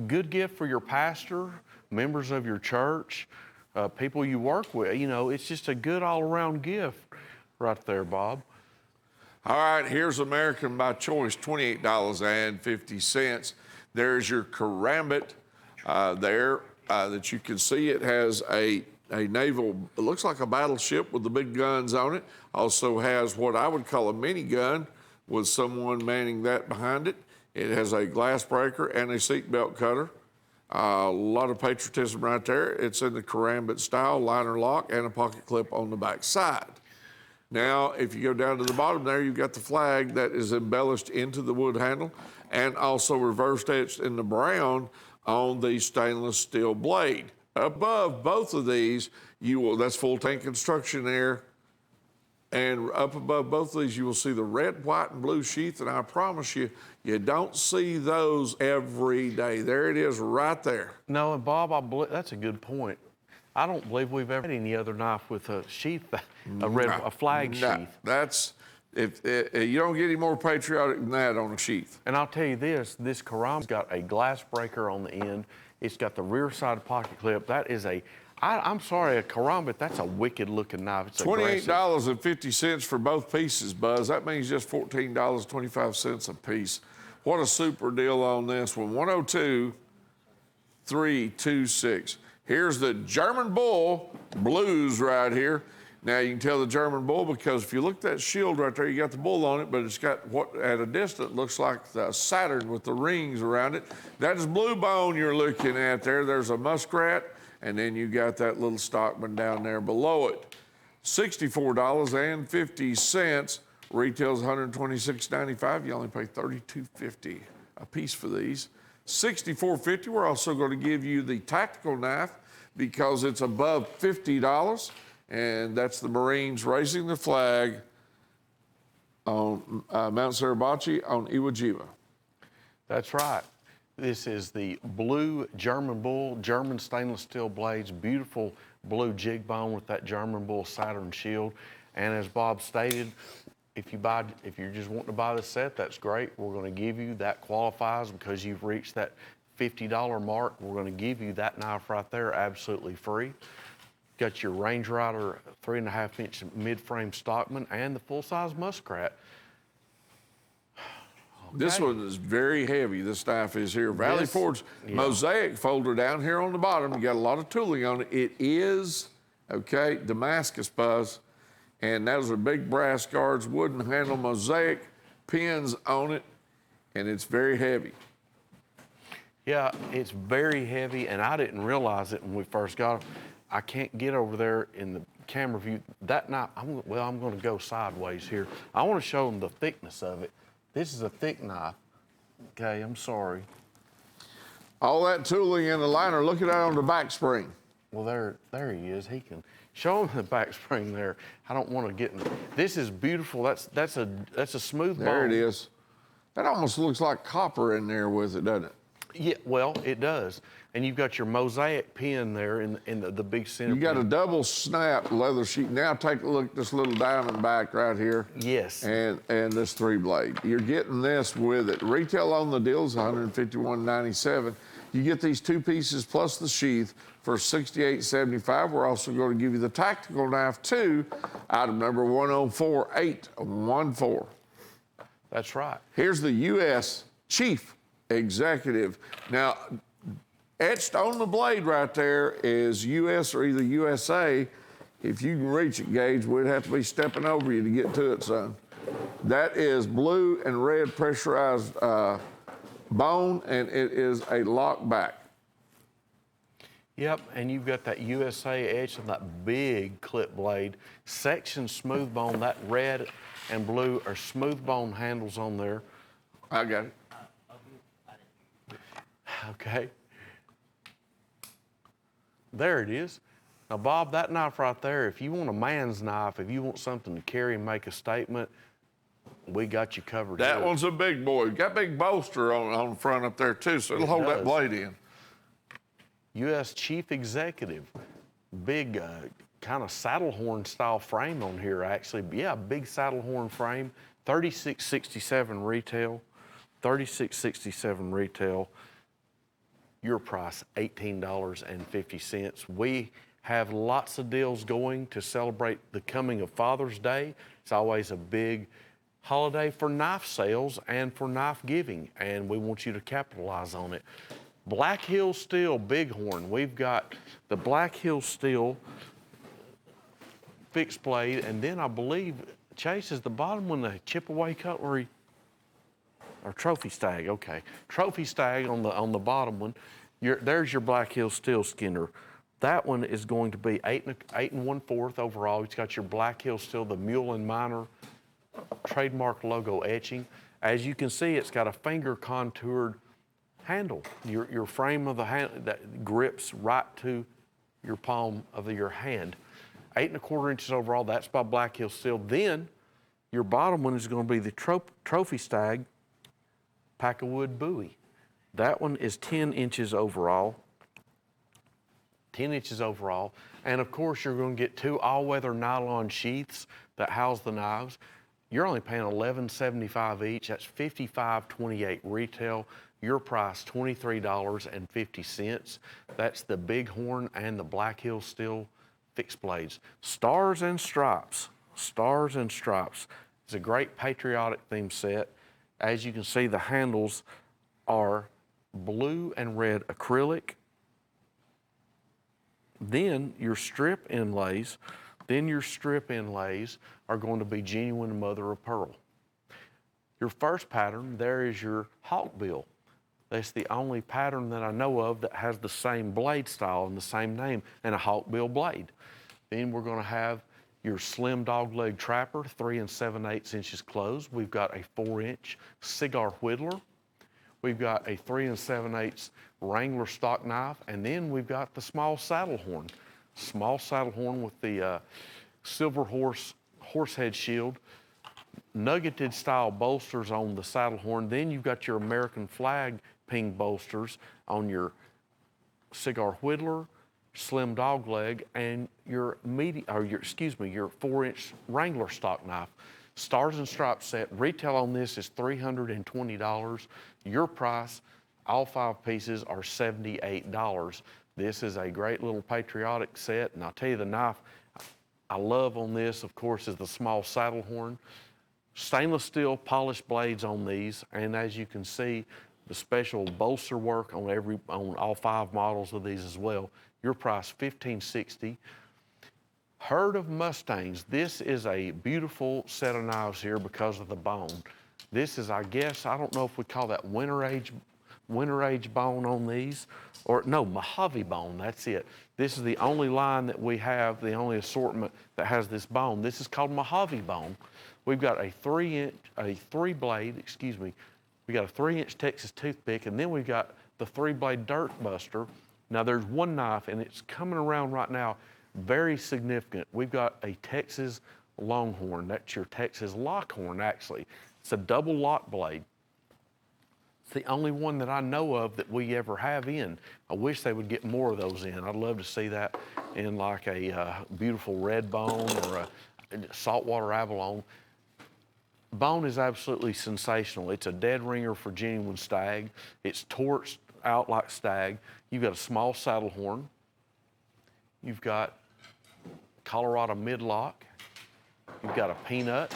Speaker 3: Good gift for your pastor, members of your church, people you work with. You know, it's just a good all-around gift right there, Bob.
Speaker 2: All right, here's American by Choice, $28.50. There's your karambit there that you can see. It has a naval, it looks like a battleship with the big guns on it. Also has what I would call a minigun with someone manning that behind it. It has a glass breaker and a seatbelt cutter. A lot of patriotism right there. It's in the karambit style, liner lock, and a pocket clip on the back side. Now, if you go down to the bottom there, you've got the flag that is embellished into the wood handle and also reverse etched in the brown on the stainless steel blade. Above both of these, that's full tank construction there. And up above both of these, you will see the red, white, and blue sheath. And I promise you, you don't see those every day. There it is right there.
Speaker 3: No, and Bob, that's a good point. I don't believe we've ever had any other knife with a sheath, a flag sheath.
Speaker 2: That's, if you don't get any more patriotic than that on a sheath.
Speaker 3: And I'll tell you this karam's got a glass breaker on the end. It's got the rear side pocket clip. That is I'm sorry, a karam, but that's a wicked looking knife. It's
Speaker 2: $28.50 for both pieces, Buzz. That means just $14.25 a piece. What a super deal on this one. 102-326. Here's the German Bull Blues right here. Now you can tell the German Bull because if you look at that shield right there, you got the bull on it, but it's got what at a distance looks like the Saturn with the rings around it. That is blue bone you're looking at there. There's a muskrat, and then you got that little stockman down there below it. $64.50. Retails $126.95. You only pay $32.50 a piece for these. $64.50. We're also going to give you the tactical knife because it's above $50. And that's the Marines raising the flag on Mount Suribachi on Iwo Jima.
Speaker 3: That's right. This is the blue German Bull, German stainless steel blades, beautiful blue jig bone with that German Bull Saturn shield. And as Bob stated, if you're just wanting to buy the set, that's great. We're going to give you that qualifies because you've reached that $50 mark. We're going to give you that knife right there absolutely free. Got your Range Rider 3.5-inch mid-frame Stockman and the full-size Muskrat. Okay.
Speaker 2: This one is very heavy, this knife is here. Valley Forge Mosaic folder down here on the bottom. You got a lot of tooling on it. It is, okay, Damascus, Buzz. And those are big brass guards, wooden handle, mosaic pins on it, and it's very heavy.
Speaker 3: Yeah, it's very heavy, and I didn't realize it when we first got it. I can't get over there in the camera view. That knife, I'm going to go sideways here. I want to show them the thickness of it. This is a thick knife. Okay, I'm sorry.
Speaker 2: All that tooling in the liner, look at that on the back spring.
Speaker 3: Well, there he is. He can show them the back spring there. I don't want to get in. This is beautiful. That's a smooth bone.
Speaker 2: There it is. That almost looks like copper in there with it, doesn't it?
Speaker 3: Yeah, well, it does. And you've got your mosaic pin there in the big center.
Speaker 2: You got a
Speaker 3: pin.
Speaker 2: double snap leather sheet. Now take a look at this little diamond back right here.
Speaker 3: Yes.
Speaker 2: And this 3-blade. You're getting this with it. Retail on the deal is $151.97. You get these 2 pieces plus the sheath for $68.75. We're also going to give you the tactical knife too, item number 104814.
Speaker 3: That's right.
Speaker 2: Here's the U.S. Chief Executive. Now, etched on the blade right there is U.S. or either USA. If you can reach it, Gage, we'd have to be stepping over you to get to it, son. That is blue and red pressurized bone, and it is a lock back.
Speaker 3: Yep, and you've got that USA edge on that big clip blade. Section smooth bone, that red and blue are smooth bone handles on there.
Speaker 2: I got it.
Speaker 3: Okay. There it is. Now, Bob, that knife right there, if you want a man's knife, if you want something to carry and make a statement, we got you covered.
Speaker 2: That
Speaker 3: here.
Speaker 2: one's a big boy. Got a big bolster on the front up there, too, so it'll hold that
Speaker 3: does.
Speaker 2: blade in.
Speaker 3: U.S. Chief Executive. Big kind of saddle horn style frame on here, actually. Yeah, big saddle horn frame. $36.67 retail. $36.67 retail. Your price, $18.50. We have lots of deals going to celebrate the coming of Father's Day. It's always a big holiday for knife sales and for knife giving, and we want you to capitalize on it. Black Hill Steel Bighorn. We've got the Black Hill Steel fixed blade, and then I believe, Chase, is the bottom one the chip away cutlery or trophy stag? Okay, trophy stag on the bottom one. There's your Black Hill Steel Skinner. That one is going to be 8 1/4 overall. It's got your Black Hill Steel, the mule and miner trademark logo etching. As you can see, it's got a finger contoured handle. Your frame of the hand that grips right to your palm of your hand. 8 1/4 inches overall. That's by Black Hill Steel. Then your bottom one is going to be the trophy stag pack of wood Bowie. That one is 10 inches overall. 10 inches overall. And of course, you're going to get 2 all-weather nylon sheaths that house the knives. You're only paying $11.75 each. That's $55.28 retail. Your price, $23.50. That's the Bighorn and the Black Hill Steel fixed blades. Stars and Stripes. Stars and Stripes. It's a great patriotic theme set. As you can see, the handles are blue and red acrylic. Then your strip inlays are going to be genuine mother of pearl. Your first pattern, there is your hawkbill. That's the only pattern that I know of that has the same blade style and the same name, and a hawkbill blade. Then we're going to have your slim dogleg trapper, 3 7/8 inches closed. We've got a 4-inch cigar whittler. We've got a 3 7/8 Wrangler stock knife, and then we've got the small saddle horn. Small saddle horn with the silver horse head shield, nuggeted style bolsters on the saddle horn. Then you've got your American flag ping bolsters on your cigar whittler, slim dog leg, and your 4-inch Wrangler stock knife. Stars and Stripes set. Retail on this is $320. Your price, all 5 pieces, are $78. This is a great little patriotic set, and I'll tell you the knife I love on this, of course, is the small saddle horn. Stainless steel polished blades on these, and as you can see, the special bolster work on all 5 models of these as well. Your price, $15.60. Herd of Mustangs. This is a beautiful set of knives here because of the bone. This is, I guess, I don't know if we call that winter age winter age bone on these, or no, Mojave bone, that's it. This is the only line that we have, the only assortment that has this bone. This is called Mojave bone. We've got a 3-blade, excuse me, we got a 3-inch Texas toothpick, and then we've got the 3-blade dirt buster. Now there's one knife, and it's coming around right now, very significant. We've got a Texas Longhorn. That's your Texas Lockhorn, actually. It's a double lock blade. It's the only one that I know of that we ever have in. I wish they would get more of those in. I'd love to see that in like a beautiful red bone or a saltwater abalone. Bone is absolutely sensational. It's a dead ringer for genuine stag. It's torched out like stag. You've got a small saddle horn. You've got Colorado midlock. You've got a peanut.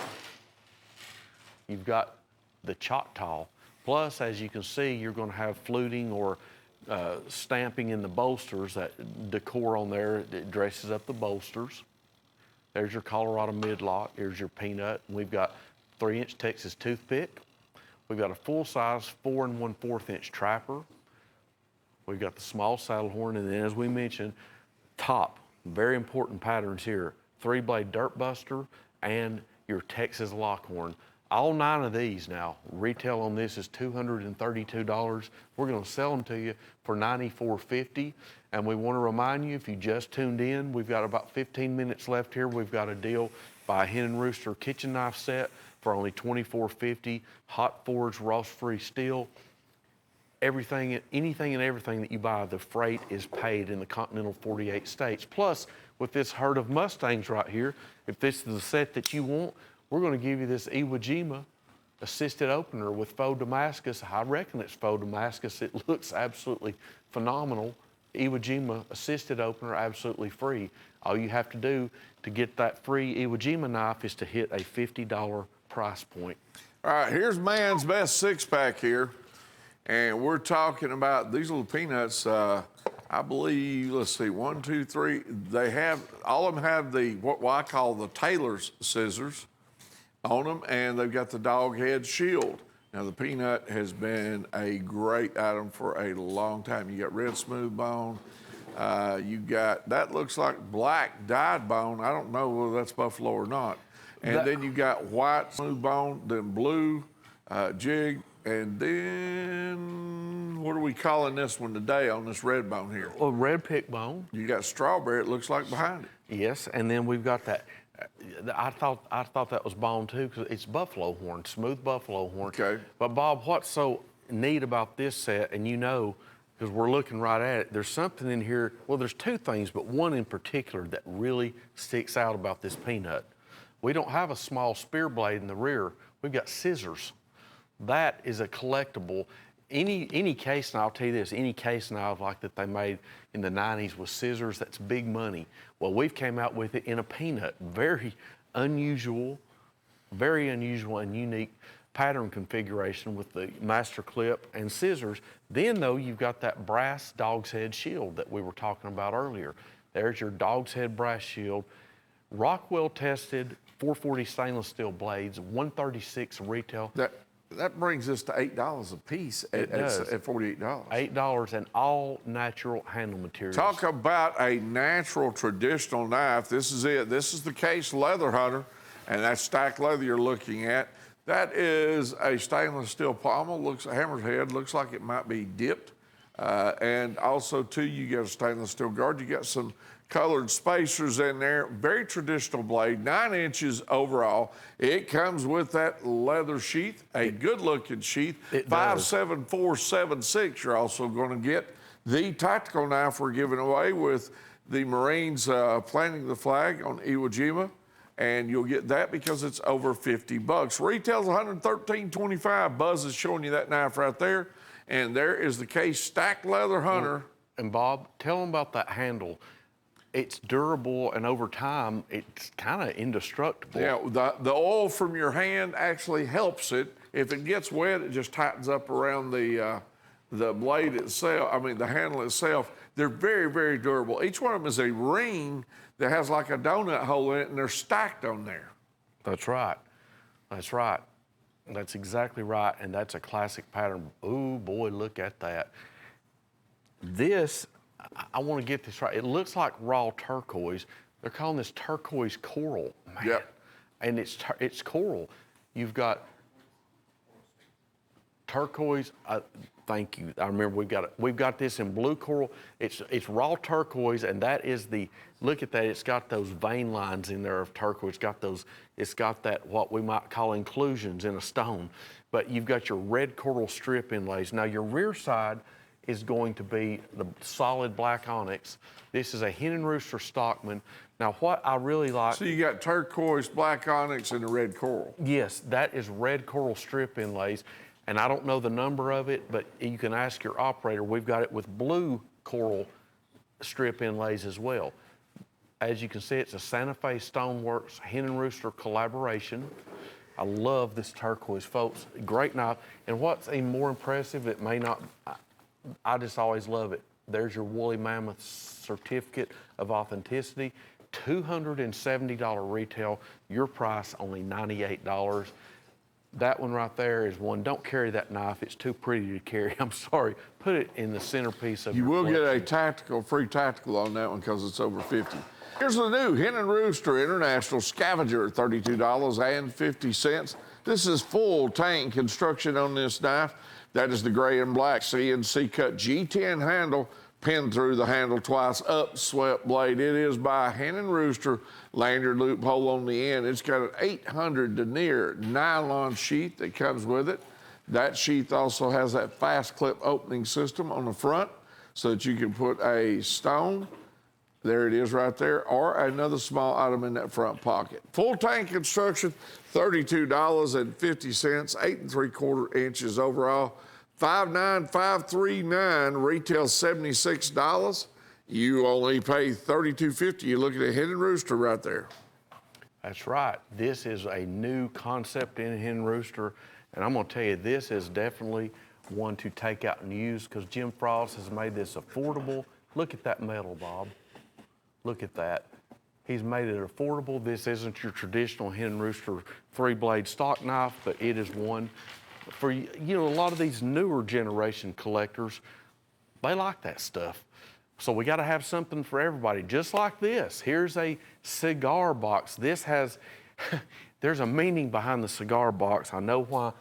Speaker 3: You've got the Choctaw. Plus, as you can see, you're going to have fluting or stamping in the bolsters, that decor on there that dresses up the bolsters. There's your Colorado midlock. Here's your peanut. And we've got 3-inch Texas toothpick. We've got a full-size 4 1/4 inch trapper. We've got the small saddle horn, and then as we mentioned, top, very important patterns here, 3-blade dirt buster and your Texas Lockhorn. All 9 of these now, retail on this is $232. We're gonna sell them to you for $94.50. And we wanna remind you, if you just tuned in, we've got about 15 minutes left here. We've got a deal by Hen and Rooster kitchen knife set for only $24.50, hot forged rust-free steel. Everything, anything and everything that you buy, the freight is paid in the continental 48 states. Plus, with this herd of Mustangs right here, if this is the set that you want, we're going to give you this Iwo Jima assisted opener with faux Damascus. I reckon it's faux Damascus. It looks absolutely phenomenal. Iwo Jima assisted opener, absolutely free. All you have to do to get that free Iwo Jima knife is to hit a $50 price point.
Speaker 2: All right, here's man's best 6-pack here. And we're talking about these little peanuts. I believe, let's see, 1, 2, 3. They have, all of them have the, what I call the tailor's scissors on them, and they've got the dog head shield. Now, the peanut has been a great item for a long time. You got red smooth bone. You got, that looks like black dyed bone. I don't know whether that's buffalo or not. And then you got white smooth bone, then blue jig, and then what are we calling this one today on this red bone here?
Speaker 3: Well, red pick bone.
Speaker 2: You got strawberry, it looks like behind it.
Speaker 3: Yes, and then we've got that. I thought that was bone too, because it's buffalo horn, smooth buffalo horn.
Speaker 2: Okay.
Speaker 3: But Bob, what's so neat about this set, and you know, because we're looking right at it, there's something in here. Well, there's 2 things, but one in particular that really sticks out about this peanut. We don't have a small spear blade in the rear. We've got scissors. That is a collectible. Any case, and I'll tell you this, any case knife like that they made in the 90s with scissors, that's big money. Well, we've came out with it in a peanut. Very unusual and unique pattern configuration with the master clip and scissors. Then though, you've got that brass dog's head shield that we were talking about earlier. There's your dog's head brass shield. Rockwell tested 440 stainless steel blades, 136 retail.
Speaker 2: That brings us to $8 a piece at $48.
Speaker 3: $8 and all natural handle materials.
Speaker 2: Talk about a natural traditional knife. This is it. This is the Case Leather Hunter, and that stacked leather you're looking at. That is a stainless steel pommel. Looks a hammer's head. Looks like it might be dipped. And also too, you got a stainless steel guard. You got some colored spacers in there. Very traditional blade, 9 inches overall. It comes with that leather sheath, a good looking sheath. 57476. You're also going to get the tactical knife we're giving away with the Marines planting the flag on Iwo Jima. And you'll get that because it's over $50. Retail's $113.25. Buzz is showing you that knife right there. And there is the Case Stacked Leather Hunter.
Speaker 3: And Bob, tell them about that handle. It's durable, and over time, it's kind of indestructible.
Speaker 2: Yeah, the oil from your hand actually helps it. If it gets wet, it just tightens up around the blade itself, the handle itself. They're very, very durable. Each one of them is a ring that has like a donut hole in it, and they're stacked on there.
Speaker 3: That's right. That's right. That's exactly right, and that's a classic pattern. Ooh, boy, look at that. This, I want to get this right. It looks like raw turquoise. They're calling this turquoise coral, man.
Speaker 2: Yep.
Speaker 3: And it's coral. You've got turquoise. Thank you. I remember we've got this in blue coral. It's raw turquoise, and that is the, look at that. It's got those vein lines in there of turquoise. It's got that what we might call inclusions in a stone. But you've got your red coral strip inlays. Now your rear side is going to be the solid black onyx. This is a hen and rooster Stockman. Now what I really like.
Speaker 2: So you got turquoise, black onyx, and the red coral.
Speaker 3: Yes, that is red coral strip inlays. And I don't know the number of it, but you can ask your operator. We've got it with blue coral strip inlays as well. As you can see, it's a Santa Fe Stoneworks hen and rooster collaboration. I love this turquoise, folks. Great knife. And what's even more impressive, it may not, I just always love it. There's your woolly mammoth certificate of authenticity. $270 retail, your price only $98. That one right there is one. Don't carry that knife. It's too pretty to carry. I'm sorry. Put it in the centerpiece of
Speaker 2: You
Speaker 3: your
Speaker 2: will get a
Speaker 3: collection.
Speaker 2: free tactical on that one because it's over 50. Here's the new Hen and Rooster International Scavenger at $32.50. This is full tank construction on this knife. That is the gray and black CNC cut G10 handle, pinned through the handle twice, up swept blade. It is by Hen and Rooster, lanyard loophole on the end. It's got an 800 denier nylon sheath that comes with it. That sheath also has that fast clip opening system on the front so that you can put a stone, there it is right there, or another small item in that front pocket. Full tank construction, $32.50, 8 3/4 inches overall. 59539, retail $76. You only pay $32.50. You're looking at Hen and Rooster right there.
Speaker 3: That's right. This is a new concept in hen rooster, and I'm going to tell you, this is definitely one to take out and use because Jim Frost has made this affordable. Look at that metal, Bob. Look at that. He's made it affordable. This isn't your traditional hen rooster 3-blade stock knife, but it is one for, you know, a lot of these newer generation collectors, they like that stuff. So we got to have something for everybody, just like this. Here's a cigar box. This has, there's a meaning behind the cigar box. I know why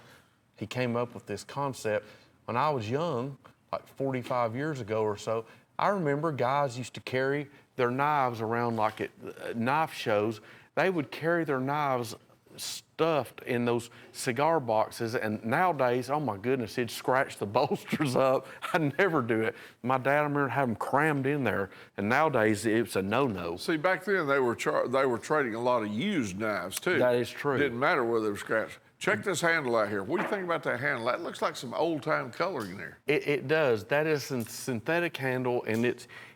Speaker 3: he came up with this concept. When I was young, like 45 years ago or so, I remember guys used to carry their knives around like at knife shows. They would carry their knives stuffed in those cigar boxes, and nowadays, oh my goodness, it'd scratch the bolsters up. I'd never do it. My dad, I remember having them crammed in there, and nowadays it's a no-no.
Speaker 2: See, back then they were trading a lot of used knives too.
Speaker 3: That is true.
Speaker 2: Didn't matter whether they were scratched. Check this handle out here. What do you think about that handle? That looks like some old-time coloring there.
Speaker 3: It does. That is a synthetic handle, and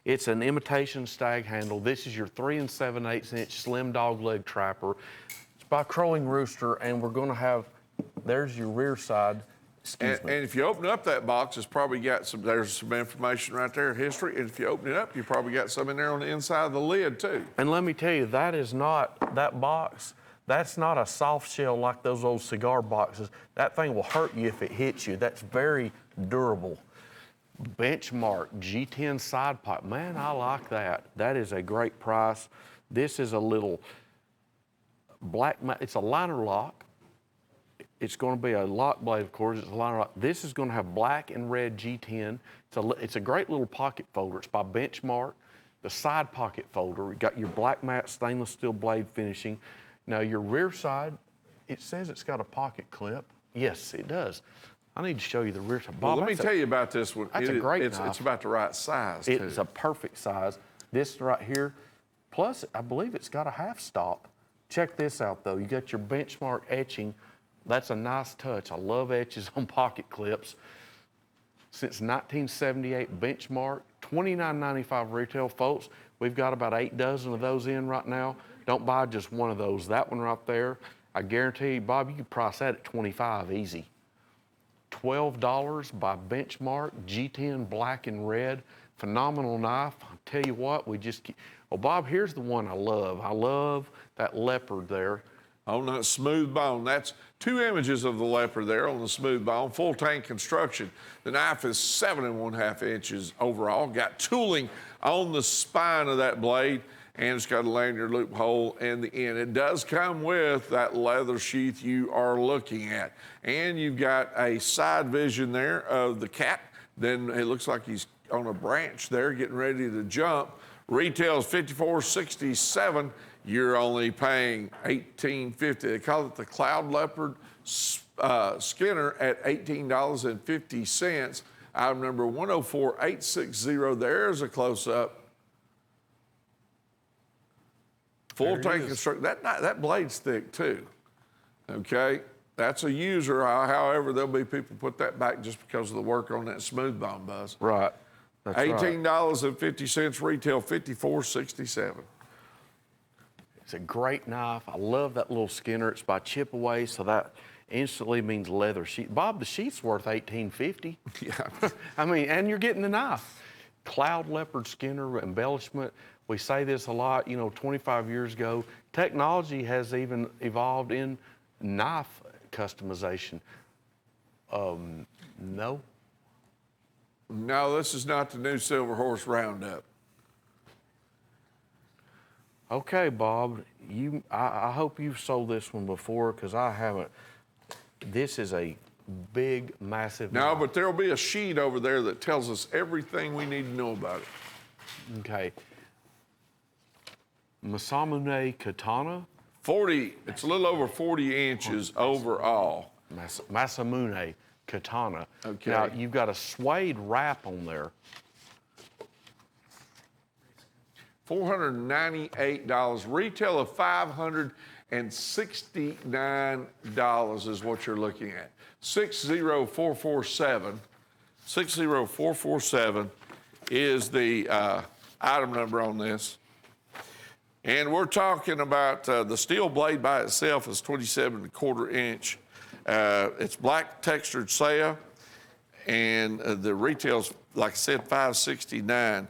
Speaker 3: it's an imitation stag handle. This is your 3 7/8 inch slim dog leg trapper. It's by Crowing Rooster, and we're going to have, there's your rear side.
Speaker 2: And if you open up that box, it's probably got some, there's some information right there, history. And if you open it up, you probably got some in there on the inside of the lid too.
Speaker 3: And let me tell you, that is not, that box, that's not a soft shell like those old cigar boxes. That thing will hurt you if it hits you. That's very durable. Benchmark G10 side pipe. Man, I like that. That is a great price. This is a little black, it's a liner lock. It's going to be a lock blade, of course. It's a liner lock. This is going to have black and red G10. It's a great little pocket folder. It's by Benchmark. The side pocket folder, you got your black matte stainless steel blade finishing. Now your rear side, it says it's got a pocket clip. Yes, it does. I need to show you the rear side.
Speaker 2: Bob, let me tell you about this one.
Speaker 3: That's a great
Speaker 2: knife. It's about the right size too.
Speaker 3: It's a perfect size. This right here, plus I believe it's got a half stop. Check this out though. You got your Benchmark etching. That's a nice touch. I love etches on pocket clips. Since 1978, Benchmark, $29.95 retail, folks. We've got about 8 dozen of those in right now. Don't buy just one of those. That one right there, I guarantee you, Bob, you can price that at $25 easy. $12 by Benchmark, G10 black and red. Phenomenal knife. I'll tell you what, we just keep, well, Bob, here's the one I love. I love that leopard there.
Speaker 2: on that smooth bone. That's 2 images of the leopard there on the smooth bone. Full tank construction. The knife is 7 1/2 inches overall. Got tooling on the spine of that blade, and it's got a lanyard loop hole in the end. It does come with that leather sheath you are looking at. And you've got a side vision there of the cat. Then it looks like he's on a branch there getting ready to jump. Retails $54.67. You're only paying $18.50. They call it the Cloud Leopard Skinner at $18.50. Item number 104860. There's a close-up. Full tank construction. That blade's thick too. Okay, that's a user. However, there'll be people put that back just because of the work on that smooth bone, Buzz.
Speaker 3: Right. That's
Speaker 2: $18.50 retail, $54.67.
Speaker 3: It's a great knife. I love that little Skinner. It's by Chipaway, so that instantly means leather sheath. Bob, the sheath's worth $18.50.
Speaker 2: Yeah.
Speaker 3: I mean, and you're getting the knife. Cloud Leopard Skinner embellishment. We say this a lot, 25 years ago. Technology has even evolved in knife customization. No.
Speaker 2: No, this is not the new Silver Horse Roundup.
Speaker 3: Okay, Bob, I hope you've sold this one before, because I haven't. This is a big, massive
Speaker 2: No,
Speaker 3: knife.
Speaker 2: but there'll be a sheet over there that tells us everything we need to know about it.
Speaker 3: Okay. Masamune Katana.
Speaker 2: 40, it's a little over 40 inches overall.
Speaker 3: Masamune Katana.
Speaker 2: Okay.
Speaker 3: Now, you've got a suede wrap on there.
Speaker 2: $498. Retail of $569 is what you're looking at. 60447. 60447 is the item number on this. And we're talking about the steel blade by itself is 27 1/4 inch. It's black textured saya, and the retail's, like I said, $569.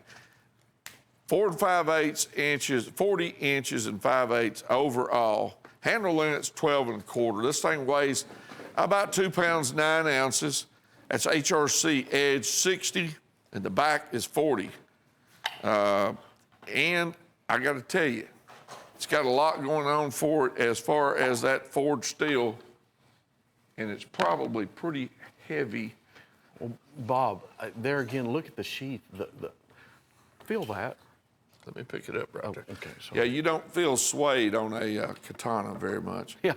Speaker 2: 4 5/8 inches, 40 inches and 5/8 overall. Handle limit's 12 1/4. This thing weighs about 2 pounds 9 ounces. That's HRC edge 60, and the back is 40. And I got to tell you, it's got a lot going on for it as far as that forged steel, and it's probably pretty heavy.
Speaker 3: Well, Bob, there again, look at the sheath. Feel that.
Speaker 2: Let me pick it up right there.
Speaker 3: Okay,
Speaker 2: Yeah,
Speaker 3: sorry.
Speaker 2: you don't feel suede on a katana very much.
Speaker 3: Yeah,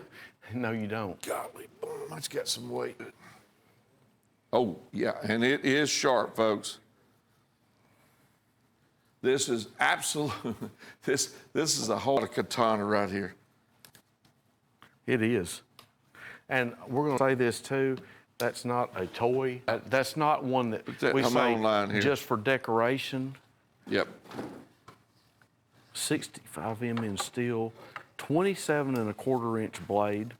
Speaker 3: no, you don't.
Speaker 2: Golly, it's got some weight. Oh, yeah, and it is sharp, folks. This is absolute, this is a whole katana right here.
Speaker 3: It is. And we're going to say this too, that's not a toy. That's not one that we
Speaker 2: I'm
Speaker 3: say
Speaker 2: online here.
Speaker 3: just for decoration.
Speaker 2: Yep.
Speaker 3: 65 mm steel, 27 1/4 inch blade,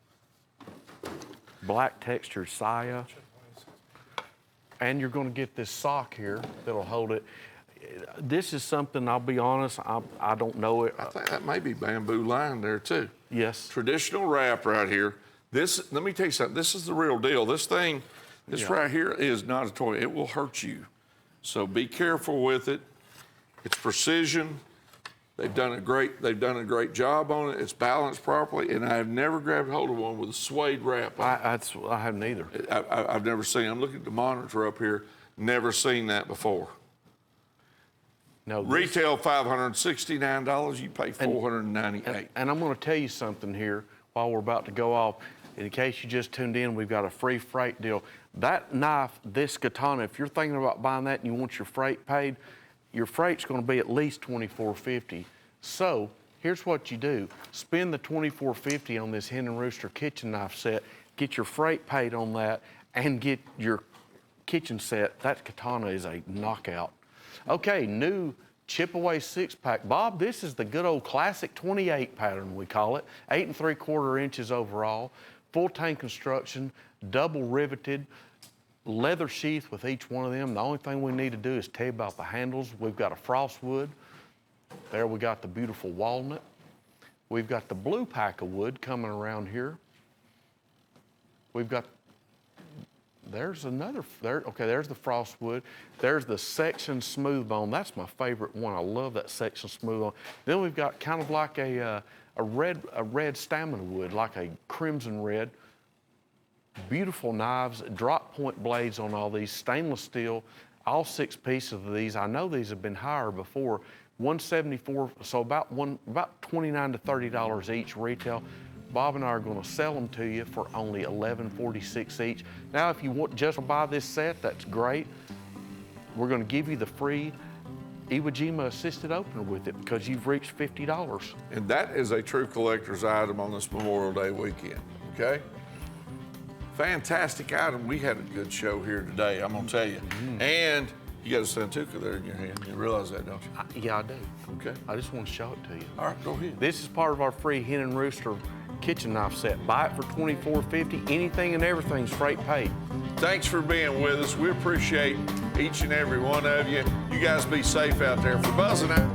Speaker 3: black textured saya. And you're going to get this sock here that'll hold it. This is something, I'll be honest, I don't know it.
Speaker 2: I think that may be bamboo line there too.
Speaker 3: Yes.
Speaker 2: Traditional wrap right here. This, let me tell you something, this is the real deal. This thing, this right here is not a toy. It will hurt you. So be careful with it. It's precision. They've done a great job on it. It's balanced properly, and I have never grabbed hold of one with a suede wrap on it.
Speaker 3: I haven't either.
Speaker 2: I've never seen. I'm looking at the monitor up here. Never seen that before.
Speaker 3: No.
Speaker 2: Retail $569. You pay $498.
Speaker 3: And I'm going to tell you something here while we're about to go off. In case you just tuned in, we've got a free freight deal. That knife, this katana, if you're thinking about buying that and you want your freight paid, your freight's going to be at least $24.50. So here's what you do. Spend the $24.50 on this Hen and Rooster kitchen knife set, get your freight paid on that, and get your kitchen set. That katana is a knockout. Okay, new Chipaway 6-pack. Bob, this is the good old classic 28 pattern, we call it. 8 3/4 inches overall, full tank construction, double riveted, leather sheath with each one of them. The only thing we need to do is tell you about the handles. We've got a frost wood. There we got the beautiful walnut. We've got the blue pack of wood coming around here. We've got, there's another, okay, there's the frost wood. There's the section smooth bone. That's my favorite one. I love that section smooth bone. Then we've got kind of like a red stamina wood, like a crimson red. Beautiful knives, drop point blades on all these, stainless steel, all 6 pieces of these. I know these have been higher before. $174, so about $29 to $30 each retail. Bob and I are going to sell them to you for only $11.46 each. Now, if you want just to buy this set, that's great. We're going to give you the free Iwo Jima assisted opener with it because you've reached $50.
Speaker 2: And that is a true collector's item on this Memorial Day weekend, okay? Fantastic item. We had a good show here today, I'm gonna tell you. And you got a Santuca there in your hand. You realize that, don't you?
Speaker 3: Yeah, I do.
Speaker 2: Okay.
Speaker 3: I just want to show it to you.
Speaker 2: All right, go ahead.
Speaker 3: This is part of our free Hen and Rooster kitchen knife set. Buy it for $24.50. Anything and everything's freight paid.
Speaker 2: Thanks for being with us. We appreciate each and every one of you. You guys be safe out there. For Buzz and I.